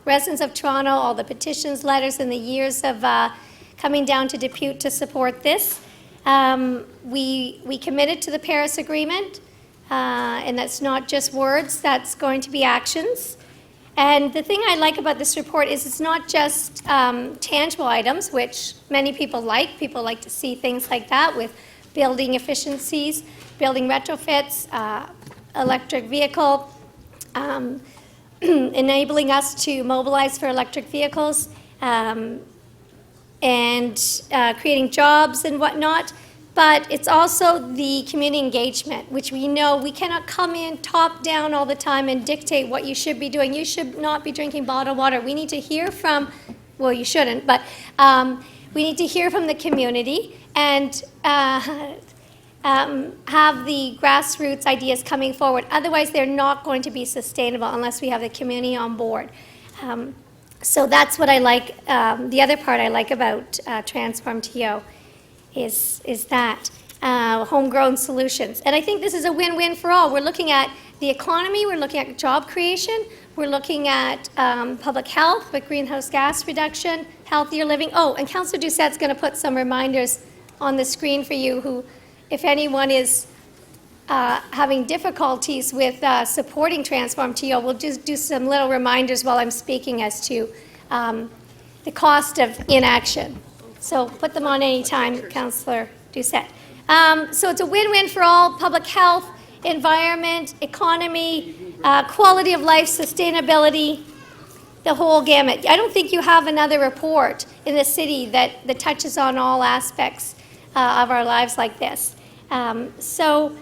residents of Toronto, all the petitions, letters, and the years of coming down to Depute to support this. We committed to the Paris Agreement, and that's not just words, that's going to be actions. And the thing I like about this report is it's not just tangible items, which many people like. People like to see things like that with building efficiencies, building retrofits, electric vehicle, enabling us to mobilize for electric vehicles, and creating jobs and whatnot. But it's also the community engagement, which we know we cannot come in top down all the time and dictate what you should be doing. You should not be drinking bottled water. We need to hear from, well, you shouldn't, but we need to hear from the community and have the grassroots ideas coming forward. Otherwise, they're not going to be sustainable unless we have the community on board. So that's what I like. The other part I like about Transform TO is that homegrown solutions. And I think this is a win-win for all. We're looking at the economy, we're looking at job creation, we're looking at public health with greenhouse gas reduction, healthier living. Oh, and Councillor Doucette's going to put some reminders on the screen for you who, if anyone is having difficulties with supporting Transform TO, we'll just do some little reminders while I'm speaking as to the cost of inaction. So put them on any time, Councillor Doucette. So it's a win-win for all: public health, environment, economy, quality of life, sustainability, the whole gamut. I don't think you have another report in the city that touches on all aspects of our lives like this. So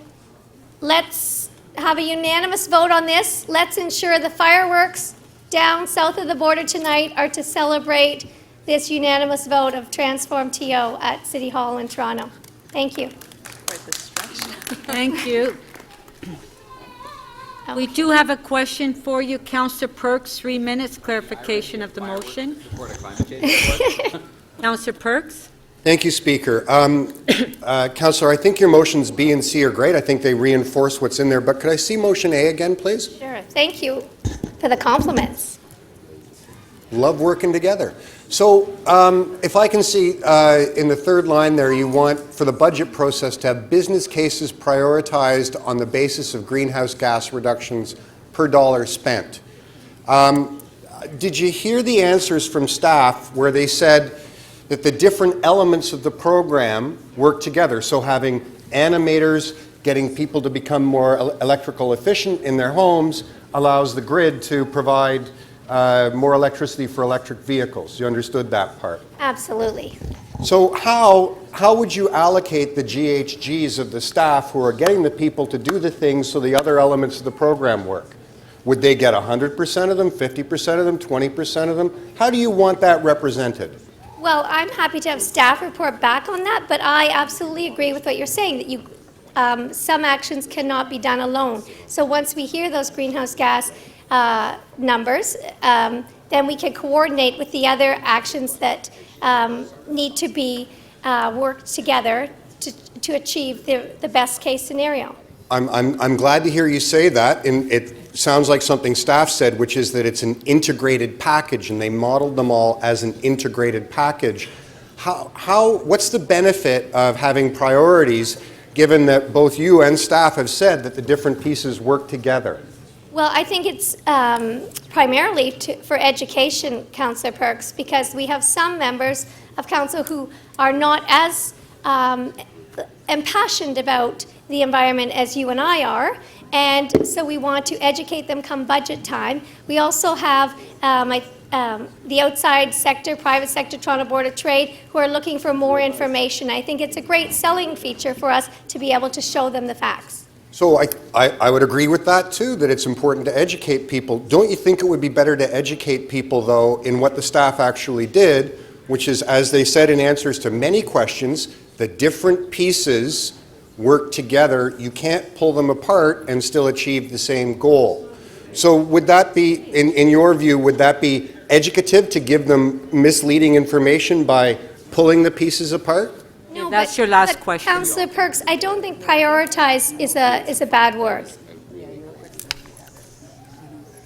let's have a unanimous vote on this. Let's ensure the fireworks down south of the border tonight are to celebrate this unanimous vote of Transform TO at City Hall in Toronto. Thank you. Thank you. We do have a question for you, Councillor Perks, 3 minutes, clarification of the motion. Councillor Perks? Thank you, Speaker. Councillor, I think your motions B and C are great. I think they reinforce what's in there, but could I see motion A again, please? Sure. Thank you for the compliments. Love working together. So if I can see in the third line there, you want for the budget process to have business cases prioritized on the basis of greenhouse gas reductions per dollar spent. Did you hear the answers from staff where they said that the different elements of the program work together? So having animators, getting people to become more electrical efficient in their homes allows the grid to provide more electricity for electric vehicles. You understood that part? Absolutely. So how would you allocate the GHGs of the staff who are getting the people to do the things so the other elements of the program work? Would they get 100% of them, 50% of them, 20% of them? How do you want that represented? Well, I'm happy to have staff report back on that, but I absolutely agree with what you're saying, that you, some actions cannot be done alone. So once we hear those greenhouse gas numbers, then we can coordinate with the other actions that need to be worked together to achieve the best case scenario. I'm glad to hear you say that, and it sounds like something staff said, which is that it's an integrated package, and they modeled them all as an integrated package. What's the benefit of having priorities, given that both you and staff have said that the different pieces work together? Well, I think it's primarily for education, Councillor Perks, because we have some members of council who are not as impassioned about the environment as you and I are, and so we want to educate them come budget time. We also have the outside sector, private sector, Toronto Board of Trade, who are looking for more information. I think it's a great selling feature for us to be able to show them the facts. So I would agree with that too, that it's important to educate people. Don't you think it would be better to educate people, though, in what the staff actually did, which is, as they said in answers to many questions, the different pieces work together. You can't pull them apart and still achieve the same goal. So would that be, in your view, would that be educative to give them misleading information by pulling the pieces apart? No, that's your last question. Councillor Perks, I don't think prioritize is a bad word.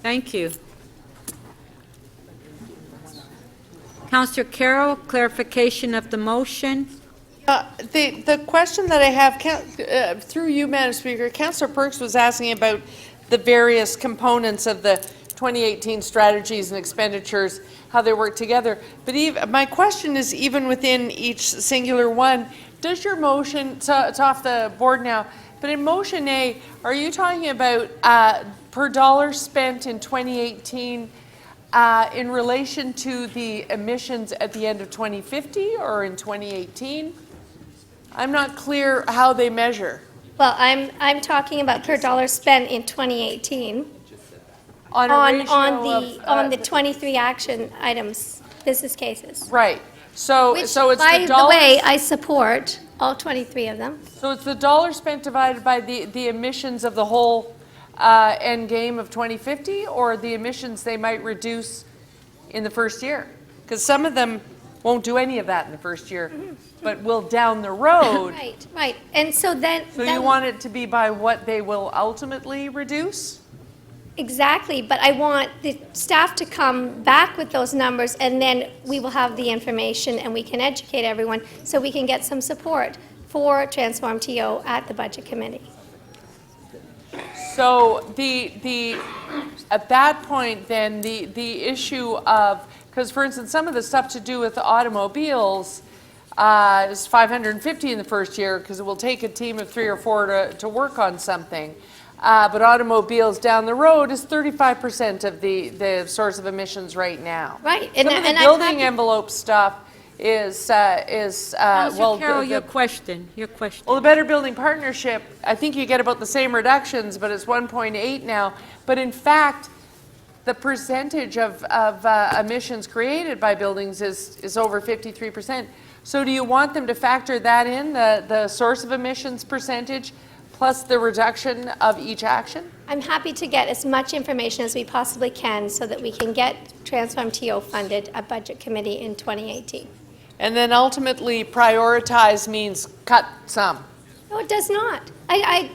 Thank you. Councillor Carroll, clarification of the motion. The question that I have, through you, Madam Speaker, Councillor Perks was asking about the various components of the 2018 strategies and expenditures, how they work together. But my question is, even within each singular one, does your motion, it's off the board now, but in motion A, are you talking about per dollar spent in 2018 in relation to the emissions at the end of 2050 or in 2018? I'm not clear how they measure. Well, I'm talking about per dollar spent in 2018 on the 23 action items, business cases. Right. So it's by the dollars. The way, I support all 23 of them. So it's the dollar spent divided by the emissions of the whole end game of 2050, or the emissions they might reduce in the first year? Because some of them won't do any of that in the first year, but will down the road. Right. And so then... So you want it to be by what they will ultimately reduce? Exactly, but I want the staff to come back with those numbers, and then we will have the information and we can educate everyone so we can get some support for Transform TO at the Budget Committee. So at that point then the issue of, because for instance some of the stuff to do with the automobiles is 550 in the first year because it will take a team of 3 or 4 to work on something. But automobiles down the road is 35% of the source of emissions right now. Right. Some of the building envelope stuff Councillor Carroll, the- your question. Well, the Better Building Partnership, I think you get about the same reductions, but it's 1.8 now. But in fact, the percentage of emissions created by buildings is over 53%. So do you want them to factor that in, the source of emissions percentage, plus the reduction of each action? I'm happy to get as much information as we possibly can so that we can get Transform TO funded at Budget Committee in 2018. And then ultimately prioritize means cut some. No, it does not. I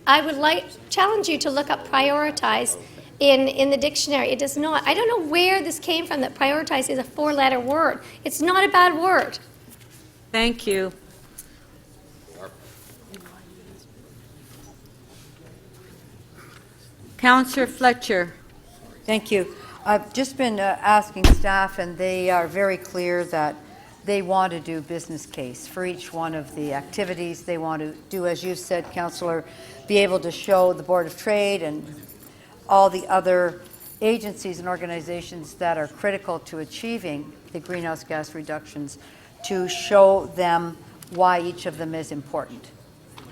would challenge you to look up prioritize in the dictionary. It does not. I don't know where this came from, that prioritize is a 4-letter word. It's not a bad word. Thank you. Councillor Fletcher. Thank you. I've just been asking staff, and they are very clear that they want to do business case for each one of the activities. They want to do, as you said, Councillor, be able to show the Board of Trade and all the other agencies and organizations that are critical to achieving the greenhouse gas reductions, to show them why each of them is important.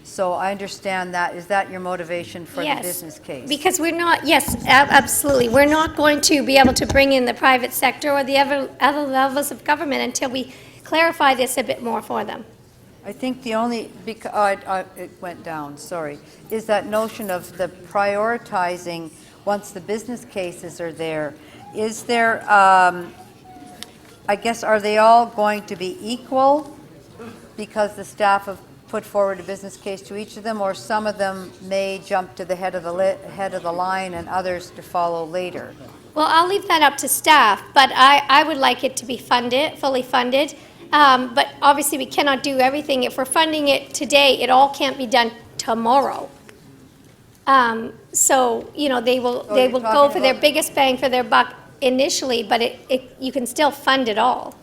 So I understand that. Is that your motivation for the business case? Because we're not, yes, absolutely. We're not going to be able to bring in the private sector or the other levels of government until we clarify this a bit more for them. I think the only, it went down, sorry, is that notion of the prioritizing once the business cases are there. Is there, I guess, are they all going to be equal because the staff have put forward a business case to each of them, or some of them may jump to the head of the line and others to follow later? Well, I'll leave that up to staff, but I would like it to be funded, fully funded. But obviously we cannot do everything. If we're funding it today, it all can't be done tomorrow. So, you know, they will go for their biggest bang for their buck initially, but you can still fund it all.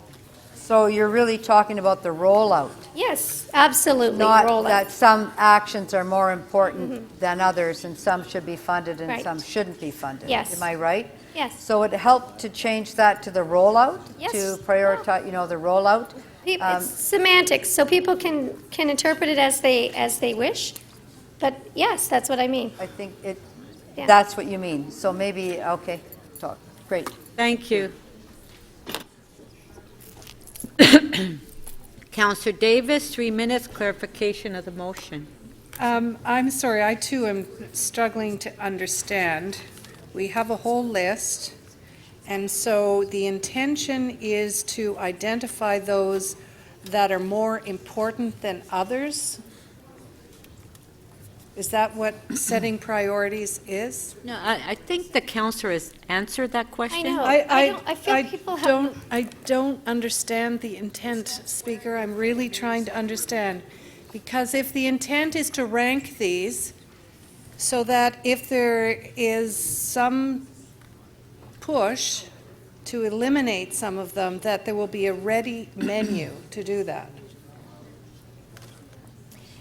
So you're really talking about the rollout? Yes, absolutely. Not rollout. that some actions are more important than others, and some should be funded and Right. some shouldn't be funded. Yes. Am I right? Yes. So it helped to change that to the rollout? Yes. To prioritize, you know, the rollout? It's semantics, so people can interpret it as they wish. But yes, that's what I mean. I think Yeah. that's what you mean. So maybe, okay, talk. Great. Thank you. Councillor Davis, 3 minutes, clarification of the motion. I'm sorry, I too am struggling to understand. We have a whole list, and so the intention is to identify those that are more important than others? Is that what setting priorities is? No, I think the councillor has answered that question. I feel people have... I don't understand the intent, Speaker. I'm really trying to understand. Because if the intent is to rank these so that if there is some push to eliminate some of them, that there will be a ready menu to do that.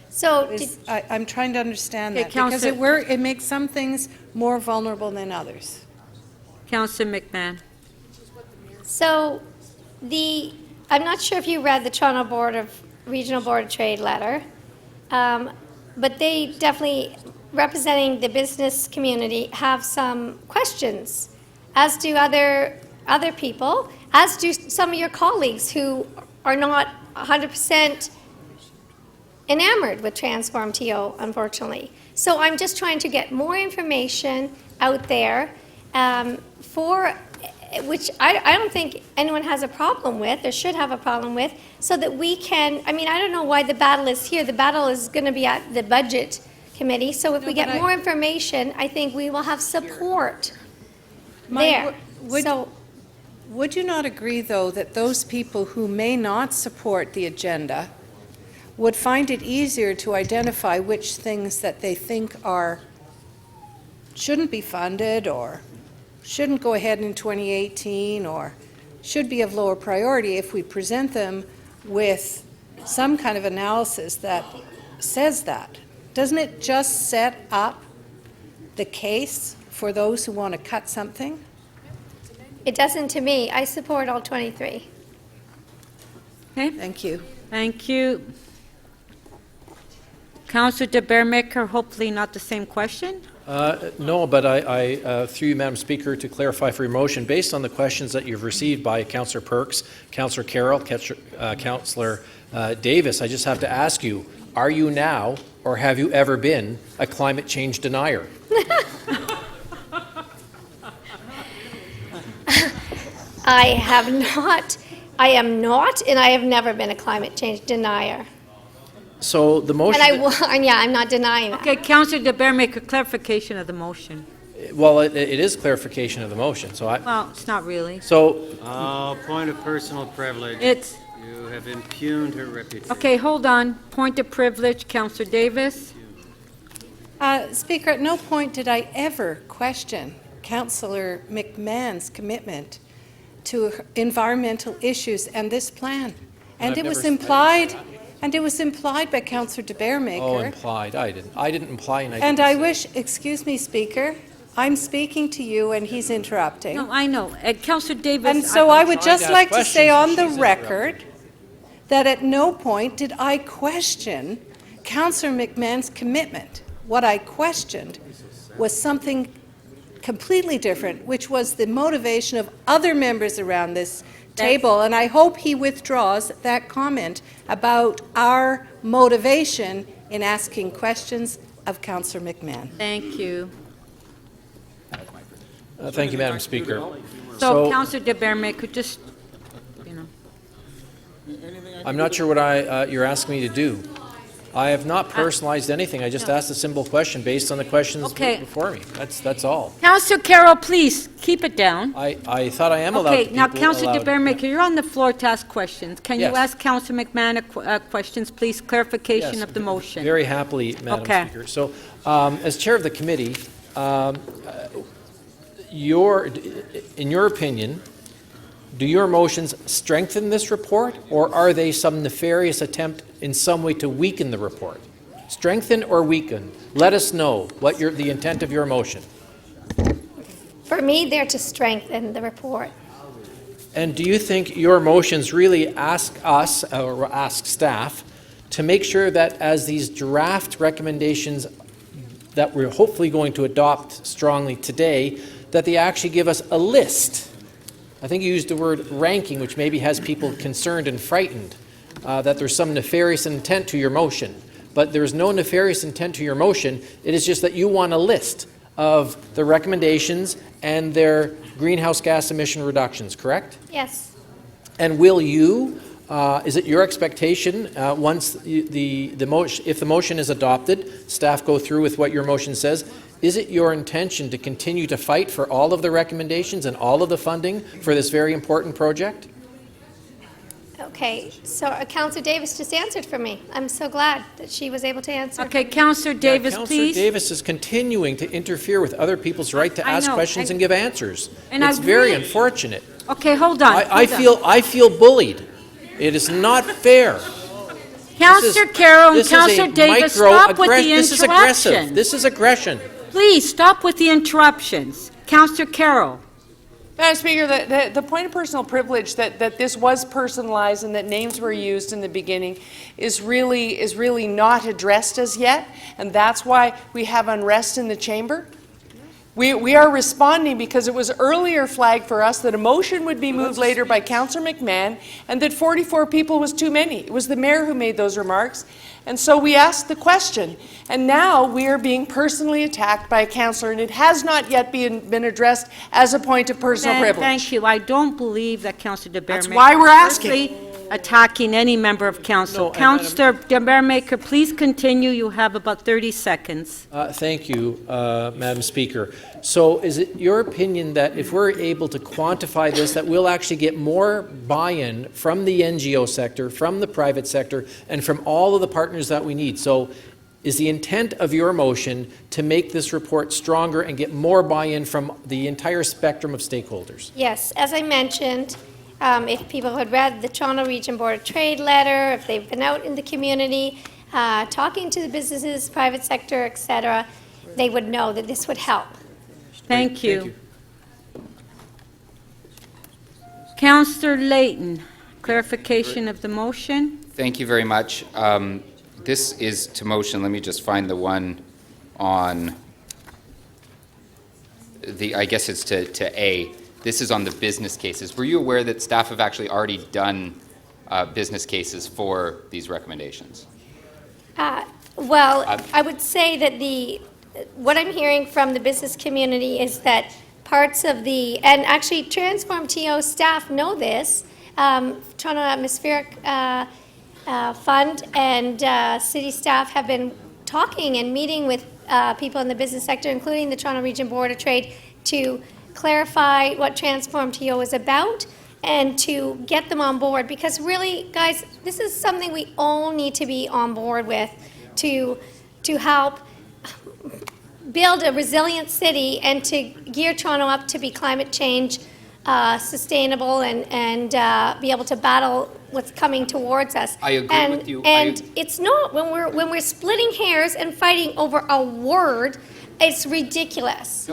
So I'm trying to understand Okay, that because Councillor- it makes some things more vulnerable than others. Councillor McMahon. So I'm not sure if you read the Toronto Regional Board of Trade letter, but they definitely, representing the business community, have some questions, as do other people, as do some of your colleagues who are not 100% enamored with Transform TO, unfortunately. So I'm just trying to get more information out there which I don't think anyone has a problem with or should have a problem with, so that we can, I mean, I don't know why the battle is here. The battle is going to be at the Budget Committee. So if we get more information, I think we will have support there. Would you not agree, though, that those people who may not support the agenda would find it easier to identify which things that they think shouldn't be funded or shouldn't go ahead in 2018 or should be of lower priority if we present them with some kind of analysis that says that? Doesn't it just set up the case for those who want to cut something? It doesn't to me. I support all 23. Okay, Thank you. thank you. Councillor de Bermaker, hopefully not the same question? No, but through you, Madam Speaker, to clarify for your motion, based on the questions that you've received by Councillor Perks, Councillor Carroll, Councillor Davis, I just have to ask you, are you now, or have you ever been, a climate change denier? I have not, I am not, and I have never been a climate change denier. So the motion... And yeah, I'm not denying that. Okay, Councillor de Bermaker, clarification of the motion. Well, it is clarification of the motion, so I... Well, it's not really. So... Point of personal privilege. It's... You have impugned her reputation. Okay, hold on. Point of privilege, Councillor Davis. Speaker, at no point did I ever question Councillor McMahon's commitment to environmental issues and this plan. And it was implied... And it was implied by Councillor de Bermaker. Oh, implied. I didn't imply, and I And didn't I say. wish, excuse me, Speaker, I'm speaking to you and he's interrupting. No, I know. Councillor Davis... And so I would just ask like to say questions on and the she's record that at no point did I question Councillor McMahon's commitment. What I questioned was something completely different, which was the motivation of other members around this table, and I hope he withdraws that comment about our motivation in asking questions of Councillor McMahon. Thank you. Thank you, Madam Speaker. So, Councillor de Bermaker, just, you know. I'm not sure what you're asking me to do. I have not personalized anything. I just asked a simple question based on the questions before me. That's all. Councillor Carroll, please, keep it down. I thought I am allowed to Okay, now, Councillor de Bermaker, you're on the floor to ask questions. Can you Yes. ask Councillor McMahon questions, please? Clarification Yes, of the motion. Very happily, Madam Okay. Speaker. So, as chair of the committee, in your opinion, do your motions strengthen this report, or are they some nefarious attempt in some way to weaken the report? Strengthen or weaken? Let us know what the intent of your motion. For me, they're to strengthen the report. And do you think your motions really ask us, or ask staff, to make sure that as these draft recommendations that we're hopefully going to adopt strongly today, that they actually give us a list? I think you used the word ranking, which maybe has people concerned and frightened, that there's some nefarious intent to your motion. But there's no nefarious intent to your motion. It is just that you want a list of the recommendations and their greenhouse gas emission reductions, correct? Yes. And will you, is it your expectation, once if the motion is adopted, staff go through with what your motion says, is it your intention to continue to fight for all of the recommendations and all of the funding for this very important project? Okay, so Councillor Davis just answered for me. I'm so glad that she was able to answer. Okay, Councillor Davis, Councillor please. Davis is continuing to interfere with other people's right to I ask know, questions and give answers. and It's I very really- unfortunate. Okay, hold on. I feel bullied. It is not fair. Councillor Carroll and This is a Councillor Davis, stop with the This is aggressive. interruptions. This is aggression. Please, stop with the interruptions. Councillor Carroll. Madam Speaker, the point of personal privilege that this was personalized and that names were used in the beginning is really not addressed as yet, and that's why we have unrest in the chamber. We are responding because it was earlier flagged for us that a motion would be moved later by Councillor McMahon and that 44 people was too many. It was the mayor who made those remarks. And so we asked the question, and now we are being personally attacked by a councillor, and it has not yet been addressed as a point of personal privilege. Thank you. I don't believe that Councillor de Bermaker That's why we're asking. attacking any member of council. Councillor de Bermaker, please continue. You have about 30 seconds. Thank you, Madam Speaker. So is it your opinion that if we're able to quantify this, that we'll actually get more buy-in from the NGO sector, from the private sector, and from all of the partners that we need? So is the intent of your motion to make this report stronger and get more buy-in from the entire spectrum of stakeholders? Yes, as I mentioned, if people had read the Toronto Region Board of Trade letter, if they've been out in the community, talking to the businesses, private sector, etc., they would know that this would help. Thank you. Councillor Layton, Clarification of the motion. Thank you very much. This is to motion. Let me just find the one on the, I guess it's to A. This is on the business cases. Were you aware that staff have actually already done business cases for these recommendations? Well, I would say that what I'm hearing from the business community is that parts of and actually Transform TO staff know this, Toronto Atmospheric Fund and city staff have been talking and meeting with people in the business sector, including the Toronto Region Board of Trade, to clarify what Transform TO is about and to get them on board. Because really, guys, this is something we all need to be on board with to help build a resilient city and to gear Toronto up to be climate change sustainable and be able to battle what's coming towards us. I agree with you. And it's not, when we're splitting hairs and fighting over a word, it's ridiculous.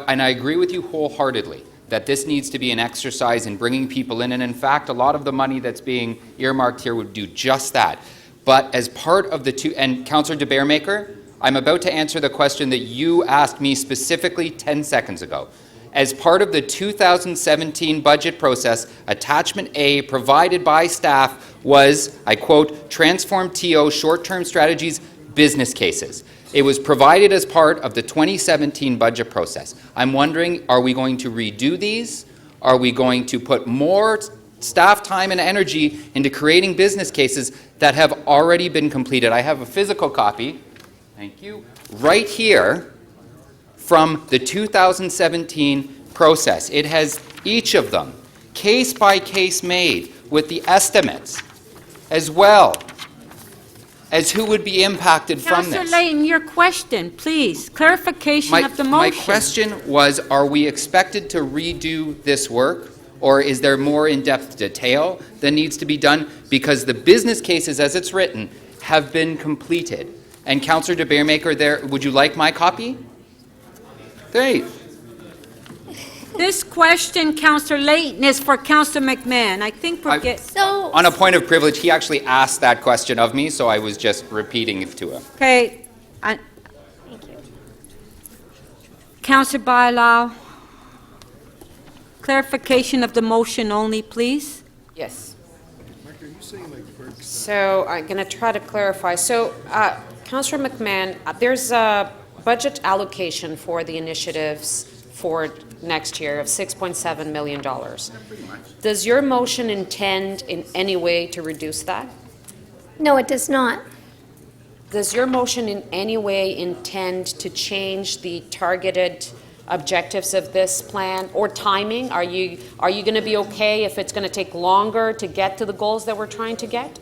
And I agree with you wholeheartedly that this needs to be an exercise in bringing people in. And in fact, a lot of the money that's being earmarked here would do just that. But as part of the and Councillor de Beermaker, I'm about to answer the question that you asked me specifically 10 seconds ago. As part of the 2017 budget process, Attachment A provided by staff was, I quote, Transform TO Short-Term Strategies Business Cases. It was provided as part of the 2017 budget process. I'm wondering, are we going to redo these? Are we going to put more staff time and energy into creating business cases that have already been completed? I have a physical copy, thank you, right here from the 2017 process. It has each of them, case by case made, with the estimates, as well as who would be impacted from this. Councillor Layton, your question, please. Clarification of the motion. My question was, are we expected to redo this work, or is there more in-depth detail that needs to be done? Because the business cases, as it's written, have been completed. And Councillor de Beermaker, there, would you like my copy? Great. This question, Councillor Layton, is for Councillor McMahon. I think we're getting... On a point of privilege, he actually asked that question of me, so I was just repeating it to him. Okay. Thank you. Councillor Bailao, clarification of the motion only, please. Yes. So I'm going to try to clarify. So, Councillor McMahon, there's a budget allocation for the initiatives for next year of $6.7 million. Does your motion intend in any way to reduce that? No, it does not. Does your motion in any way intend to change the targeted objectives of this plan or timing? Are you going to be okay if it's going to take longer to get to the goals that we're trying to get?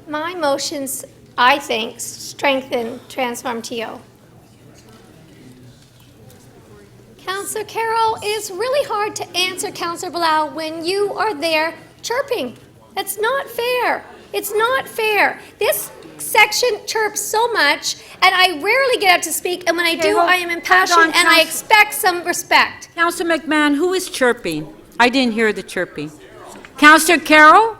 My motions, I think, strengthen Transform TO. Councillor Carroll, it is really hard to answer Councillor Bailao when you are there chirping. That's not fair. It's not fair. This section chirps so much, and I rarely get out to speak, and when I do, I am impassioned, and I expect some respect. Councillor McMahon, who is chirping? I didn't hear the chirping. Councillor Carroll?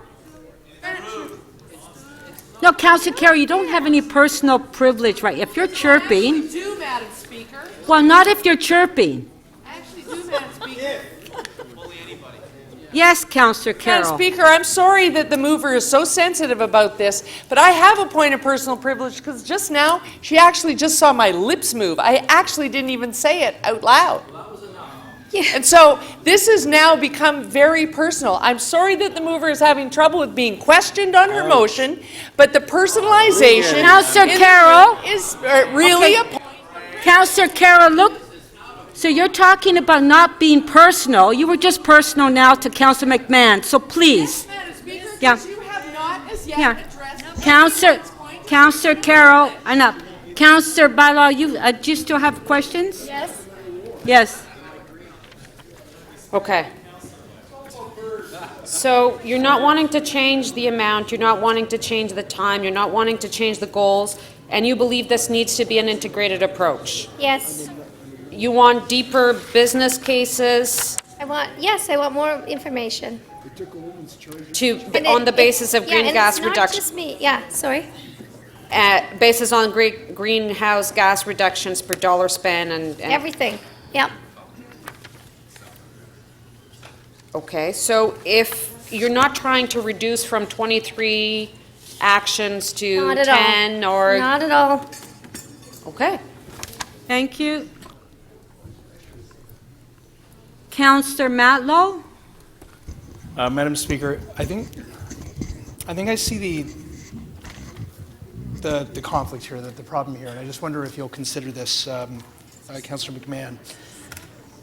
No, Councillor Carroll, you don't have any personal privilege, right? If you're chirping... I do, Madam Speaker. Well, not if you're chirping. I actually do, Madam Speaker. Yes, Councillor Carroll. Madam Speaker, I'm sorry that the mover is so sensitive about this, but I have a point of personal privilege because just now she actually just saw my lips move. I actually didn't even say it out loud. Yeah. And so this has now become very personal. I'm sorry that the mover is having trouble with being questioned on her motion, but the personalization Councillor Carroll is really a point. Councillor Carroll, look. So you're talking about not being personal. You were just personal now to Councillor McMahon. So please. Yes, Madam Speaker, yeah. You have not as yet addressed Councillor Carroll, enough. Councillor Bailao, do you still have questions? Yes. Yes. Okay. So you're not wanting to change the amount, you're not wanting to change the time, you're not wanting to change the goals, and you believe this needs to be an integrated approach. Yes. You want deeper business cases. I want more information. on the basis of Yeah, and greenhouse it's not reduction, just me, yeah, sorry. basis on greenhouse gas reductions per dollar spent and. Everything, yep. Okay, so if you're not trying to reduce from 23 actions to Not at 10 all. or? Not at all. Okay. Thank you. Councillor Matlow? Madam Speaker, I think I see the conflict here, the problem here, and I just wonder if you'll consider this, Councillor McMahon.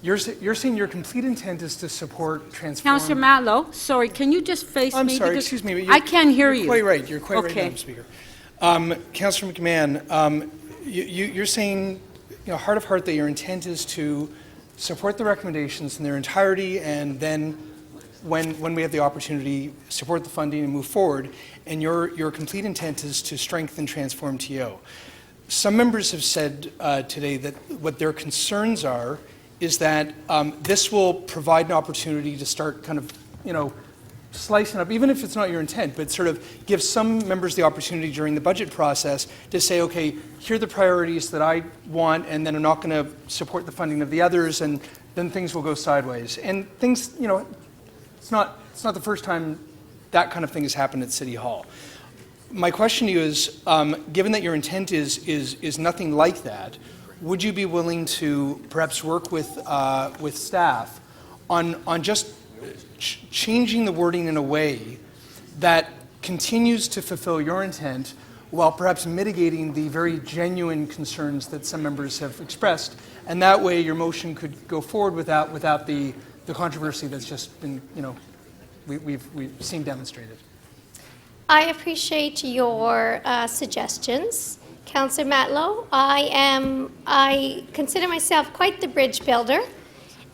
You're saying your complete intent is to support transform. Councillor Matlow, sorry, can you just face me? I'm sorry, because excuse me, but I can't hear you. You're quite right. You're quite right, Okay. Madam Speaker. Councillor McMahon, you're saying, heart of heart, that your intent is to support the recommendations in their entirety, and then when we have the opportunity, support the funding and move forward, and your complete intent is to strengthen transform TO. Some members have said today that what their concerns are is that this will provide an opportunity to start kind of, slicing up, even if it's not your intent, but sort of give some members the opportunity during the budget process to say, okay, here are the priorities that I want, and then I'm not going to support the funding of the others, and then things will go sideways. And things, it's not the first time that kind of thing has happened at City Hall. My question to you is, given that your intent is nothing like that, would you be willing to perhaps work with staff on just changing the wording in a way that continues to fulfill your intent while perhaps mitigating the very genuine concerns that some members have expressed, and that way your motion could go forward without the controversy that's just been, we've seen demonstrated? I appreciate your suggestions. Councillor Matlow, I consider myself quite the bridge builder,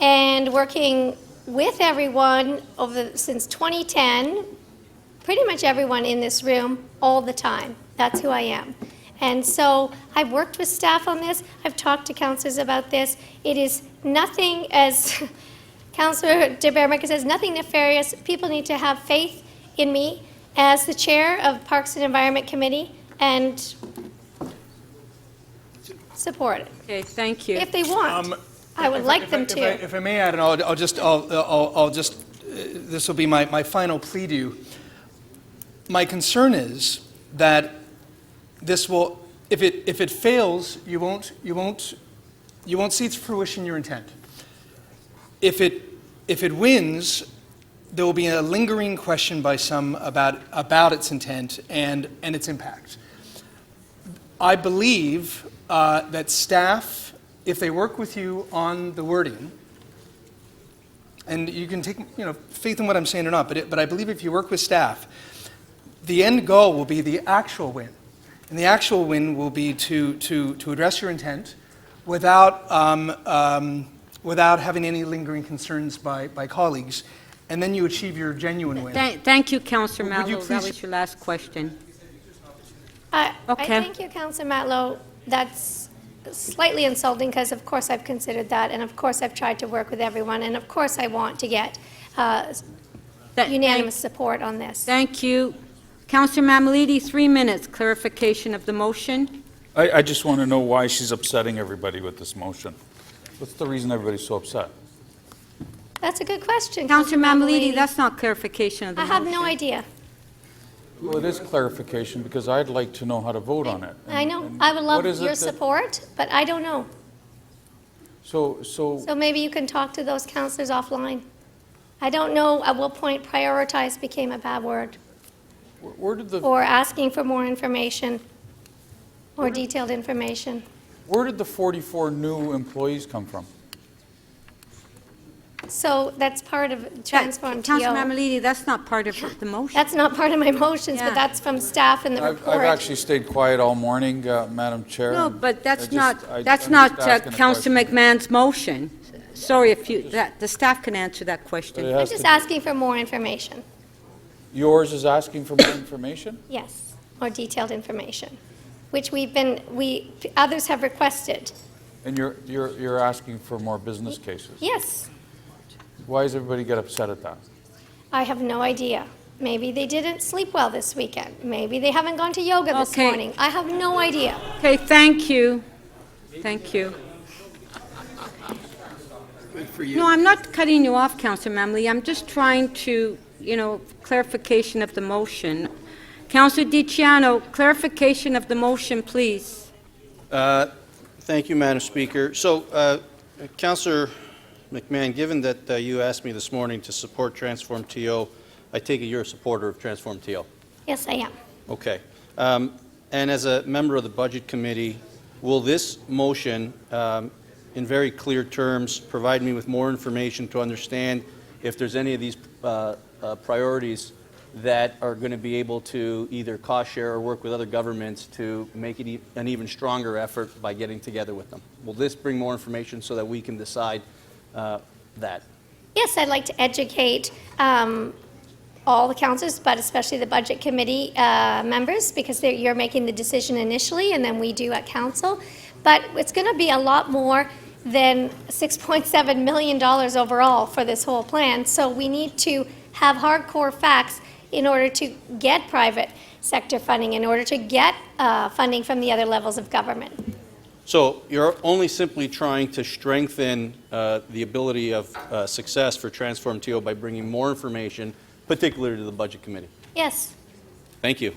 and working with everyone since 2010, pretty much everyone in this room all the time. That's who I am. And so I've worked with staff on this. I've talked to councillors about this. It is nothing, as Councillor de Bermecker says, nothing nefarious. People need to have faith in me as the chair of Parks and Environment Committee and support it. Okay, thank you. If they want. I would like them to. If I may add, and I'll just, this will be my final plea to you. My concern is that this will, if it fails, you won't see its fruition, your intent. If it wins, there will be a lingering question by some about its intent and its impact. I believe that staff, if they work with you on the wording, and you can take faith in what I'm saying or not, but I believe if you work with staff, the end goal will be the actual win, and the actual win will be to address your intent without having any lingering concerns by colleagues, and then you achieve your genuine win. Thank you, Councillor Would you Matlow. That please- was your last question. I Okay. thank you, Councillor Matlow. That's slightly insulting because, of course, I've considered that, and of course, I've tried to work with everyone, and of course, I want to get unanimous support on this. Thank you. Councillor Mammoliti, 3 minutes, clarification of the motion. I just want to know why she's upsetting everybody with this motion. What's the reason everybody's so upset? That's a good question. Councillor Mammoliti, Mammoliti. that's not clarification of the I motion. have no idea. Well, it is clarification because I'd like to know how to vote on it. I know. I would love what is it your that- support, but I don't know. So So maybe you can talk to those councillors offline. I don't know at what point prioritize became a bad word, where did the or asking for more information, more detailed information. 44 new employees come from? So that's part of Transform TO. Councillor Mammoliti, that's not part of the motion. That's not part of my motions, Yeah. but that's from staff in the I've report. actually stayed quiet all morning, Madam Chair. No, and but that's I'm not just asking a Councillor question. McMahon's motion. Sorry, the staff can answer that question. But it I'm has just to- asking for more information. Yours is asking for more information? Yes, more detailed information, which others have requested. And you're asking for more business cases? Yes. Why does everybody get upset at that? I have no idea. Maybe they didn't sleep well this weekend. Maybe they haven't gone to yoga this Okay. morning. I have no idea. Okay, thank you. Thank you. No, I'm not cutting you off, Councillor Mamley. I'm just trying to, clarification of the motion. Councillor DiCiano, clarification of the motion, please. Thank you, Madam Speaker. So, Councillor McMahon, given that you asked me this morning to support Transform TO, I take it you're a supporter of Transform TO. Yes, I am. Okay. And as a member of the Budget Committee, will this motion, in very clear terms, provide me with more information to understand if there's any of these priorities that are going to be able to either cost share or work with other governments to make it an even stronger effort by getting together with them? Will this bring more information so that we can decide that? Yes, I'd like to educate all the councillors, but especially the Budget Committee members, because you're making the decision initially, and then we do at Council. But it's going to be a lot more than $6.7 million overall for this whole plan. So we need to have hardcore facts in order to get private sector funding, in order to get funding from the other levels of government. So you're only simply trying to strengthen the ability of success for Transform TO by bringing more information, particularly to the Budget Committee. Yes. Thank you.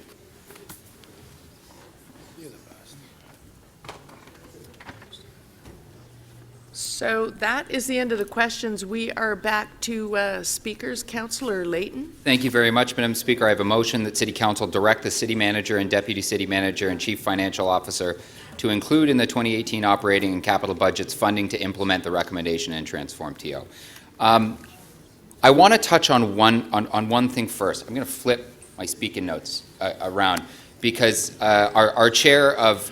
So that is the end of the questions. We are back to speakers. Councillor Layton. Thank you very much, Madam Speaker. I have a motion that City Council direct the City Manager and Deputy City Manager and Chief Financial Officer to include in the 2018 operating and capital budgets funding to implement the recommendation in Transform TO. I want to touch on one thing first. I'm going to flip my speaking notes around because our chair of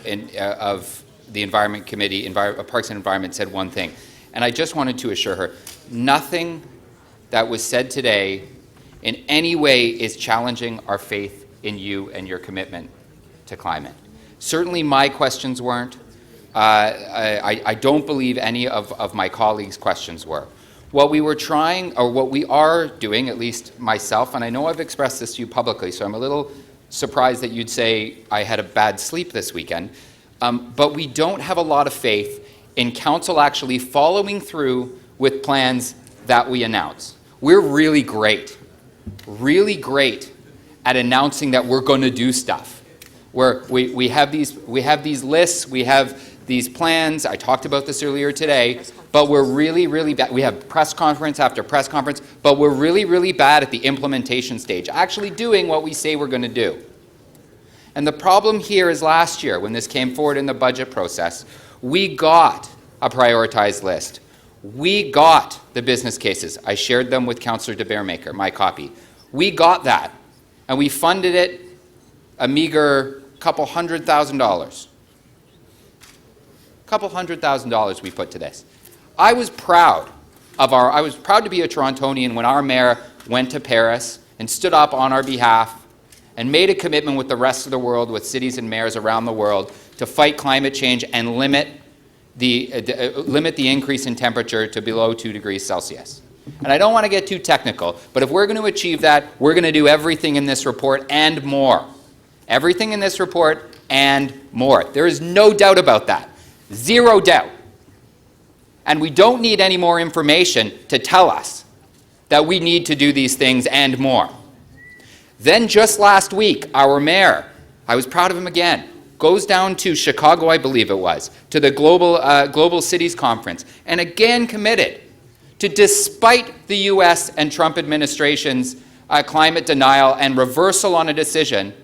the Environment Committee, Parks and Environment, said one thing, and I just wanted to assure her, nothing that was said today in any way is challenging our faith in you and your commitment to climate. Certainly my questions weren't. I don't believe any of my colleagues' questions were. What we were trying, or what we are doing, at least myself, and I know I've expressed this to you publicly, so I'm a little surprised that you'd say I had a bad sleep this weekend, but we don't have a lot of faith in Council actually following through with plans that we announce. We're really great at announcing that we're going to do stuff. We have these lists, we have these plans. I talked about this earlier today, but we're really bad. We have press conference after press conference, but we're really bad at the implementation stage, actually doing what we say we're going to do. And the problem here is last year, when this came forward in the budget process, we got a prioritized list. We got the business cases. I shared them with Councillor de Beermaker, my copy. We got that, and we funded it a meager $200,000. $200,000 we put to this. I was proud to be a Torontonian when our mayor went to Paris and stood up on our behalf and made a commitment with the rest of the world, with cities and mayors around the world, to fight climate change and limit the increase in temperature to below 2 degrees Celsius. And I don't want to get too technical, but if we're going to achieve that, we're going to do everything in this report and more. Everything in this report and more. There is no doubt about that. Zero doubt. And we don't need any more information to tell us that we need to do these things and more. Then just last week, our mayor, I was proud of him again, goes down to Chicago, I believe it was, to the Global Cities Conference, and again committed to, despite the U.S. and Trump administration's climate denial and reversal on a decision,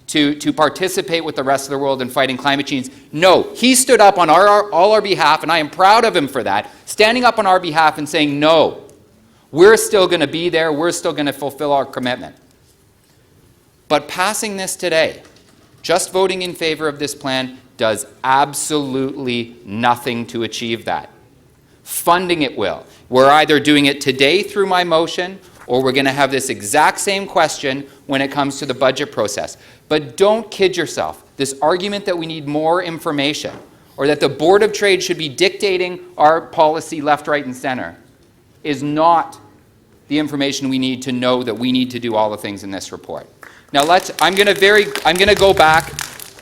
to participate with the rest of the world in fighting climate change. No, he stood up on all our behalf, and I am proud of him for that, standing up on our behalf and saying, no, we're still going to be there, we're still going to fulfill our commitment. But passing this today, just voting in favor of this plan, does absolutely nothing to achieve that. Funding it will. We're either doing it today through my motion, or we're going to have this exact same question when it comes to the budget process. But don't kid yourself. This argument that we need more information, or that the Board of Trade should be dictating our policy left, right, and center, is not the information we need to know that we need to do all the things in this report. Now I'm going to go back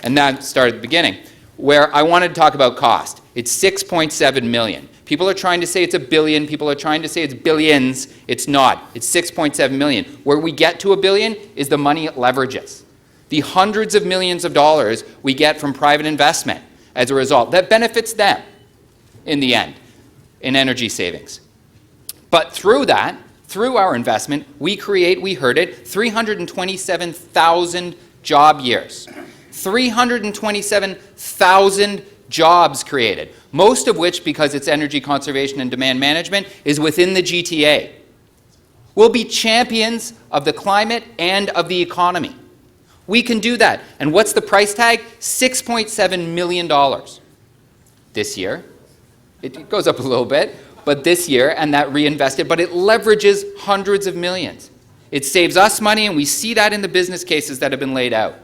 and then start at the beginning, where I wanted to talk about cost. It's $6.7 million. People are trying to say it's $1 billion. People are trying to say it's billions. It's not. It's $6.7 million. Where we get to $1 billion is the money it leverages. The hundreds of millions of dollars we get from private investment as a result. That benefits them in the end in energy savings. But through that, through our investment, we create, we heard it, 327,000 job years. 327,000 jobs created, most of which, because it's energy conservation and demand management, is within the GTA. We'll be champions of the climate and of the economy. We can do that. And what's the price tag? $6.7 million this year. It goes up a little bit, but this year, and that reinvested, but it leverages hundreds of millions. It saves us money, and we see that in the business cases that have been laid out.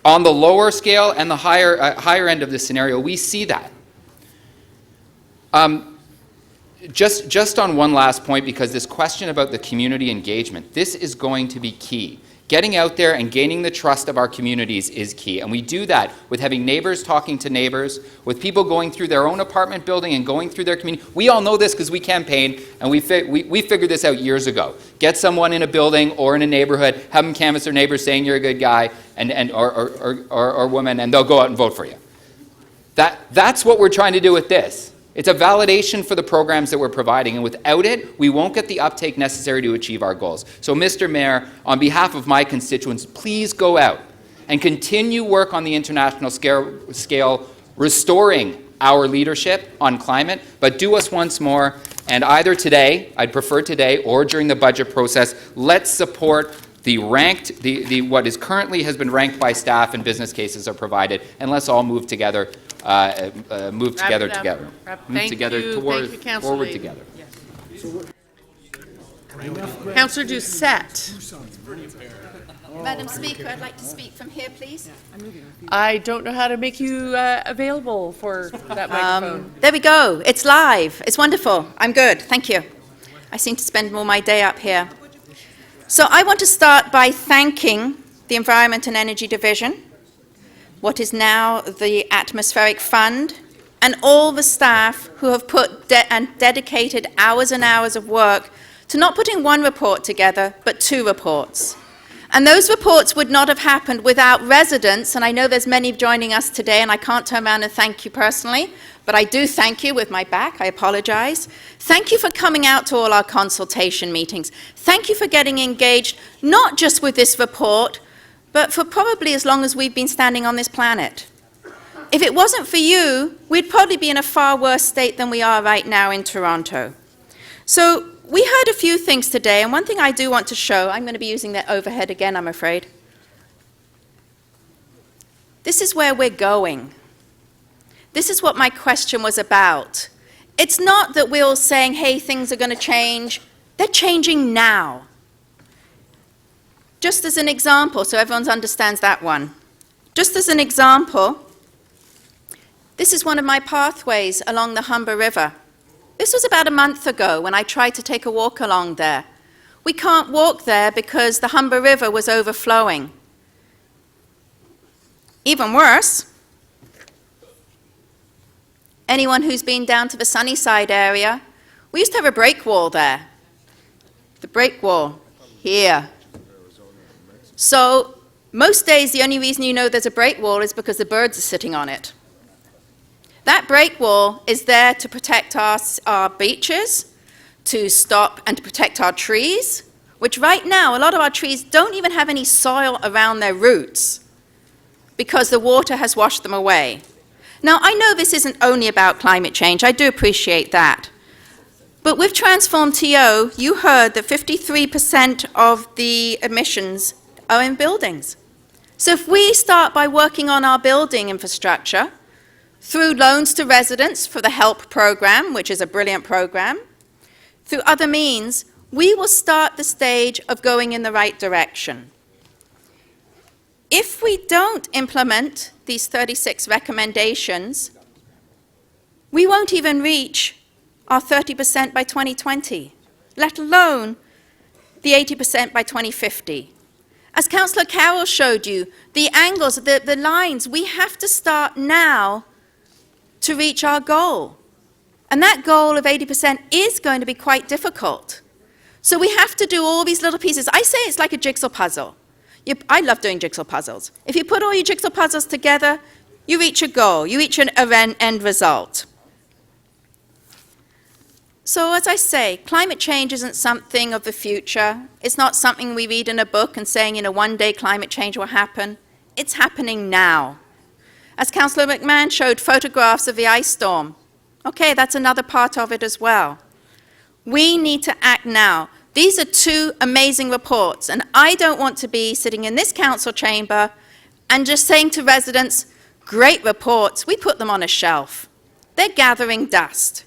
On the lower scale and the higher end of the scenario, we see that. Just on one last point, because this question about the community engagement, this is going to be key. Getting out there and gaining the trust of our communities is key, and we do that with having neighbors talking to neighbors, with people going through their own apartment building and going through their community. We all know this because we campaigned, and we figured this out years ago. Get someone in a building or in a neighborhood, have them canvass their neighbors saying you're a good guy or woman, and they'll go out and vote for you. That's what we're trying to do with this. It's a validation for the programs that we're providing, and without it, we won't get the uptake necessary to achieve our goals. So, Mr. Mayor, on behalf of my constituents, please go out and continue work on the international scale, restoring our leadership on climate, but do us once more, and either today, I'd prefer today, or during the budget process, let's support what is currently has been ranked by staff and business cases are provided, and let's all move together. Move together together. Move together towards forward together. Councillor Doucette. Madam Speaker, I'd like to speak from here, please. I don't know how to make you available for that microphone. There we go. It's live. It's wonderful. I'm good. Thank you. I seem to spend more of my day up here. So I want to start by thanking the Environment and Energy Division, what is now the Atmospheric Fund, and all the staff who have put and dedicated hours and hours of work to not putting one report together, but two reports. And those reports would not have happened without residents, and I know there's many joining us today, and I can't turn around and thank you personally, but I do thank you with my back. I apologize. Thank you for coming out to all our consultation meetings. Thank you for getting engaged, not just with this report, but for probably as long as we've been standing on this planet. If it wasn't for you, we'd probably be in a far worse state than we are right now in Toronto. So we heard a few things today, and one thing I do want to show, I'm going to be using that overhead again, I'm afraid. This is where we're going. This is what my question was about. It's not that we're all saying, hey, things are going to change. They're changing now. Just as an example, so everyone understands that one. Just as an example, this is one of my pathways along the Humber River. This was about a month ago when I tried to take a walk along there. We can't walk there because the Humber River was overflowing. Even worse, anyone who's been down to the Sunnyside area, we used to have a break wall there. The break wall here. So most days, the only reason you know there's a break wall is because the birds are sitting on it. That break wall is there to protect our beaches, to stop and to protect our trees, which right now, a lot of our trees don't even have any soil around their roots because the water has washed them away. Now, I know this isn't only about climate change. I do appreciate that. But with Transform TO, you heard that 53% of the emissions are in buildings. So if we start by working on our building infrastructure through loans to residents for the HELP program, which is a brilliant program, through other means, we will start the stage of going in the right direction. If we don't implement these 36 recommendations, we won't even reach our 30% by 2020, let alone the 80% by 2050. As Councillor Carroll showed you, the angles, the lines, we have to start now to reach our goal. And that goal of 80% is going to be quite difficult. So we have to do all these little pieces. I say it's like a jigsaw puzzle. I love doing jigsaw puzzles. If you put all your jigsaw puzzles together, you reach a goal, you reach an end result. So as I say, climate change isn't something of the future. It's not something we read in a book and saying, one day climate change will happen. It's happening now. As Councillor McMahon showed photographs of the ice storm. Okay, that's another part of it as well. We need to act now. These are two amazing reports, and I don't want to be sitting in this council chamber and just saying to residents, great reports, we put them on a shelf. They're gathering dust.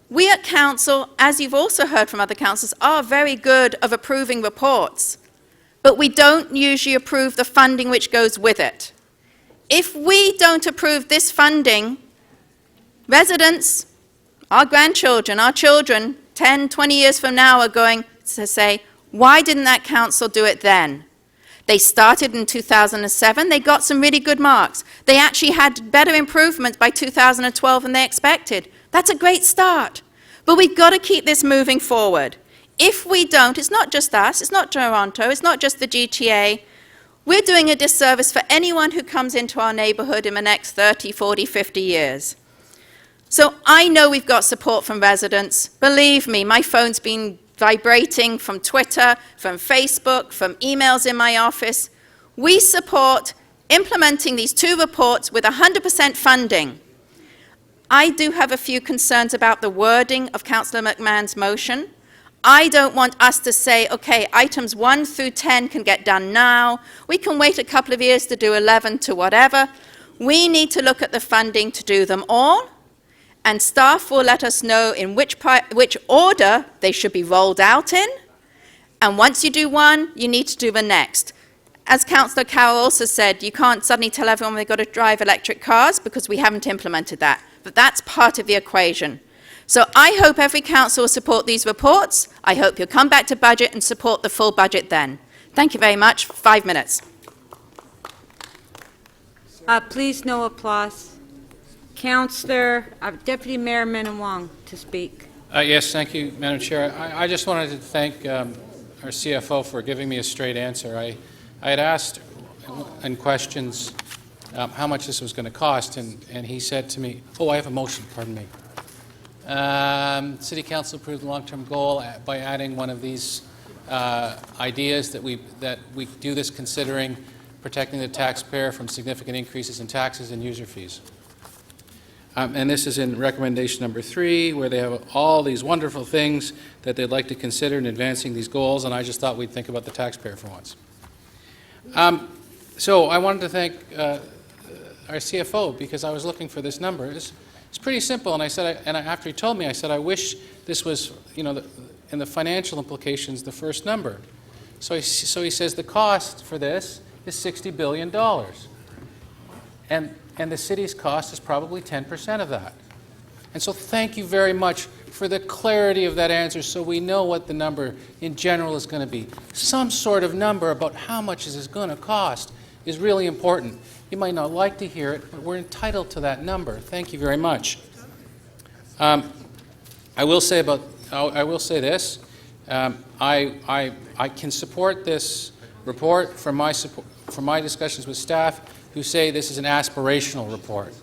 We at council, as you've also heard from other councils, are very good of approving reports, but we don't usually approve the funding which goes with it. If we don't approve this funding, residents, our grandchildren, our children, 10, 20 years from now are going to say, why didn't that council do it then? They started in 2007, they got some really good marks. They actually had better improvements by 2012 than they expected. That's a great start. But we've got to keep this moving forward. If we don't, it's not just us, it's not Toronto, it's not just the GTA. We're doing a disservice for anyone who comes into our neighbourhood in the next 30, 40, 50 years. So I know we've got support from residents. Believe me, my phone's been vibrating from Twitter, from Facebook, from emails in my office. We support implementing these two reports with 100% funding. I do have a few concerns about the wording of Councillor McMahon's motion. I don't want us to say, okay, items 1 through 10 can get done now. We can wait a couple of years to do 11 to whatever. We need to look at the funding to do them all, and staff will let us know in which order they should be rolled out in. And once you do one, you need to do the next. As Councillor Carroll also said, you can't suddenly tell everyone they've got to drive electric cars because we haven't implemented that. But that's part of the equation. So I hope every council will support these reports. I hope you'll come back to budget and support the full budget then. Thank you very much. 5 minutes. Please, no applause. Councillor, Deputy Mayor Minnan-Wong to speak. Yes, thank you, Madam Chair. I just wanted to thank our CFO for giving me a straight answer. I had asked in questions how much this was going to cost, and he said to me, oh, I have a motion, pardon me. City Council approved the long-term goal by adding one of these ideas that we do this considering protecting the taxpayer from significant increases in taxes and user fees. And this is in recommendation number 3, where they have all these wonderful things that they'd like to consider in advancing these goals, and I just thought we'd think about the taxpayer for once. So I wanted to thank our CFO because I was looking for this number. It's pretty simple, and I said, after he told me, I said, I wish this was, in the financial implications, the first number. So he says the cost for this is $60 billion, and the city's cost is probably 10% of that. And so thank you very much for the clarity of that answer, so we know what the number in general is going to be. Some sort of number about how much this is going to cost is really important. You might not like to hear it, but we're entitled to that number. Thank you very much. I will say this. I can support this report from my discussions with staff who say this is an aspirational report.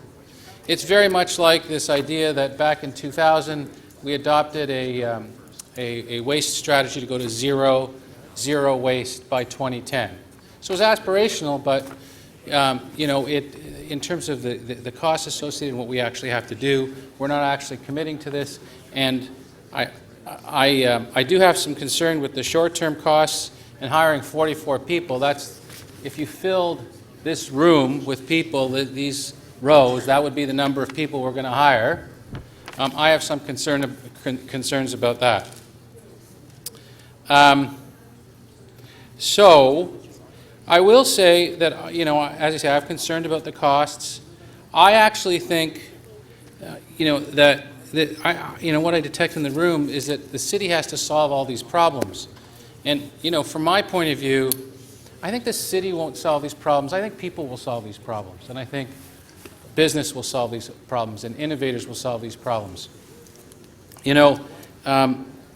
It's very much like this idea that back in 2000 we adopted a waste strategy to go to zero waste by 2010. So it's aspirational, but in terms of the costs associated and what we actually have to do, we're not actually committing to this. And I do have some concern with the short-term costs and hiring 44 people. That's, if you filled this room with people, these rows, that would be the number of people we're going to hire. I have some concerns about that. So I will say that, as I say, I'm concerned about the costs. I actually think, that what I detect in the room is that the city has to solve all these problems. And, from my point of view, I think the city won't solve these problems. I think people will solve these problems. And I think business will solve these problems, and innovators will solve these problems. And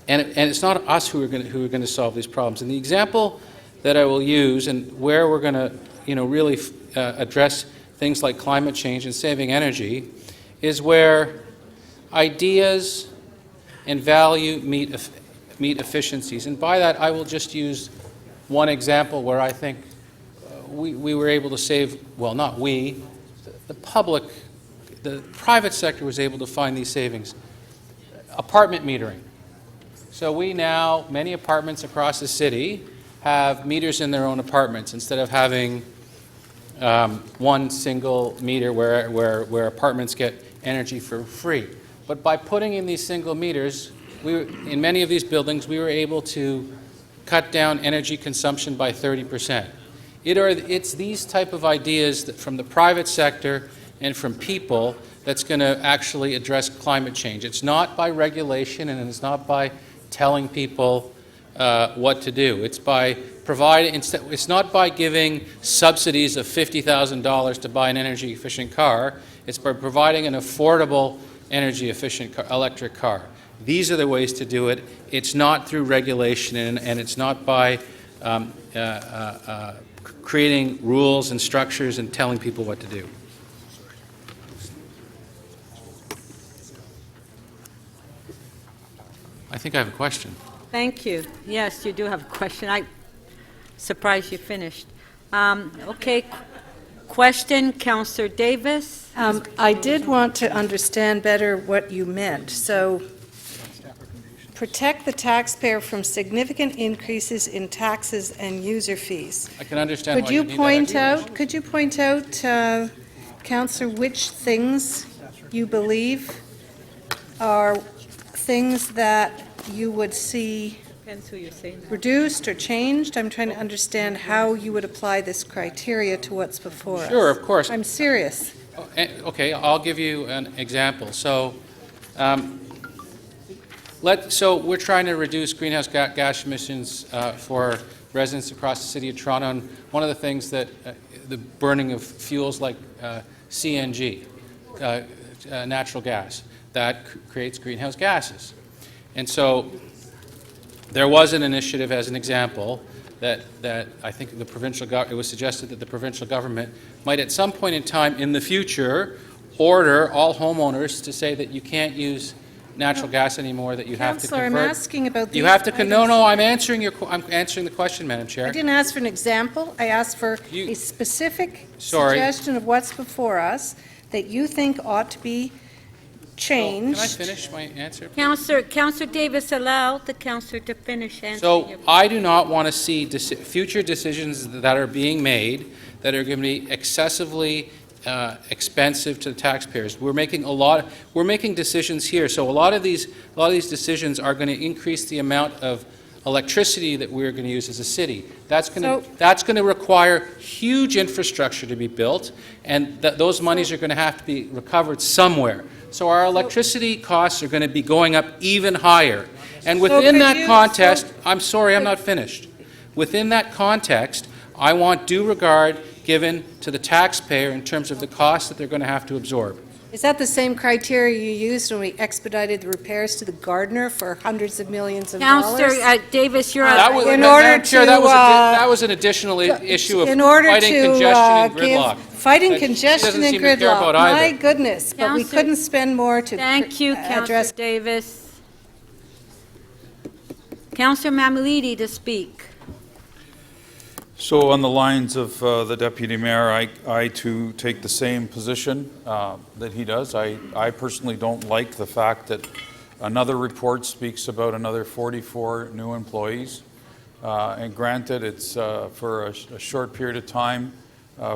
it's not us who are going to solve these problems. And the example that I will use, and where we're going to, really address things like climate change and saving energy, is where ideas and value meet efficiencies. And by that, I will just use one example where I think we were able to save, well, not we, the public, the private sector was able to find these savings. Apartment metering. So many apartments across the city have meters in their own apartments instead of having one single meter where apartments get energy for free. But by putting in these single meters, in many of these buildings, we were able to cut down energy consumption by 30%. It's these type of ideas that from the private sector and from people that's going to actually address climate change. It's not by regulation, and it's not by telling people what to do. It's by providing. It's not by giving subsidies of $50,000 to buy an energy-efficient car. It's by providing an affordable, energy-efficient electric car. These are the ways to do it. It's not through regulation, and it's not by creating rules and structures and telling people what to do. I think I have a question. Thank you. Yes, you do have a question. I'm surprised you finished. Okay. Question, Councillor Davis. I did want to understand better what you meant. So, protect the taxpayer from significant increases in taxes and user fees. I can understand why Could you point out, Councillor, which things you believe are things that you would see Depends who you're saying that. reduced or changed? I'm trying to understand how you would apply this criteria to what's before us. Sure, of course. I'm serious. Okay, I'll give you an example. So, we're trying to reduce greenhouse gas emissions for residents across the City of Toronto, and one of the things that the burning of fuels like CNG, natural gas, that creates greenhouse gases. And so there was an initiative, as an example, that I think it was suggested that the provincial government might at some point in time in the future order all homeowners to say that you can't use natural gas anymore, that you have to convert. Councillor, I'm asking about You these have to items. No, I'm answering the question, Madam Chair. I didn't ask for an example. I asked for a specific Sorry. suggestion of what's before us that you think ought to be changed. Can I finish my answer? Councillor Davis, allow the councillor to finish answering So your I do not want to see future decisions that are being made that are going to be excessively expensive to the taxpayers. We're making decisions here. So a lot of these decisions are going to increase the amount of electricity that we're going to use as a city. That's going to require huge infrastructure to be built, and those monies are going to have to be recovered somewhere. So our electricity costs are going to be going up even higher. And within that context, I'm sorry, I'm not finished. Within that context, I want due regard given to the taxpayer in terms of the costs that they're going to have to absorb. Is that the same criteria you used when we expedited the repairs to the Gardner for hundreds of millions of dollars? Councillor Davis, you're That was, Madam Chair, that was an additional issue of fighting congestion and gridlock. Fighting congestion and gridlock. My goodness, but we Councillor- couldn't spend more to Thank you, Councillor address. Davis. Councillor Mamalidi to speak. So on the lines of the Deputy Mayor, I too take the same position that he does. I personally don't like the fact that another report speaks about another 44 new employees. And granted, it's for a short period of time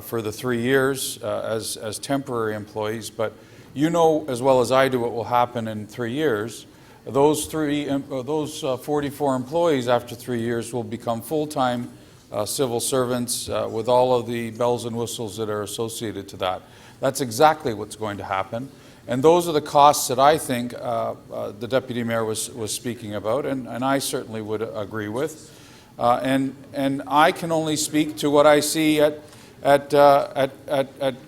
for the 3 years as temporary employees, but you know as well as I do what will happen in 3 years. Those 44 employees after 3 years will become full-time civil servants with all of the bells and whistles that are associated to that. That's exactly what's going to happen. And those are the costs that I think the Deputy Mayor was speaking about, and I certainly would agree with. And I can only speak to what I see at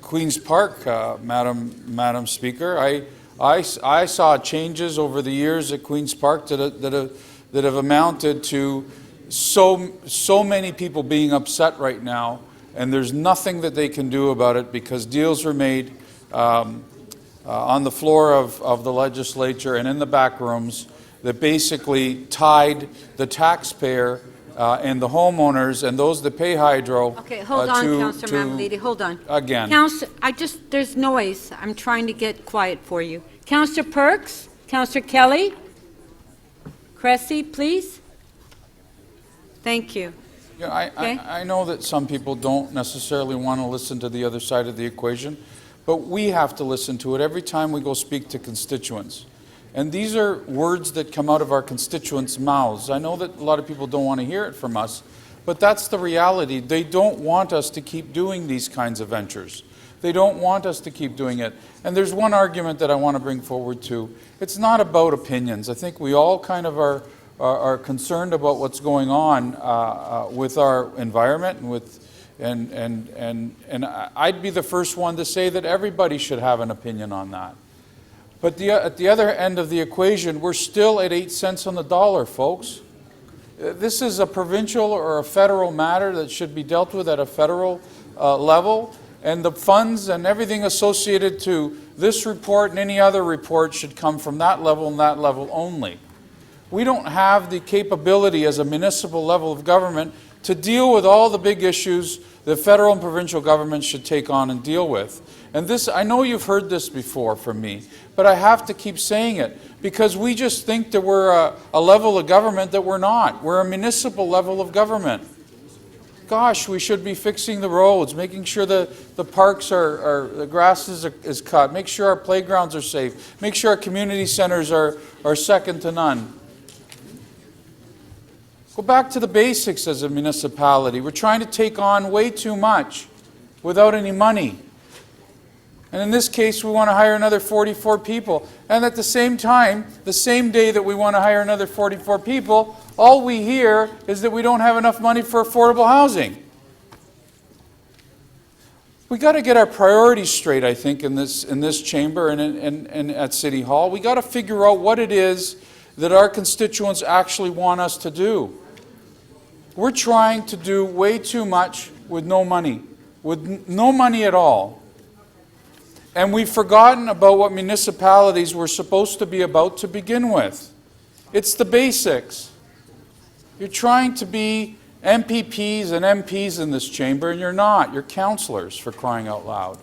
Queen's Park, Madam Speaker. I saw changes over the years at Queen's Park that have amounted to so many people being upset right now, and there's nothing that they can do about it because deals were made on the floor of the legislature and in the back rooms that basically tied the taxpayer and the homeowners and those that pay hydro. Okay, hold on, Councillor Mammoliti, hold on. Again. There's noise. I'm trying to get quiet for you. Councillor Perks, Councillor Kelly, Cressy, please. Thank you. Yeah, I know that some people don't necessarily want to listen to the other side of the equation, but we have to listen to it every time we go speak to constituents. And these are words that come out of our constituents' mouths. I know that a lot of people don't want to hear it from us, but that's the reality. They don't want us to keep doing these kinds of ventures. They don't want us to keep doing it. And there's one argument that I want to bring forward too. It's not about opinions. I think we all kind of are concerned about what's going on with our environment and and I'd be the first one to say that everybody should have an opinion on that. But at the other end of the equation, we're still at 8 cents on the dollar, folks. This is a provincial or a federal matter that should be dealt with at a federal level, and the funds and everything associated to this report and any other report should come from that level and that level only. We don't have the capability as a municipal level of government to deal with all the big issues that federal and provincial governments should take on and deal with. And this, I know you've heard this before from me, but I have to keep saying it because we just think that we're a level of government that we're not. We're a municipal level of government. Gosh, we should be fixing the roads, making sure the parks the grass is cut, make sure our playgrounds are safe, make sure our community centers are second to none. Go back to the basics as a municipality. We're trying to take on way too much without any money. And in this case, we want to hire another 44 people. And at the same time, the same day that we want to hire another 44 people, all we hear is that we don't have enough money for affordable housing. We got to get our priorities straight, I think, in this chamber and at City Hall. We got to figure out what it is that our constituents actually want us to do. We're trying to do way too much with no money at all. And we've forgotten about what municipalities were supposed to be about to begin with. It's the basics. You're trying to be MPPs and MPs in this chamber, and you're not. You're councillors, for crying out loud.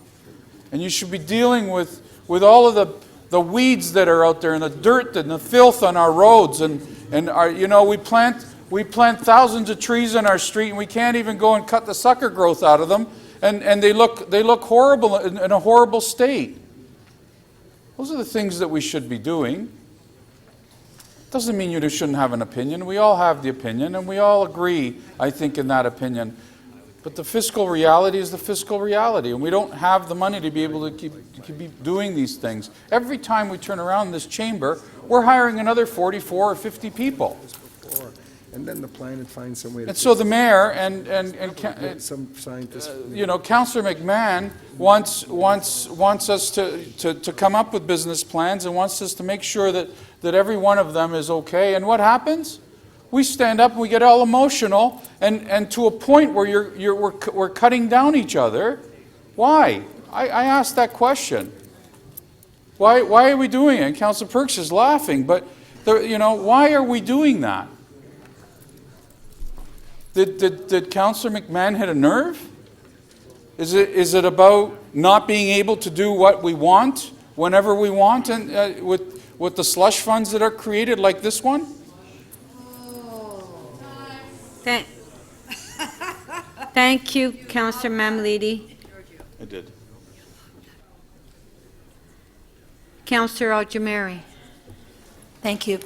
And you should be dealing with all of the weeds that are out there and the dirt and the filth on our roads. And our, you know, we plant thousands of trees on our street, and we can't even go and cut the sucker growth out of them. And they look horrible in a horrible state. Those are the things that we should be doing. Doesn't mean you shouldn't have an opinion. We all have the opinion, and we all agree, I think, in that opinion. But the fiscal reality is the fiscal reality, and we don't have the money to be able to keep doing these things. Every time we turn around in this chamber, we're hiring another 44 or 50 people. And then the plan and find some way to... And so the mayor and some scientists... you know, Councillor McMahon wants us to come up with business plans and wants us to make sure that every one of them is okay. And what happens? We stand up and we get all emotional and to a point where we're cutting down each other. Why? I asked that question. Why are we doing it? And Councillor Perks is laughing, but you know, why are we doing that? Did Councillor McMahon hit a nerve? Is it about not being able to do what we want whenever we want, and with the slush funds that are created like this one? Thank you, Councillor Mammoliti. I did. Councillor Al-Jamari. Thank you.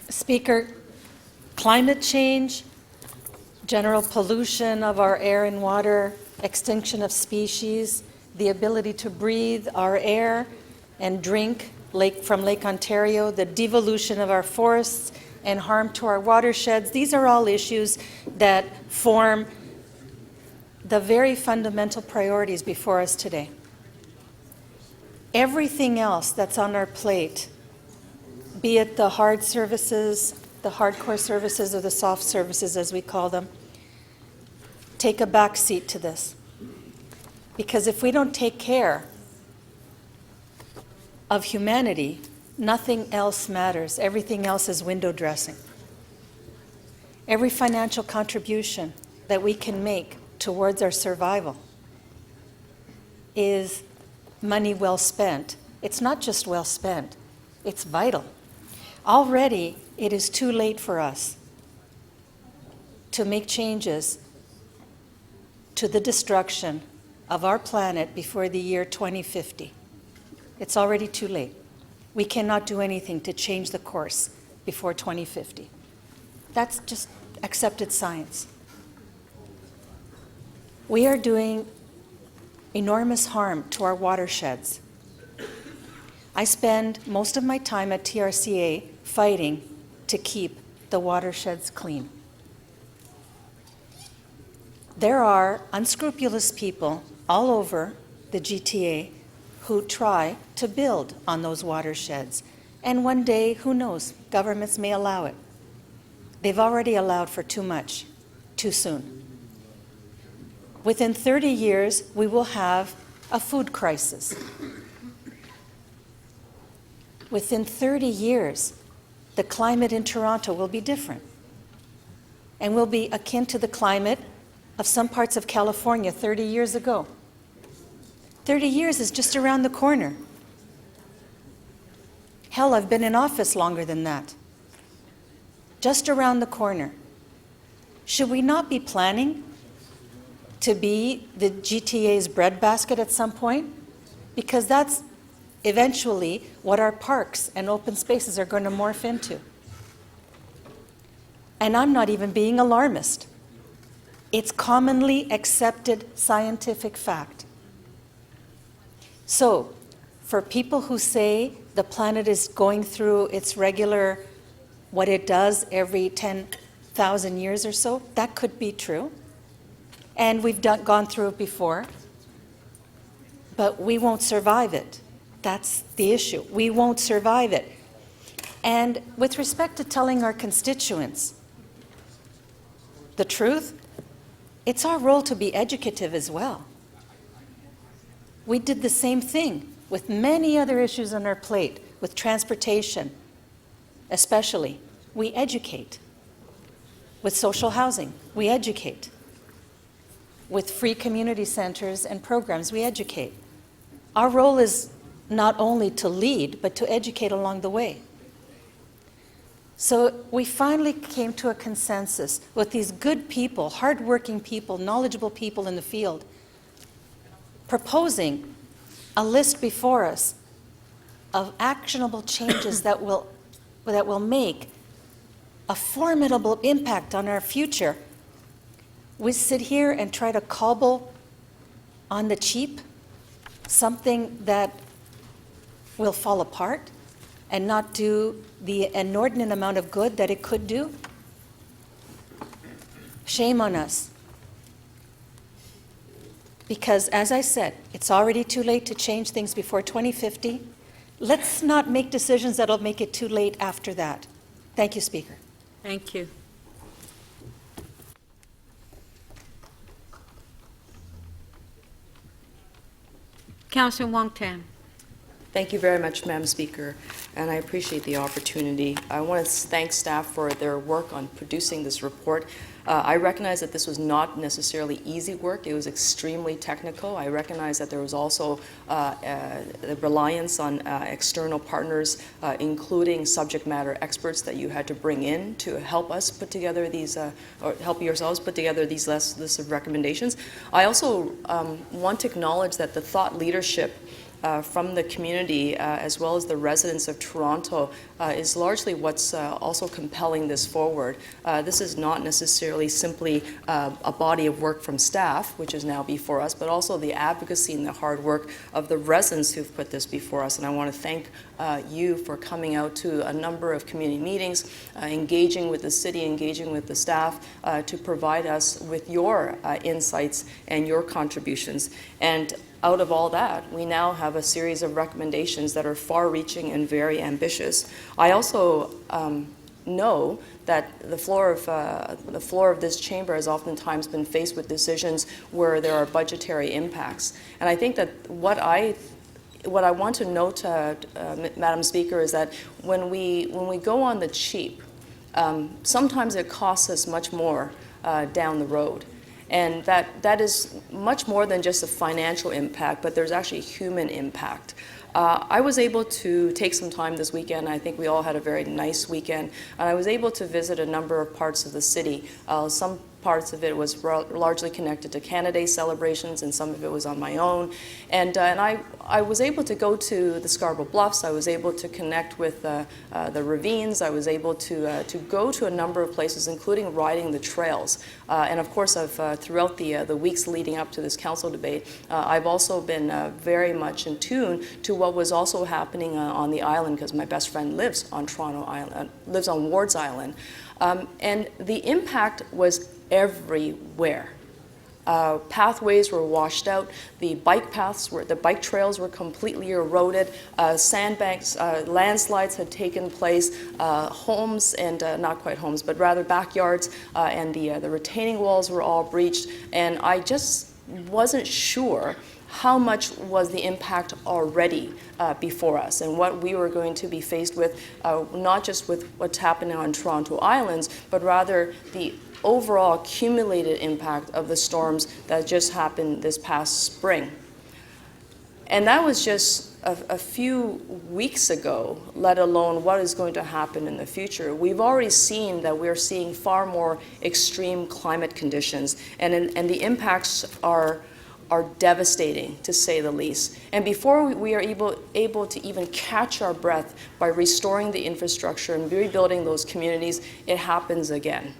Speaker, climate change, general pollution of our air and water, extinction of species, the ability to breathe our air and drink from Lake Ontario, the devolution of our forests and harm to our watersheds. These are all issues that form the very fundamental priorities before us today. Everything else that's on our plate, be it the hard services, the hardcore services, or the soft services as we call them, take a back seat to this. Because if we don't take care of humanity, nothing else matters. Everything else is window dressing. Every financial contribution that we can make towards our survival is money well spent. It's not just well spent, it's vital. Already, it is too late for us to make changes to the destruction of our planet before the year 2050. It's already too late. We cannot do anything to change the course before 2050. That's just accepted science. We are doing enormous harm to our watersheds. I spend most of my time at TRCA fighting to keep the watersheds clean. There are unscrupulous people all over the GTA who try to build on those watersheds. And one day, who knows, governments may allow it. They've already allowed for too much, too soon. Within 30 years, we will have a food crisis. Within 30 years, the climate in Toronto will be different and will be akin to the climate of some parts of California 30 years ago. 30 years is just around the corner. Hell, I've been in office longer than that. Just around the corner. Should we not be planning to be the GTA's breadbasket at some point? Because that's eventually what our parks and open spaces are going to morph into. And I'm not even being alarmist. It's commonly accepted scientific fact. So, for people who say the planet is going through its regular, what it does every 10,000 years or so, that could be true. And we've gone through it before. But we won't survive it. That's the issue. We won't survive it. And with respect to telling our constituents the truth, it's our role to be educative as well. We did the same thing with many other issues on our plate, with transportation especially. We educate. With social housing, we educate. With free community centers and programs, we educate. Our role is not only to lead, but to educate along the way. So we finally came to a consensus with these good people, hardworking people, knowledgeable people in the field, proposing a list before us of actionable changes that will make a formidable impact on our future. We sit here and try to cobble on the cheap something that will fall apart and not do the inordinate amount of good that it could do. Shame on us. Because, as I said, it's already too late to change things before 2050. Let's not make decisions that'll make it too late after that. Thank you, Speaker. Thank you. Councillor Wong Tam. Thank you very much, Madam Speaker, and I appreciate the opportunity. I want to thank staff for their work on producing this report. I recognize that this was not necessarily easy work. It was extremely technical. I recognize that there was also the reliance on external partners, including subject matter experts that you had to bring in to help us put together these, or help yourselves put together these lists of recommendations. I also want to acknowledge that the thought leadership from the community as well as the residents of Toronto is largely what's also compelling this forward. This is not necessarily simply a body of work from staff, which is now before us, but also the advocacy and the hard work of the residents who've put this before us. And I want to thank you for coming out to a number of community meetings, engaging with the city, engaging with the staff to provide us with your insights and your contributions. And out of all that, we now have a series of recommendations that are far-reaching and very ambitious. I also know that the floor of this chamber has oftentimes been faced with decisions where there are budgetary impacts. And I think that what I want to note, Madam Speaker, is that when we go on the cheap, sometimes it costs us much more down the road. And that is much more than just a financial impact, but there's actually human impact. I was able to take some time this weekend. I think we all had a very nice weekend. And I was able to visit a number of parts of the city. Some parts of it was largely connected to Canada Day celebrations, and some of it was on my own. And I was able to go to the Scarborough Bluffs. I was able to connect with the ravines. I was able to go to a number of places, including riding the trails. And of course, throughout the weeks leading up to this council debate, I've also been very much in tune to what was also happening on the island, because my best friend lives on Toronto Island, lives on Wards Island. And the impact was everywhere. Pathways were washed out. The bike trails were completely eroded. Sandbanks, landslides had taken place. Homes and not quite homes, but rather backyards, and the retaining walls were all breached. And I just wasn't sure how much was the impact already before us, and what we were going to be faced with, not just with what's happening on Toronto Islands, but rather the overall accumulated impact of the storms that just happened this past spring. And that was just a few weeks ago, let alone what is going to happen in the future. We've already seen that we're seeing far more extreme climate conditions, and the impacts are devastating, to say the least. And before we are able to even catch our breath by restoring the infrastructure and rebuilding those communities, it happens again.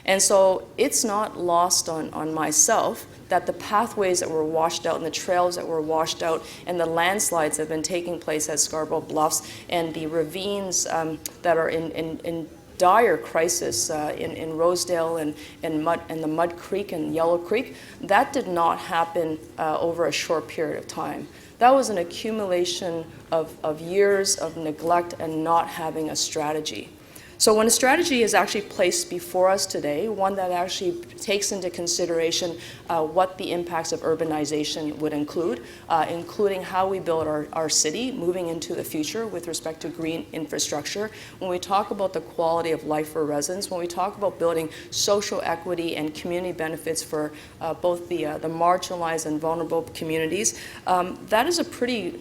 And so it's not lost on myself that the pathways that were washed out and the trails that were washed out and the landslides that have been taking place at Scarborough Bluffs and the ravines that are in dire crisis in Rosedale and the Mud Creek and Yellow Creek, that did not happen over a short period of time. That was an accumulation of years of neglect and not having a strategy. So when a strategy is actually placed before us today, one that actually takes into consideration what the impacts of urbanization would include, including how we build our city moving into the future with respect to green infrastructure, when we talk about the quality of life for residents, when we talk about building social equity and community benefits for both the marginalized and vulnerable communities, that is a pretty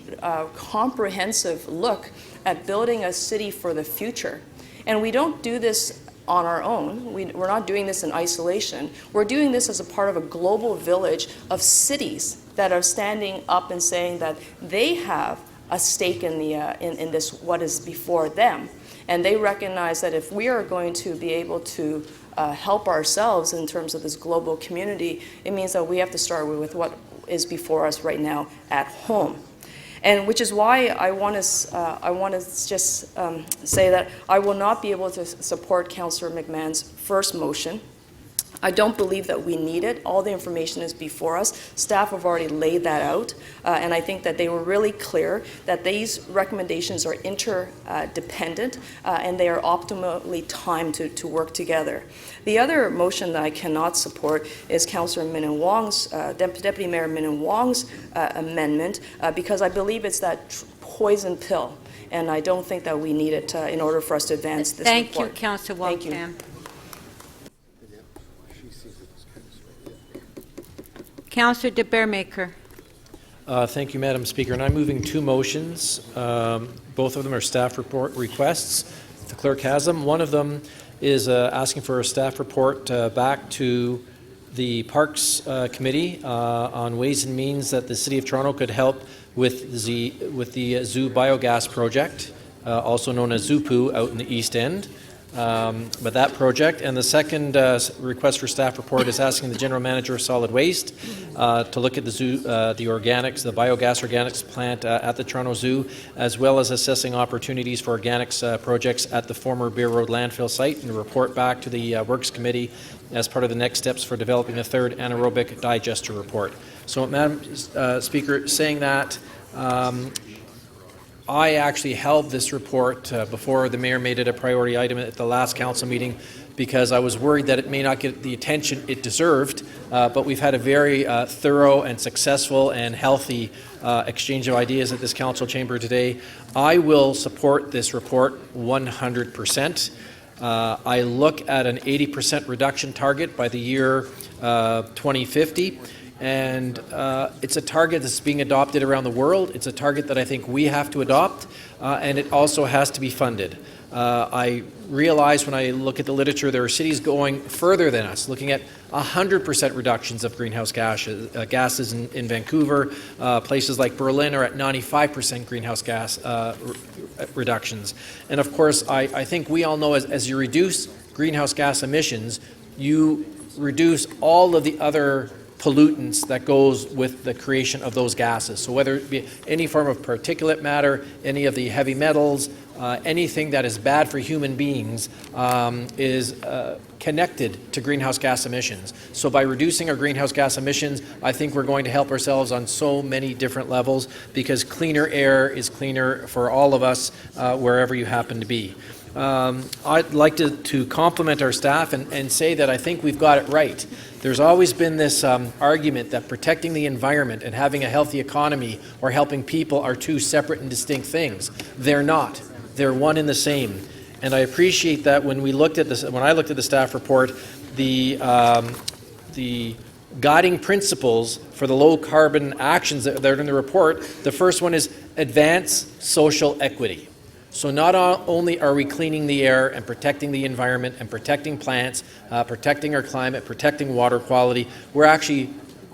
comprehensive look at building a city for the future. And we don't do this on our own. We're not doing this in isolation. We're doing this as a part of a global village of cities that are standing up and saying that they have a stake in this, what is before them. And they recognize that if we are going to be able to help ourselves in terms of this global community, it means that we have to start with what is before us right now at home. And which is why I want to just say that I will not be able to support Councillor McMahon's first motion. I don't believe that we need it. All the information is before us. Staff have already laid that out, and I think that they were really clear that these recommendations are interdependent and they are optimally timed to work together. The other motion that I cannot support is Councillor Min Wong's, Deputy Mayor Min Wong's amendment, because I believe it's that poison pill, and I don't think that we need it in order for us to advance this report. Thank you, Councillor Waltham. Councillor de Beermaker. Thank you, Madam Speaker. And I'm moving two motions. Both of them are staff report requests. The clerk has them. One of them is asking for a staff report back to the Parks Committee on ways and means that the City of Toronto could help with the zoo biogas project, also known as ZooPoo, out in the East End. But that project, and the second request for staff report is asking the General Manager of Solid Waste to look at the zoo, the organics, the biogas organics plant at the Toronto Zoo, as well as assessing opportunities for organics projects at the former Beer Road landfill site, and report back to the Works Committee as part of the next steps for developing a third anaerobic digester report. So, Madam Speaker, saying that, I actually held this report before the Mayor made it a priority item at the last council meeting because I was worried that it may not get the attention it deserved, but we've had a very thorough and successful and healthy exchange of ideas at this council chamber today. I will support this report 100%. I look at an 80% reduction target by the year 2050. And it's a target that's being adopted around the world. It's a target that I think we have to adopt, and it also has to be funded. I realize when I look at the literature, there are cities going further than us, looking at 100% reductions of greenhouse gases in Vancouver. Places like Berlin are at 95% greenhouse gas reductions. And of course, I think we all know as you reduce greenhouse gas emissions, you reduce all of the other pollutants that goes with the creation of those gases. So whether it be any form of particulate matter, any of the heavy metals, anything that is bad for human beings is connected to greenhouse gas emissions. So by reducing our greenhouse gas emissions, I think we're going to help ourselves on so many different levels, because cleaner air is cleaner for all of us wherever you happen to be. I'd like to compliment our staff and say that I think we've got it right. There's always been this argument that protecting the environment and having a healthy economy or helping people are two separate and distinct things. They're not. They're one and the same. And I appreciate that when we looked at this, when I looked at the staff report, the guiding principles for the low carbon actions that are in the report, the first one is advance social equity. So not only are we cleaning the air and protecting the environment and protecting plants, protecting our climate, protecting water quality, we're actually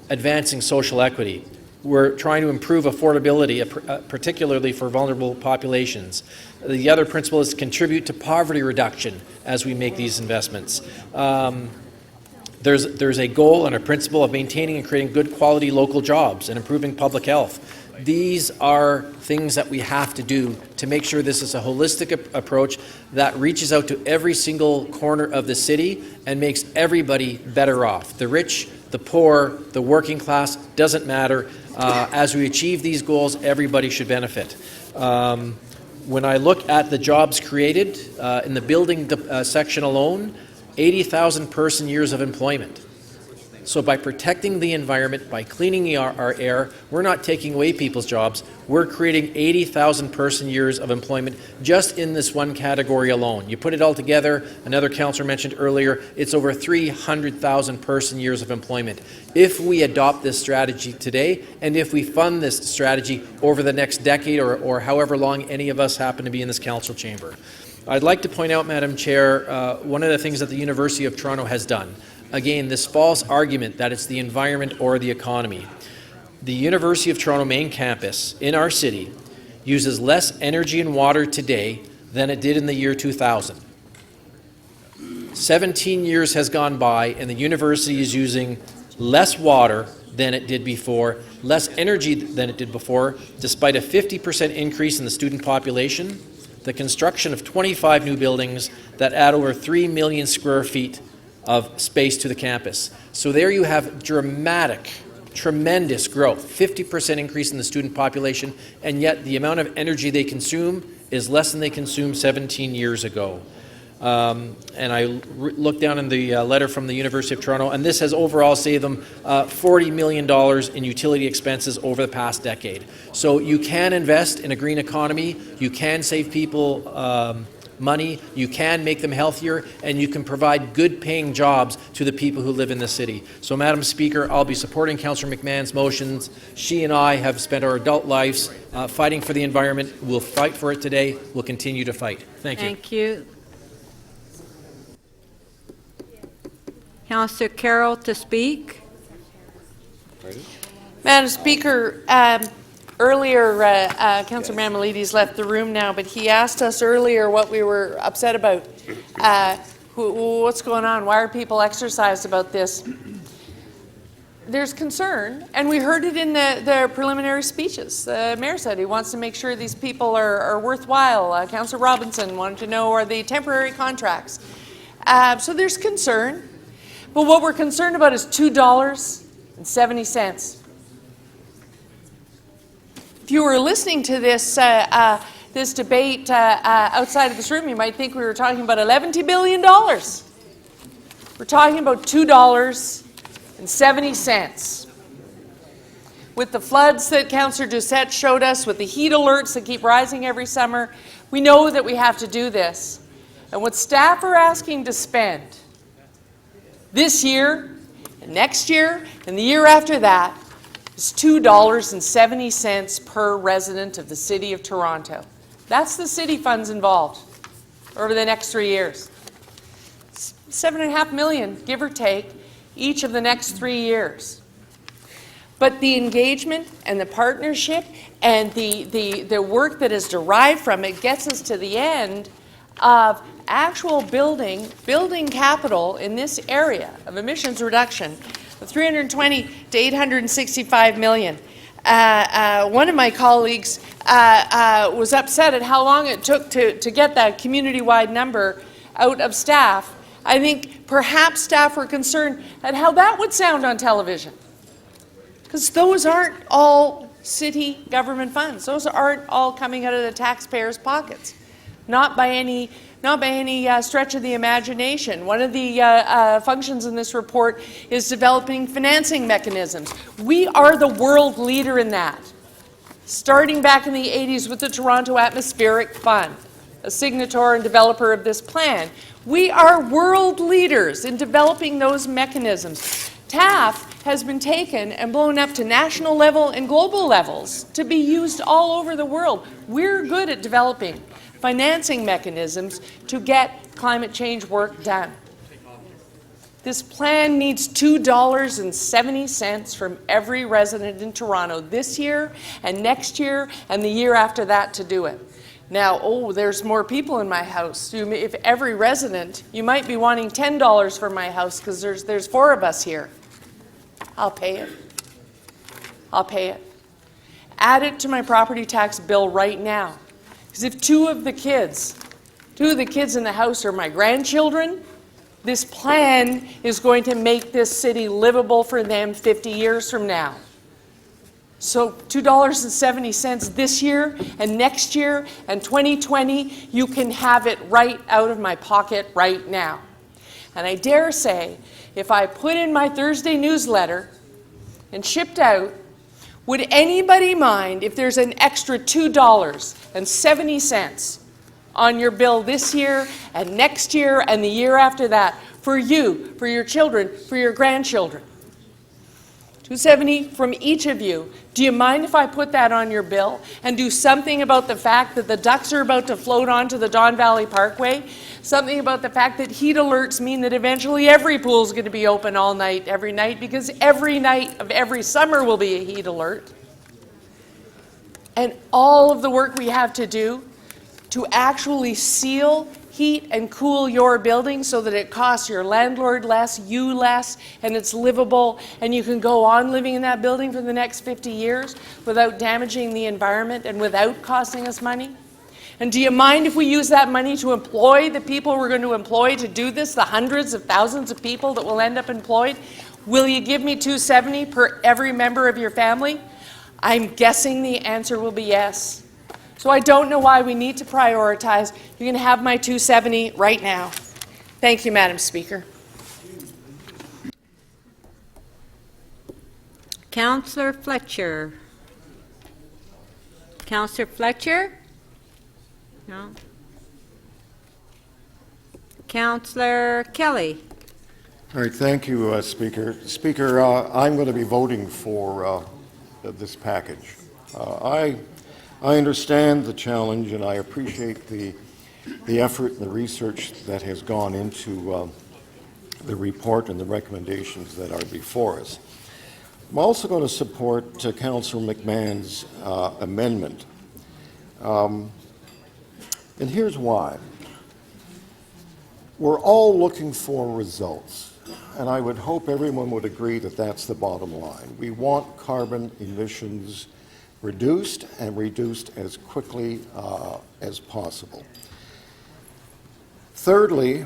advancing social equity. We're trying to improve affordability, particularly for vulnerable populations. The other principle is to contribute to poverty reduction as we make these investments. There's a goal and a principle of maintaining and creating good quality local jobs and improving public health. These are things that we have to do to make sure this is a holistic approach that reaches out to every single corner of the city and makes everybody better off. The rich, the poor, the working class, doesn't matter. As we achieve these goals, everybody should benefit. When I look at the jobs created in the building section alone, 80,000 person years of employment. So by protecting the environment, by cleaning our air, we're not taking away people's jobs. We're creating 80,000 person years of employment just in this one category alone. You put it all together, another councillor mentioned earlier, it's over 300,000 person years of employment. If we adopt this strategy today, and if we fund this strategy over the next decade or however long any of us happen to be in this council chamber. I'd like to point out, Madam Chair, one of the things that the University of Toronto has done. Again, this false argument that it's the environment or the economy. The University of Toronto main campus in our city uses less energy and water today than it did in the year 2000. 17 years has gone by and the university is using less water than it did before, less energy than it did before, despite a 50% increase in the student population, the construction of 25 new buildings that add over 3 million square feet of space to the campus. So there you have dramatic, tremendous growth, 50% increase in the student population, and yet the amount of energy they consume is less than they consumed 17 years ago. And I looked down in the letter from the University of Toronto, and this has overall saved them $40 million in utility expenses over the past decade. So you can invest in a green economy, you can save people money, you can make them healthier, and you can provide good paying jobs to the people who live in the city. So Madam Speaker, I'll be supporting Councillor McMahon's motions. She and I have spent our adult lives fighting for the environment. We'll fight for it today. We'll continue to fight. Thank you. Thank you. Councillor Carroll to speak. Madam Speaker, earlier, Councillor Mammalides left the room now, but he asked us earlier what we were upset about. What's going on? Why are people exercised about this? There's concern, and we heard it in the preliminary speeches. The mayor said he wants to make sure these people are worthwhile. Councillor Robinson wanted to know, are they temporary contracts? So there's concern, but what we're concerned about is $2.70. If you were listening to this this debate outside of this room, you might think we were talking about $11 billion. We're talking about $2.70. With the floods that Councillor Doucette showed us, with the heat alerts that keep rising every summer, we know that we have to do this. And what staff are asking to spend this year, and next year, and the year after that, is $2.70 per resident of the City of Toronto. That's the city funds involved over the next 3 years. $7.5 million, give or take, each of the next 3 years. But the engagement and the partnership and the work that is derived from it gets us to the end of actual building capital in this area of emissions reduction, of 320 to 865 million. One of my colleagues was upset at how long it took to get that community-wide number out of staff. I think perhaps staff were concerned at how that would sound on television, because those aren't all city government funds. Those aren't all coming out of the taxpayers' pockets, not by any stretch of the imagination. One of the functions in this report is developing financing mechanisms. We are the world leader in that, starting back in the 80s with the Toronto Atmospheric Fund, a signatory and developer of this plan. We are world leaders in developing those mechanisms. TAF has been taken and blown up to national level and global levels to be used all over the world. We're good at developing financing mechanisms to get climate change work done. This plan needs $2.70 from every resident in Toronto this year and next year and the year after that to do it. Now, there's more people in my house. If every resident, you might be wanting $10 for my house because there's 4 of us here. I'll pay it. I'll pay it. Add it to my property tax bill right now. Because if two of the kids in the house are my grandchildren, this plan is going to make this city livable for them 50 years from now. So $2.70 this year and next year and 2020, you can have it right out of my pocket right now. And I dare say, if I put in my Thursday newsletter and shipped out, would anybody mind if there's an extra $2.70 on your bill this year and next year and the year after that for you, for your children, for your grandchildren? $2.70 from each of you. Do you mind if I put that on your bill and do something about the fact that the ducks are about to float onto the Don Valley Parkway? Something about the fact that heat alerts mean that eventually every pool is going to be open all night, every night, because every night of every summer will be a heat alert. And all of the work we have to do to actually seal, heat, and cool your building so that it costs your landlord less, you less, and it's livable, and you can go on living in that building for the next 50 years without damaging the environment and without costing us money? And do you mind if we use that money to employ the people we're going to employ to do this, the hundreds of thousands of people that will end up employed? Will you give me $2.70 per every member of your family? I'm guessing the answer will be yes. So I don't know why we need to prioritize. You're going to have my $2.70 right now. Thank you, Madam Speaker. Councillor Fletcher. Councillor Fletcher? No. Councillor Kelly. All right, thank you, Speaker. Speaker, I'm going to be voting for this package. I understand the challenge, and I appreciate the effort and the research that has gone into the report and the recommendations that are before us. I'm also going to support Councillor McMahon's amendment. And here's why. We're all looking for results, and I would hope everyone would agree that that's the bottom line. We want carbon emissions reduced, and reduced as quickly as possible. Thirdly,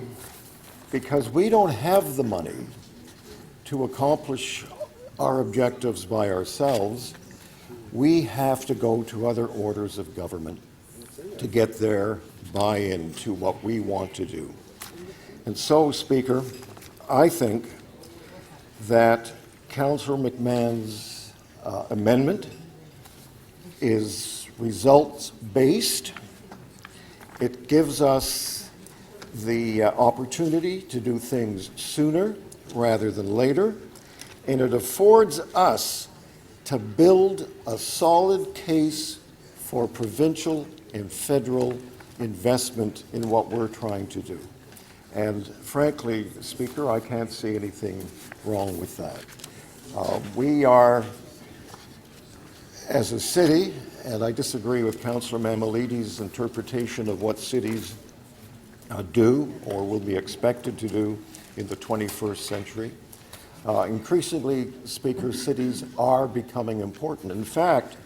because we don't have the money to accomplish our objectives by ourselves, we have to go to other orders of government to get their buy-in to what we want to do. And so, Speaker, I think that Councillor McMahon's amendment is results-based. It gives us the opportunity to do things sooner rather than later, and it affords us to build a solid case for provincial and federal investment in what we're trying to do. And frankly, Speaker, I can't see anything wrong with that. We are, as a city, and I disagree with Councillor Mamalides' interpretation of what cities do or will be expected to do in the 21st century. Increasingly, Speaker, cities are becoming important. In fact,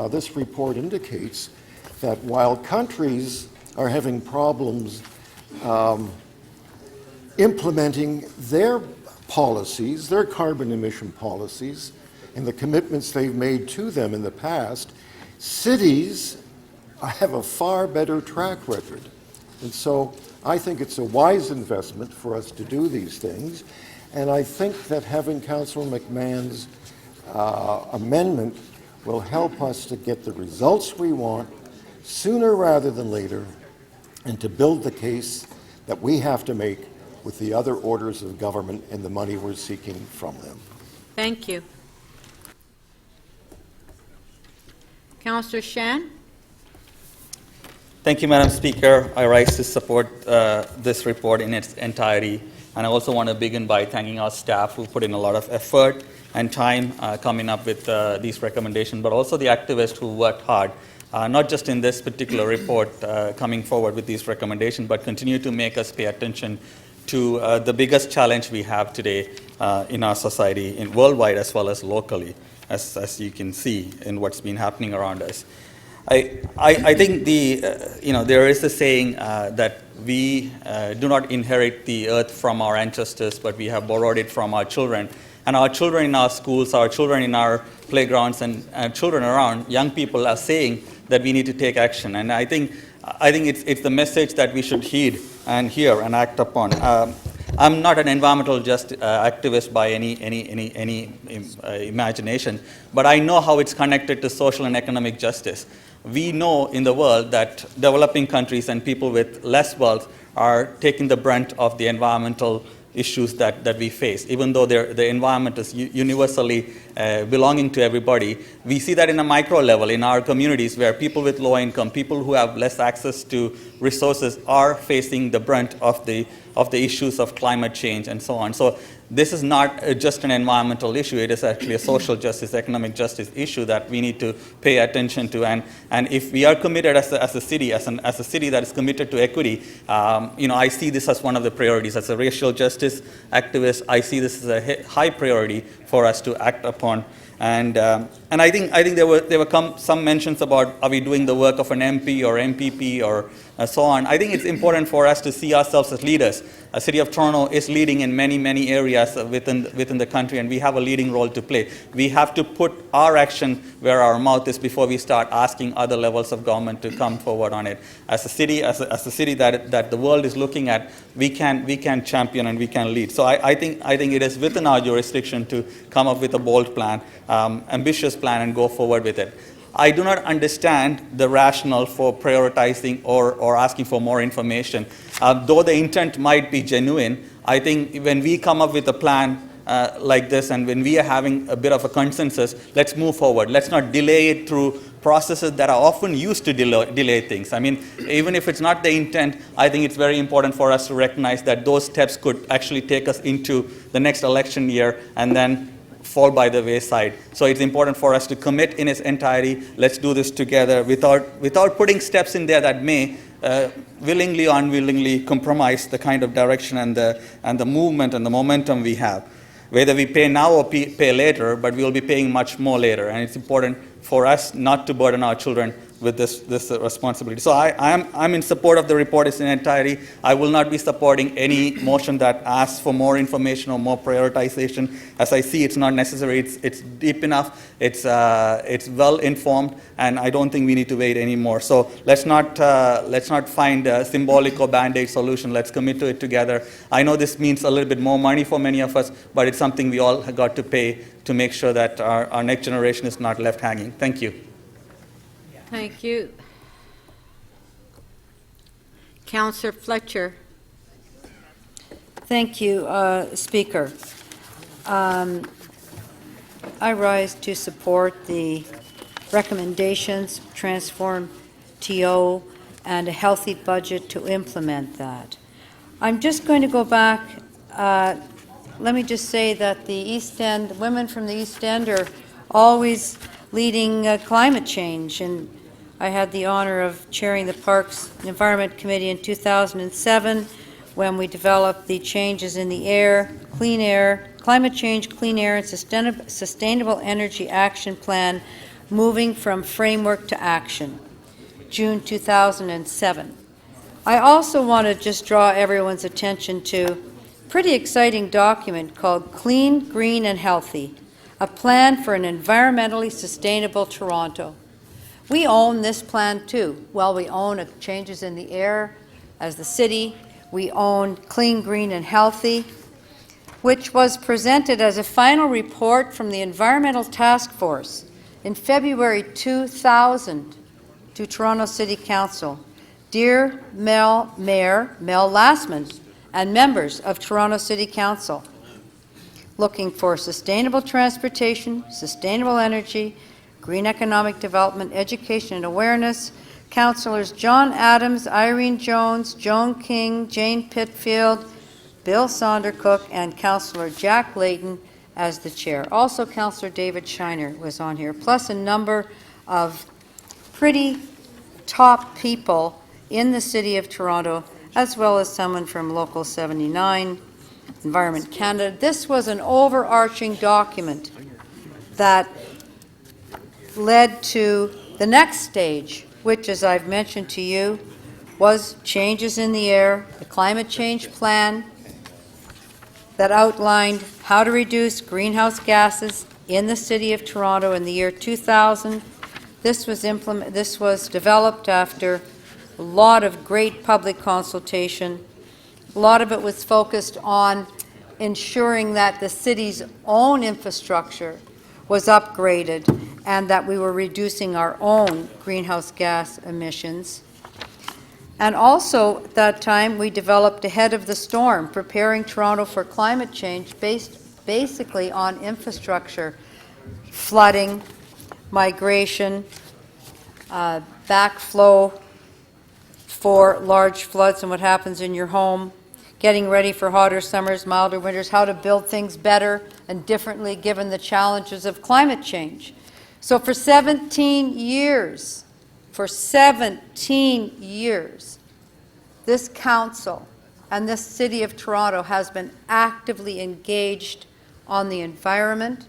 this report indicates that while countries are having problems implementing their policies, their carbon emission policies, and the commitments they've made to them in the past, cities have a far better track record. And so I think it's a wise investment for us to do these things. And I think that having Councillor McMahon's amendment will help us to get the results we want sooner rather than later, and to build the case that we have to make with the other orders of government and the money we're seeking from them. Thank you. Councillor Shan? Thank you, Madam Speaker. I rise to support this report in its entirety. And I also want to begin by thanking our staff who put in a lot of effort and time coming up with these recommendations, but also the activists who worked hard, not just in this particular report coming forward with these recommendations, but continue to make us pay attention to the biggest challenge we have today in our society, worldwide as well as locally, as you can see in what's been happening around us. I think there is a saying that we do not inherit the earth from our ancestors, but we have borrowed it from our children. And our children in our schools, our children in our playgrounds, and children around, young people are saying that we need to take action. And I think it's the message that we should heed and hear and act upon. I'm not an environmental activist by any imagination, but I know how it's connected to social and economic justice. We know in the world that developing countries and people with less wealth are taking the brunt of the environmental issues that we face. Even though the environment is universally belonging to everybody, we see that in a micro level in our communities where people with low income, people who have less access to resources are facing the brunt of the issues of climate change and so on. So this is not just an environmental issue, it is actually a social justice, economic justice issue that we need to pay attention to. And if we are committed as a city that is committed to equity, I see this as one of the priorities. As a racial justice activist, I see this as a high priority for us to act upon. And I think there were some mentions about, are we doing the work of an MP or MPP or so on. I think it's important for us to see ourselves as leaders. The City of Toronto is leading in many areas within the country, and we have a leading role to play. We have to put our action where our mouth is before we start asking other levels of government to come forward on it. As a city, that the world is looking at, we can champion and we can lead. So I think it is within our jurisdiction to come up with a bold plan, ambitious plan, and go forward with it. I do not understand the rationale for prioritizing or asking for more information. Though the intent might be genuine, I think when we come up with a plan like this, and when we are having a bit of a consensus, let's move forward. Let's not delay it through processes that are often used to delay things. I mean, even if it's not the intent, I think it's very important for us to recognize that those steps could actually take us into the next election year and then fall by the wayside. So it's important for us to commit in its entirety. Let's do this together without putting steps in there that may willingly or unwillingly compromise the kind of direction and the movement and the momentum we have. Whether we pay now or pay later, but we will be paying much more later. And it's important for us not to burden our children with this responsibility. So I'm in support of the report in its entirety. I will not be supporting any motion that asks for more information or more prioritization. As I see, it's not necessary. It's deep enough. It's well informed, and I don't think we need to wait anymore. So let's not find a symbolic or band-aid solution. Let's commit to it together. I know this means a little bit more money for many of us, but it's something we all have got to pay to make sure that our next generation is not left hanging. Thank you. Thank you. Councillor Fletcher. Thank you, Speaker. I rise to support the recommendations, transform TO, and a healthy budget to implement that. I'm just going to go back. Let me just say that the East End, women from the East End are always leading climate change, and I had the honor of chairing the Parks and Environment Committee in 2007 when we developed the changes in the air, climate change, clean air, and sustainable energy action plan, moving from framework to action, June 2007. I also want to just draw everyone's attention to a pretty exciting document called Clean, Green, and Healthy, a plan for an environmentally sustainable Toronto. We own this plan too. Well, we own changes in the air as the city. We own Clean, Green, and Healthy, which was presented as a final report from the Environmental Task Force in February 2000 to Toronto City Council. Dear Mayor Mel Lastman and members of Toronto City Council, looking for sustainable transportation, sustainable energy, green economic development, education and awareness, Councillors John Adams, Irene Jones, Joan King, Jane Pitfield, Bill Sondercook, and Councillor Jack Layton as the chair. Also, Councillor David Shiner was on here, plus a number of pretty top people in the City of Toronto, as well as someone from Local 79, Environment Canada. This was an overarching document that led to the next stage, which, as I've mentioned to you, was changes in the air, the climate change plan that outlined how to reduce greenhouse gases in the City of Toronto in the year 2000. This was developed after a lot of great public consultation. A lot of it was focused on ensuring that the city's own infrastructure was upgraded and that we were reducing our own greenhouse gas emissions. And also, at that time, we developed Ahead of the Storm, preparing Toronto for climate change based basically on infrastructure, flooding, migration, backflow for large floods and what happens in your home, getting ready for hotter summers, milder winters, how to build things better and differently given the challenges of climate change. So for 17 years, this council and this City of Toronto has been actively engaged on the environment,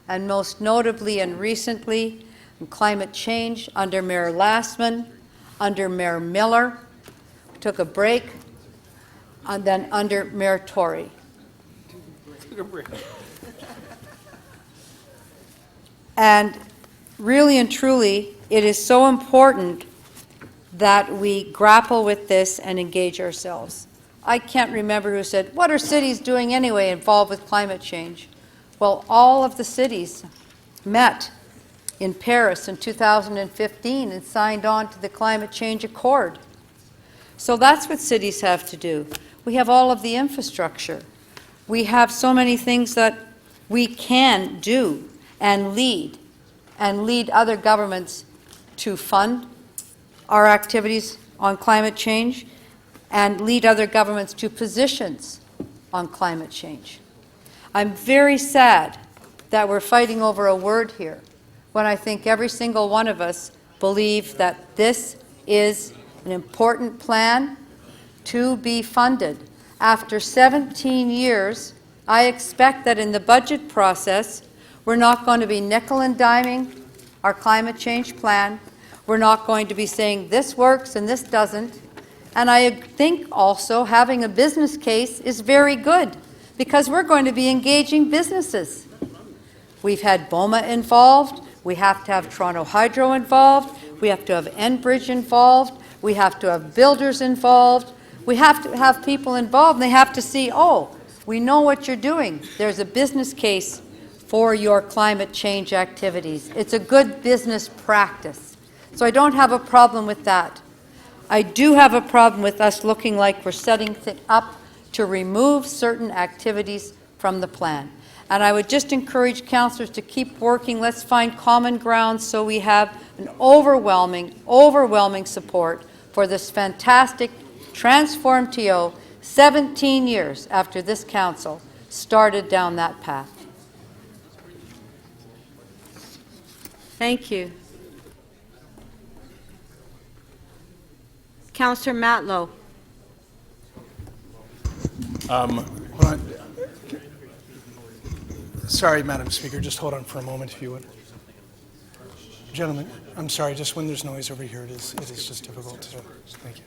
and most notably and recently in climate change under Mayor Lastman, under Mayor Miller, we took a break, and then under Mayor Tory. And really and truly, it is so important that we grapple with this and engage ourselves. I can't remember who said, what are cities doing anyway involved with climate change? Well, all of the cities met in Paris in 2015 and signed on to the Climate Change Accord. So that's what cities have to do. We have all of the infrastructure. We have so many things that we can do and lead other governments to fund our activities on climate change and lead other governments to positions on climate change. I'm very sad that we're fighting over a word here when I think every single one of us believe that this is an important plan to be funded. After 17 years, I expect that in the budget process, we're not going to be nickel and diming our climate change plan. We're not going to be saying this works and this doesn't. And I think also having a business case is very good because we're going to be engaging businesses. We've had BOMA involved. We have to have Toronto Hydro involved. We have to have Enbridge involved. We have to have builders involved. We have to have people involved, and they have to see, oh, we know what you're doing. There's a business case for your climate change activities. It's a good business practice. So I don't have a problem with that. I do have a problem with us looking like we're setting things up to remove certain activities from the plan. And I would just encourage councillors to keep working. Let's find common ground so we have an overwhelming support for this fantastic Transform TO 17 years after this council started down that path. Thank you. Councillor Matlow. Sorry, Madam Speaker, just hold on for a moment if you would. Gentlemen, I'm sorry, just when there's noise over here, it is just difficult to, thank you.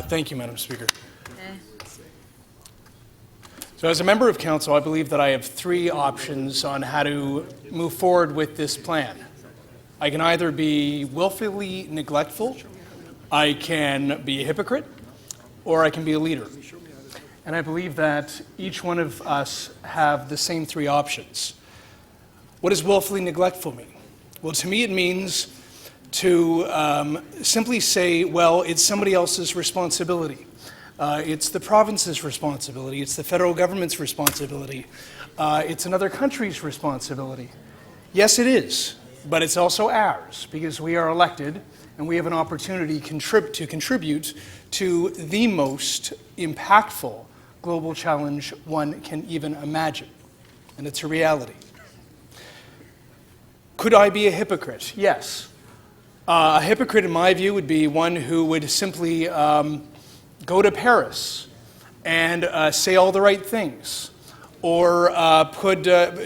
Thank you, Madam Speaker. So as a member of council, I believe that I have three options on how to move forward with this plan. I can either be willfully neglectful, I can be a hypocrite, or I can be a leader. And I believe that each one of us have the same three options. What does willfully neglectful mean? Well, to me it means to simply say, well, it's somebody else's responsibility. It's the province's responsibility. It's the federal government's responsibility. It's another country's responsibility. Yes, it is, but it's also ours because we are elected and we have an opportunity to contribute to the most impactful global challenge one can even imagine, and it's a reality. Could I be a hypocrite? Yes. A hypocrite, in my view, would be one who would simply go to Paris and say all the right things, or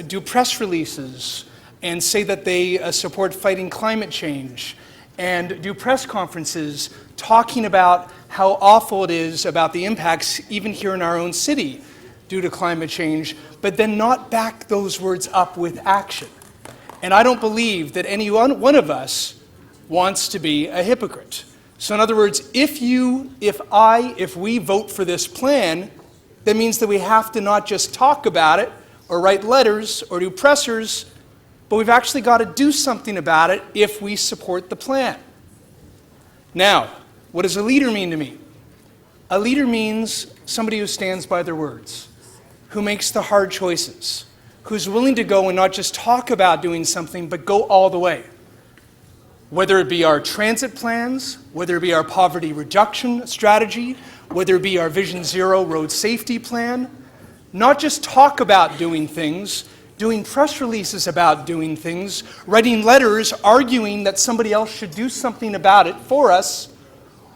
do press releases and say that they support fighting climate change, and do press conferences talking about how awful it is about the impacts even here in our own city due to climate change, but then not back those words up with action. And I don't believe that any one of us wants to be a hypocrite. So in other words, if we vote for this plan, that means that we have to not just talk about it or write letters or do pressers, but we've actually got to do something about it if we support the plan. Now, what does a leader mean to me? A leader means somebody who stands by their words, who makes the hard choices, who's willing to go and not just talk about doing something, but go all the way. Whether it be our transit plans, whether it be our poverty reduction strategy, whether it be our Vision Zero road safety plan, not just talk about doing things, doing press releases about doing things, writing letters arguing that somebody else should do something about it for us,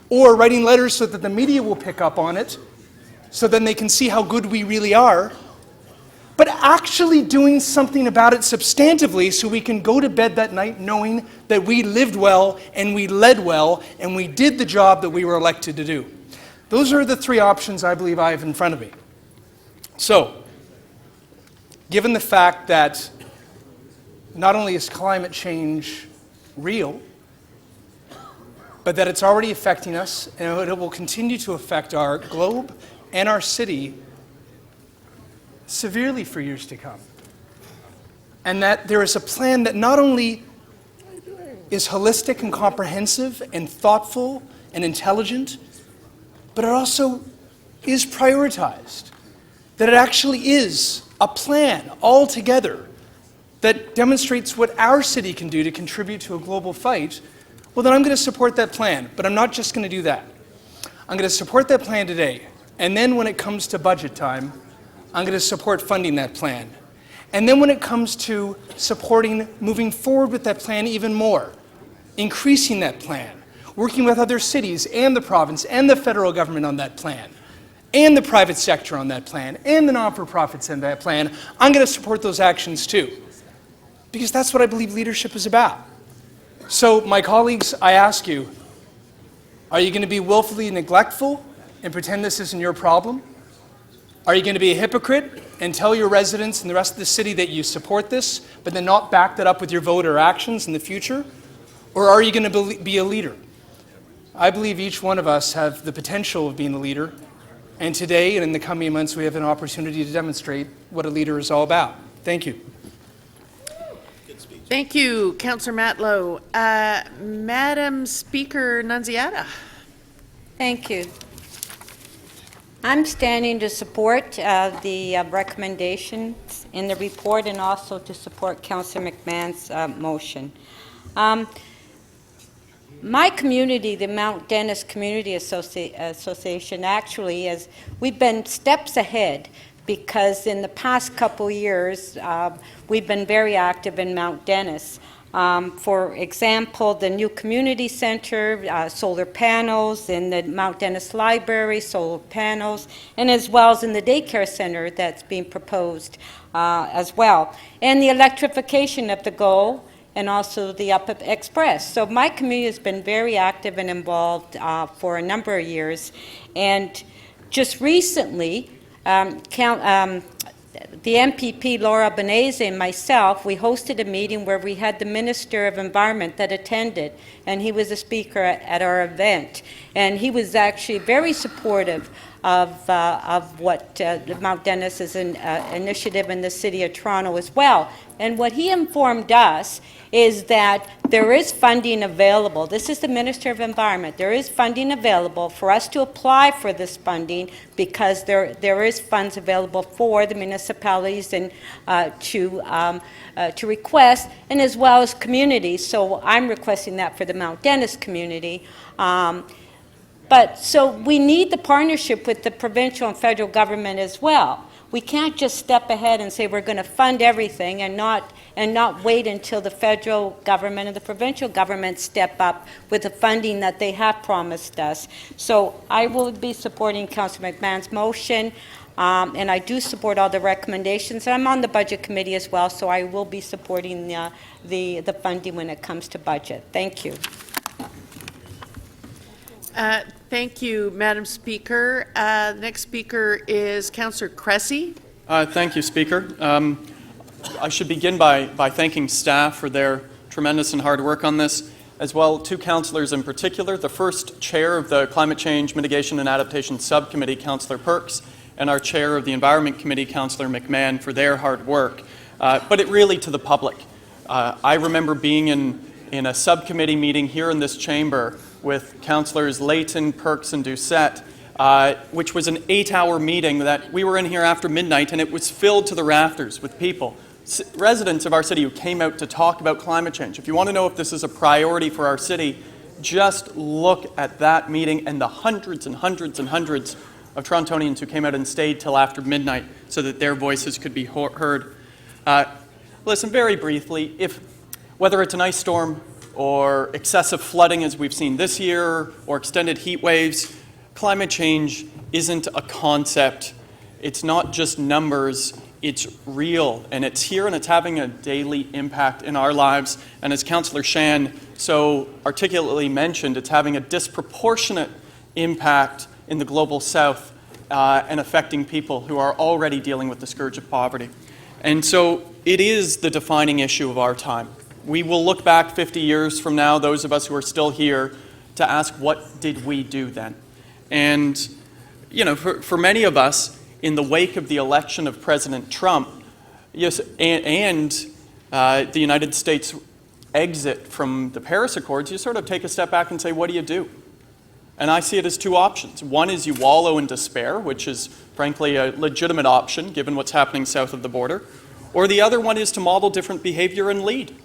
or writing letters so that the media will pick up on it, so then they can see how good we really are, but actually doing something about it substantively so we can go to bed that night knowing that we lived well and we led well and we did the job that we were elected to do. Those are the three options I believe I have in front of me. So, given the fact that not only is climate change real, but that it's already affecting us and it will continue to affect our globe and our city severely for years to come. And that there is a plan that not only is holistic and comprehensive and thoughtful and intelligent, but it also is prioritized. That it actually is a plan altogether that demonstrates what our city can do to contribute to a global fight, well, then I'm going to support that plan. But I'm not just going to do that. I'm going to support that plan today. And then when it comes to budget time, I'm going to support funding that plan. And then when it comes to supporting moving forward with that plan even more, increasing that plan, working with other cities and the province and the federal government on that plan, and the private sector on that plan, and the not-for-profits on that plan, I'm going to support those actions too. Because that's what I believe leadership is about. So, my colleagues, I ask you, are you going to be willfully neglectful and pretend this isn't your problem? Are you going to be a hypocrite and tell your residents and the rest of the city that you support this, but then not back that up with your vote or actions in the future? Or are you going to be a leader? I believe each one of us have the potential of being a leader, and today and in the coming months we have an opportunity to demonstrate what a leader is all about. Thank you. Thank you, Councillor Matlow. Madam Speaker Nunziata. Thank you. I'm standing to support the recommendations in the report and also to support Councillor McMahon's motion. My community, the Mount Dennis Community Association, actually, we've been steps ahead because in the past couple years, we've been very active in Mount Dennis. For example, the new community center, solar panels, in the Mount Dennis Library, solar panels, and as well as in the daycare center that's being proposed as well. And the electrification of the GO and also the Up Express. So my community has been very active and involved for a number of years. And just recently, the MPP, Laura Benese, and myself, we hosted a meeting where we had the Minister of Environment that attended, and he was a speaker at our event. And he was actually very supportive of what Mount Dennis is an initiative in the City of Toronto as well. And what he informed us is that there is funding available. This is the Minister of Environment. There is funding available for us to apply for this funding because there is funds available for the municipalities and to request, and as well as communities. So I'm requesting that for the Mount Dennis community. But so we need the partnership with the provincial and federal government as well. We can't just step ahead and say we're going to fund everything and not wait until the federal government and the provincial government step up with the funding that they have promised us. So I will be supporting Councillor McMahon's motion, and I do support all the recommendations. And I'm on the budget committee as well, so I will be supporting the funding when it comes to budget. Thank you. Thank you, Madam Speaker. Next speaker is Councillor Cressy. Thank you, Speaker. I should begin by thanking staff for their tremendous and hard work on this, as well two councillors in particular, the first chair of the Climate Change Mitigation and Adaptation Subcommittee, Councillor Perks, and our chair of the Environment Committee, Councillor McMahon, for their hard work. But it really to the public. I remember being in a subcommittee meeting here in this chamber with Councillors Layton, Perks, and Doucette, which was an 8-hour meeting that we were in here after midnight, and it was filled to the rafters with people, residents of our city who came out to talk about climate change. If you want to know if this is a priority for our city, just look at that meeting and the hundreds and hundreds and hundreds of Torontonians who came out and stayed till after midnight so that their voices could be heard. Listen, very briefly, whether it's an ice storm or excessive flooding as we've seen this year, or extended heat waves, climate change isn't a concept. It's not just numbers, it's real, and it's here, and it's having a daily impact in our lives. And as Councillor Shan so articulately mentioned, it's having a disproportionate impact in the global south and affecting people who are already dealing with the scourge of poverty. And so it is the defining issue of our time. We will look back 50 years from now, those of us who are still here, to ask, what did we do then? And, you know, for many of us, in the wake of the election of President Trump, yes, and the United States exit from the Paris Accords, you sort of take a step back and say, what do you do? And I see it as two options. One is you wallow in despair, which is, frankly, a legitimate option, given what's happening south of the border. or the other one is to model different behavior and lead,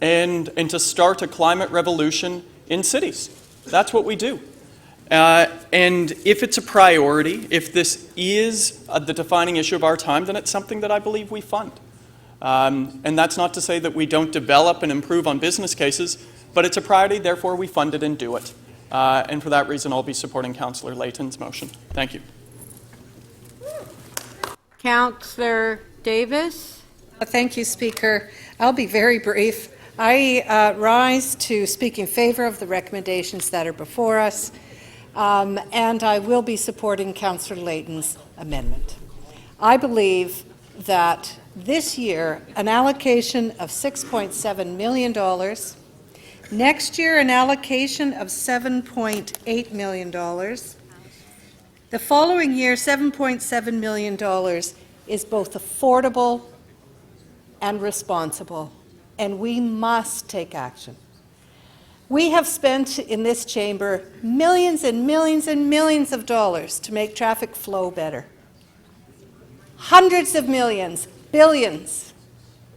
and to start a climate revolution in cities. That's what we do. And if it's a priority, if this is the defining issue of our time, then it's something that I believe we fund. And that's not to say that we don't develop and improve on business cases, but it's a priority, therefore we fund it and do it. And for that reason, I'll be supporting Councillor Layton's motion. Thank you. Councillor Davis? Thank you, Speaker. I'll be very brief. I rise to speak in favor of the recommendations that are before us, and I will be supporting Councillor Layton's amendment. I believe that this year, an allocation of $6.7 million, next year, an allocation of $7.8 million, the following year, $7.7 million is both affordable and responsible, and we must take action. We have spent in this chamber millions and millions and millions of dollars to make traffic flow better. Hundreds of millions, billions,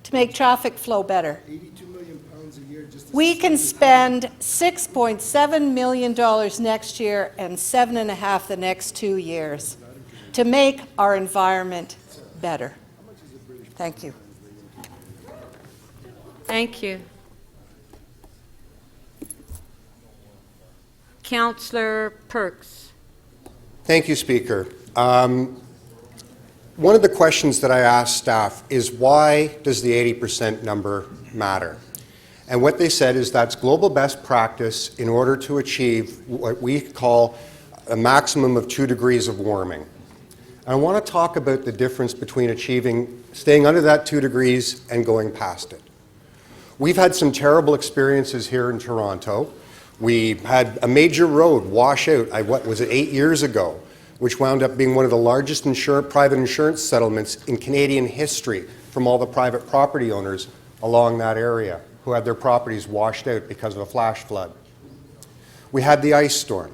to make traffic flow better. 82 million pounds a year just to We can spend $6.7 million next year and $7.5 the next 2 years to make our environment better. Thank you. Thank you. Councillor Perks. Thank you, Speaker. One of the questions that I asked staff is, why does the 80% number matter? And what they said is that's global best practice in order to achieve what we call a maximum of 2 degrees of warming. And I want to talk about the difference between staying under that 2 degrees and going past it. We've had some terrible experiences here in Toronto. We had a major road wash out, 8 years ago, which wound up being one of the largest private insurance settlements in Canadian history from all the private property owners along that area who had their properties washed out because of a flash flood. We had the ice storm.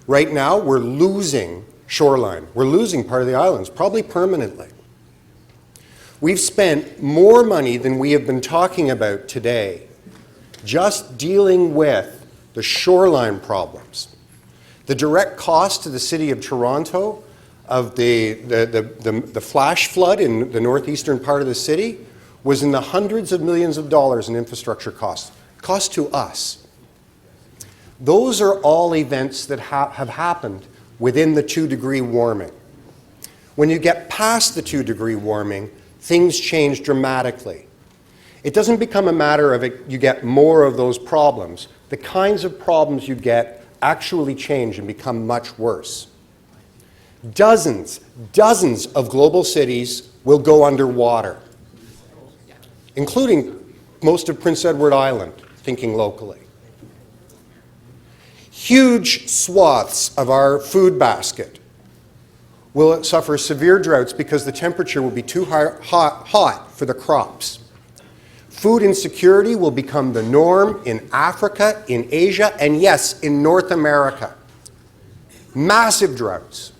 Right now, we're losing shoreline. We're losing part of the islands, probably permanently. We've spent more money than we have been talking about today just dealing with the shoreline problems. The direct cost to the City of Toronto of the flash flood in the northeastern part of the city was in the hundreds of millions of dollars in infrastructure costs. Cost to us. Those are all events that have happened within the 2-degree warming. When you get past the 2-degree warming, things change dramatically. It doesn't become a matter of you get more of those problems. The kinds of problems you get actually change and become much worse. Dozens of global cities will go underwater, including most of Prince Edward Island, thinking locally. Huge swaths of our food basket will suffer severe droughts because the temperature will be too hot for the crops. Food insecurity will become the norm in Africa, in Asia, and yes, in North America. Massive droughts.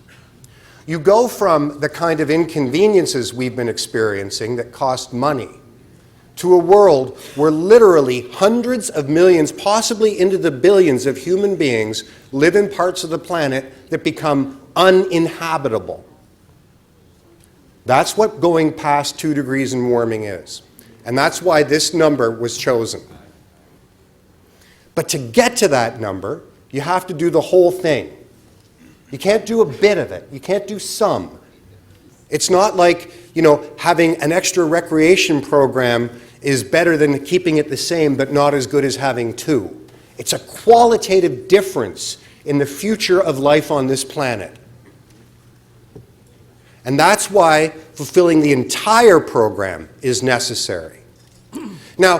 You go from the kind of inconveniences we've been experiencing that cost money to a world where literally hundreds of millions, possibly into the billions of human beings live in parts of the planet that become uninhabitable. That's what going past 2 degrees and warming is. And that's why this number was chosen. But to get to that number, you have to do the whole thing. You can't do a bit of it. You can't do some. It's not like, having an extra recreation program is better than keeping it the same, but not as good as having 2. It's a qualitative difference in the future of life on this planet. And that's why fulfilling the entire program is necessary. Now,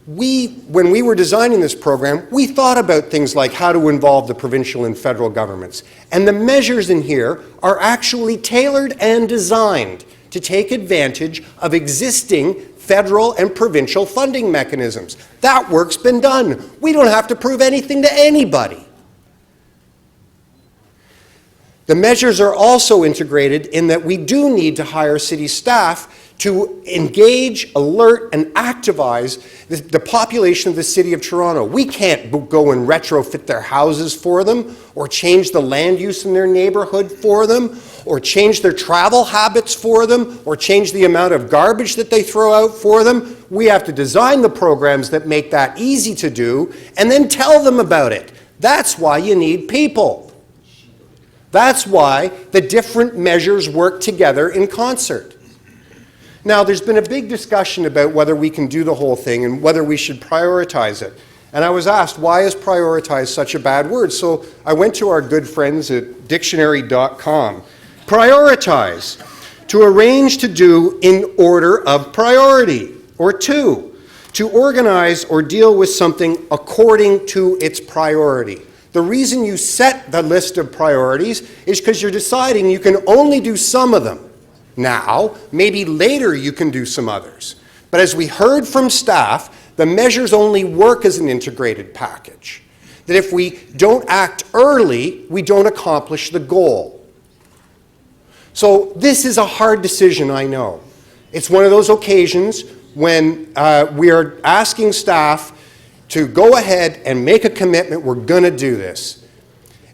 when we were designing this program, we thought about things like how to involve the provincial and federal governments. And the measures in here are actually tailored and designed to take advantage of existing federal and provincial funding mechanisms. That work's been done. We don't have to prove anything to anybody. The measures are also integrated in that we do need to hire city staff to engage, alert, and activize the population of the City of Toronto. We can't go and retrofit their houses for them, or change the land use in their neighborhood for them, or change their travel habits for them, or change the amount of garbage that they throw out for them. We have to design the programs that make that easy to do, and then tell them about it. That's why you need people. That's why the different measures work together in concert. Now, there's been a big discussion about whether we can do the whole thing and whether we should prioritize it. And I was asked, why is prioritize such a bad word? So I went to our good friends at dictionary.com. Prioritize, to arrange to do in order of priority. Or two, to organize or deal with something according to its priority. The reason you set the list of priorities is because you're deciding you can only do some of them. Now, maybe later you can do some others. But as we heard from staff, the measures only work as an integrated package. That if we don't act early, we don't accomplish the goal. So this is a hard decision, I know. It's one of those occasions when we are asking staff to go ahead and make a commitment, we're going to do this.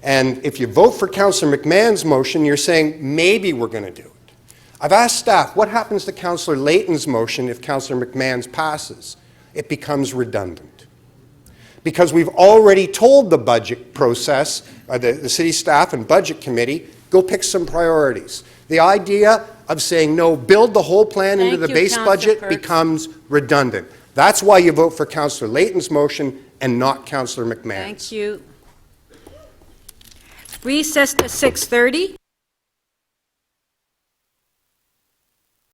And if you vote for Councillor McMahon's motion, you're saying maybe we're going to do it. I've asked staff, what happens to Councillor Layton's motion if Councillor McMahon's passes? It becomes redundant. Because we've already told the budget process, the city staff and budget committee, go pick some priorities. The idea of saying, no, build the whole plan into the base budget becomes redundant. That's why you vote for Councillor Layton's motion and not Councillor McMahon's. Thank you. Recess to 6:30.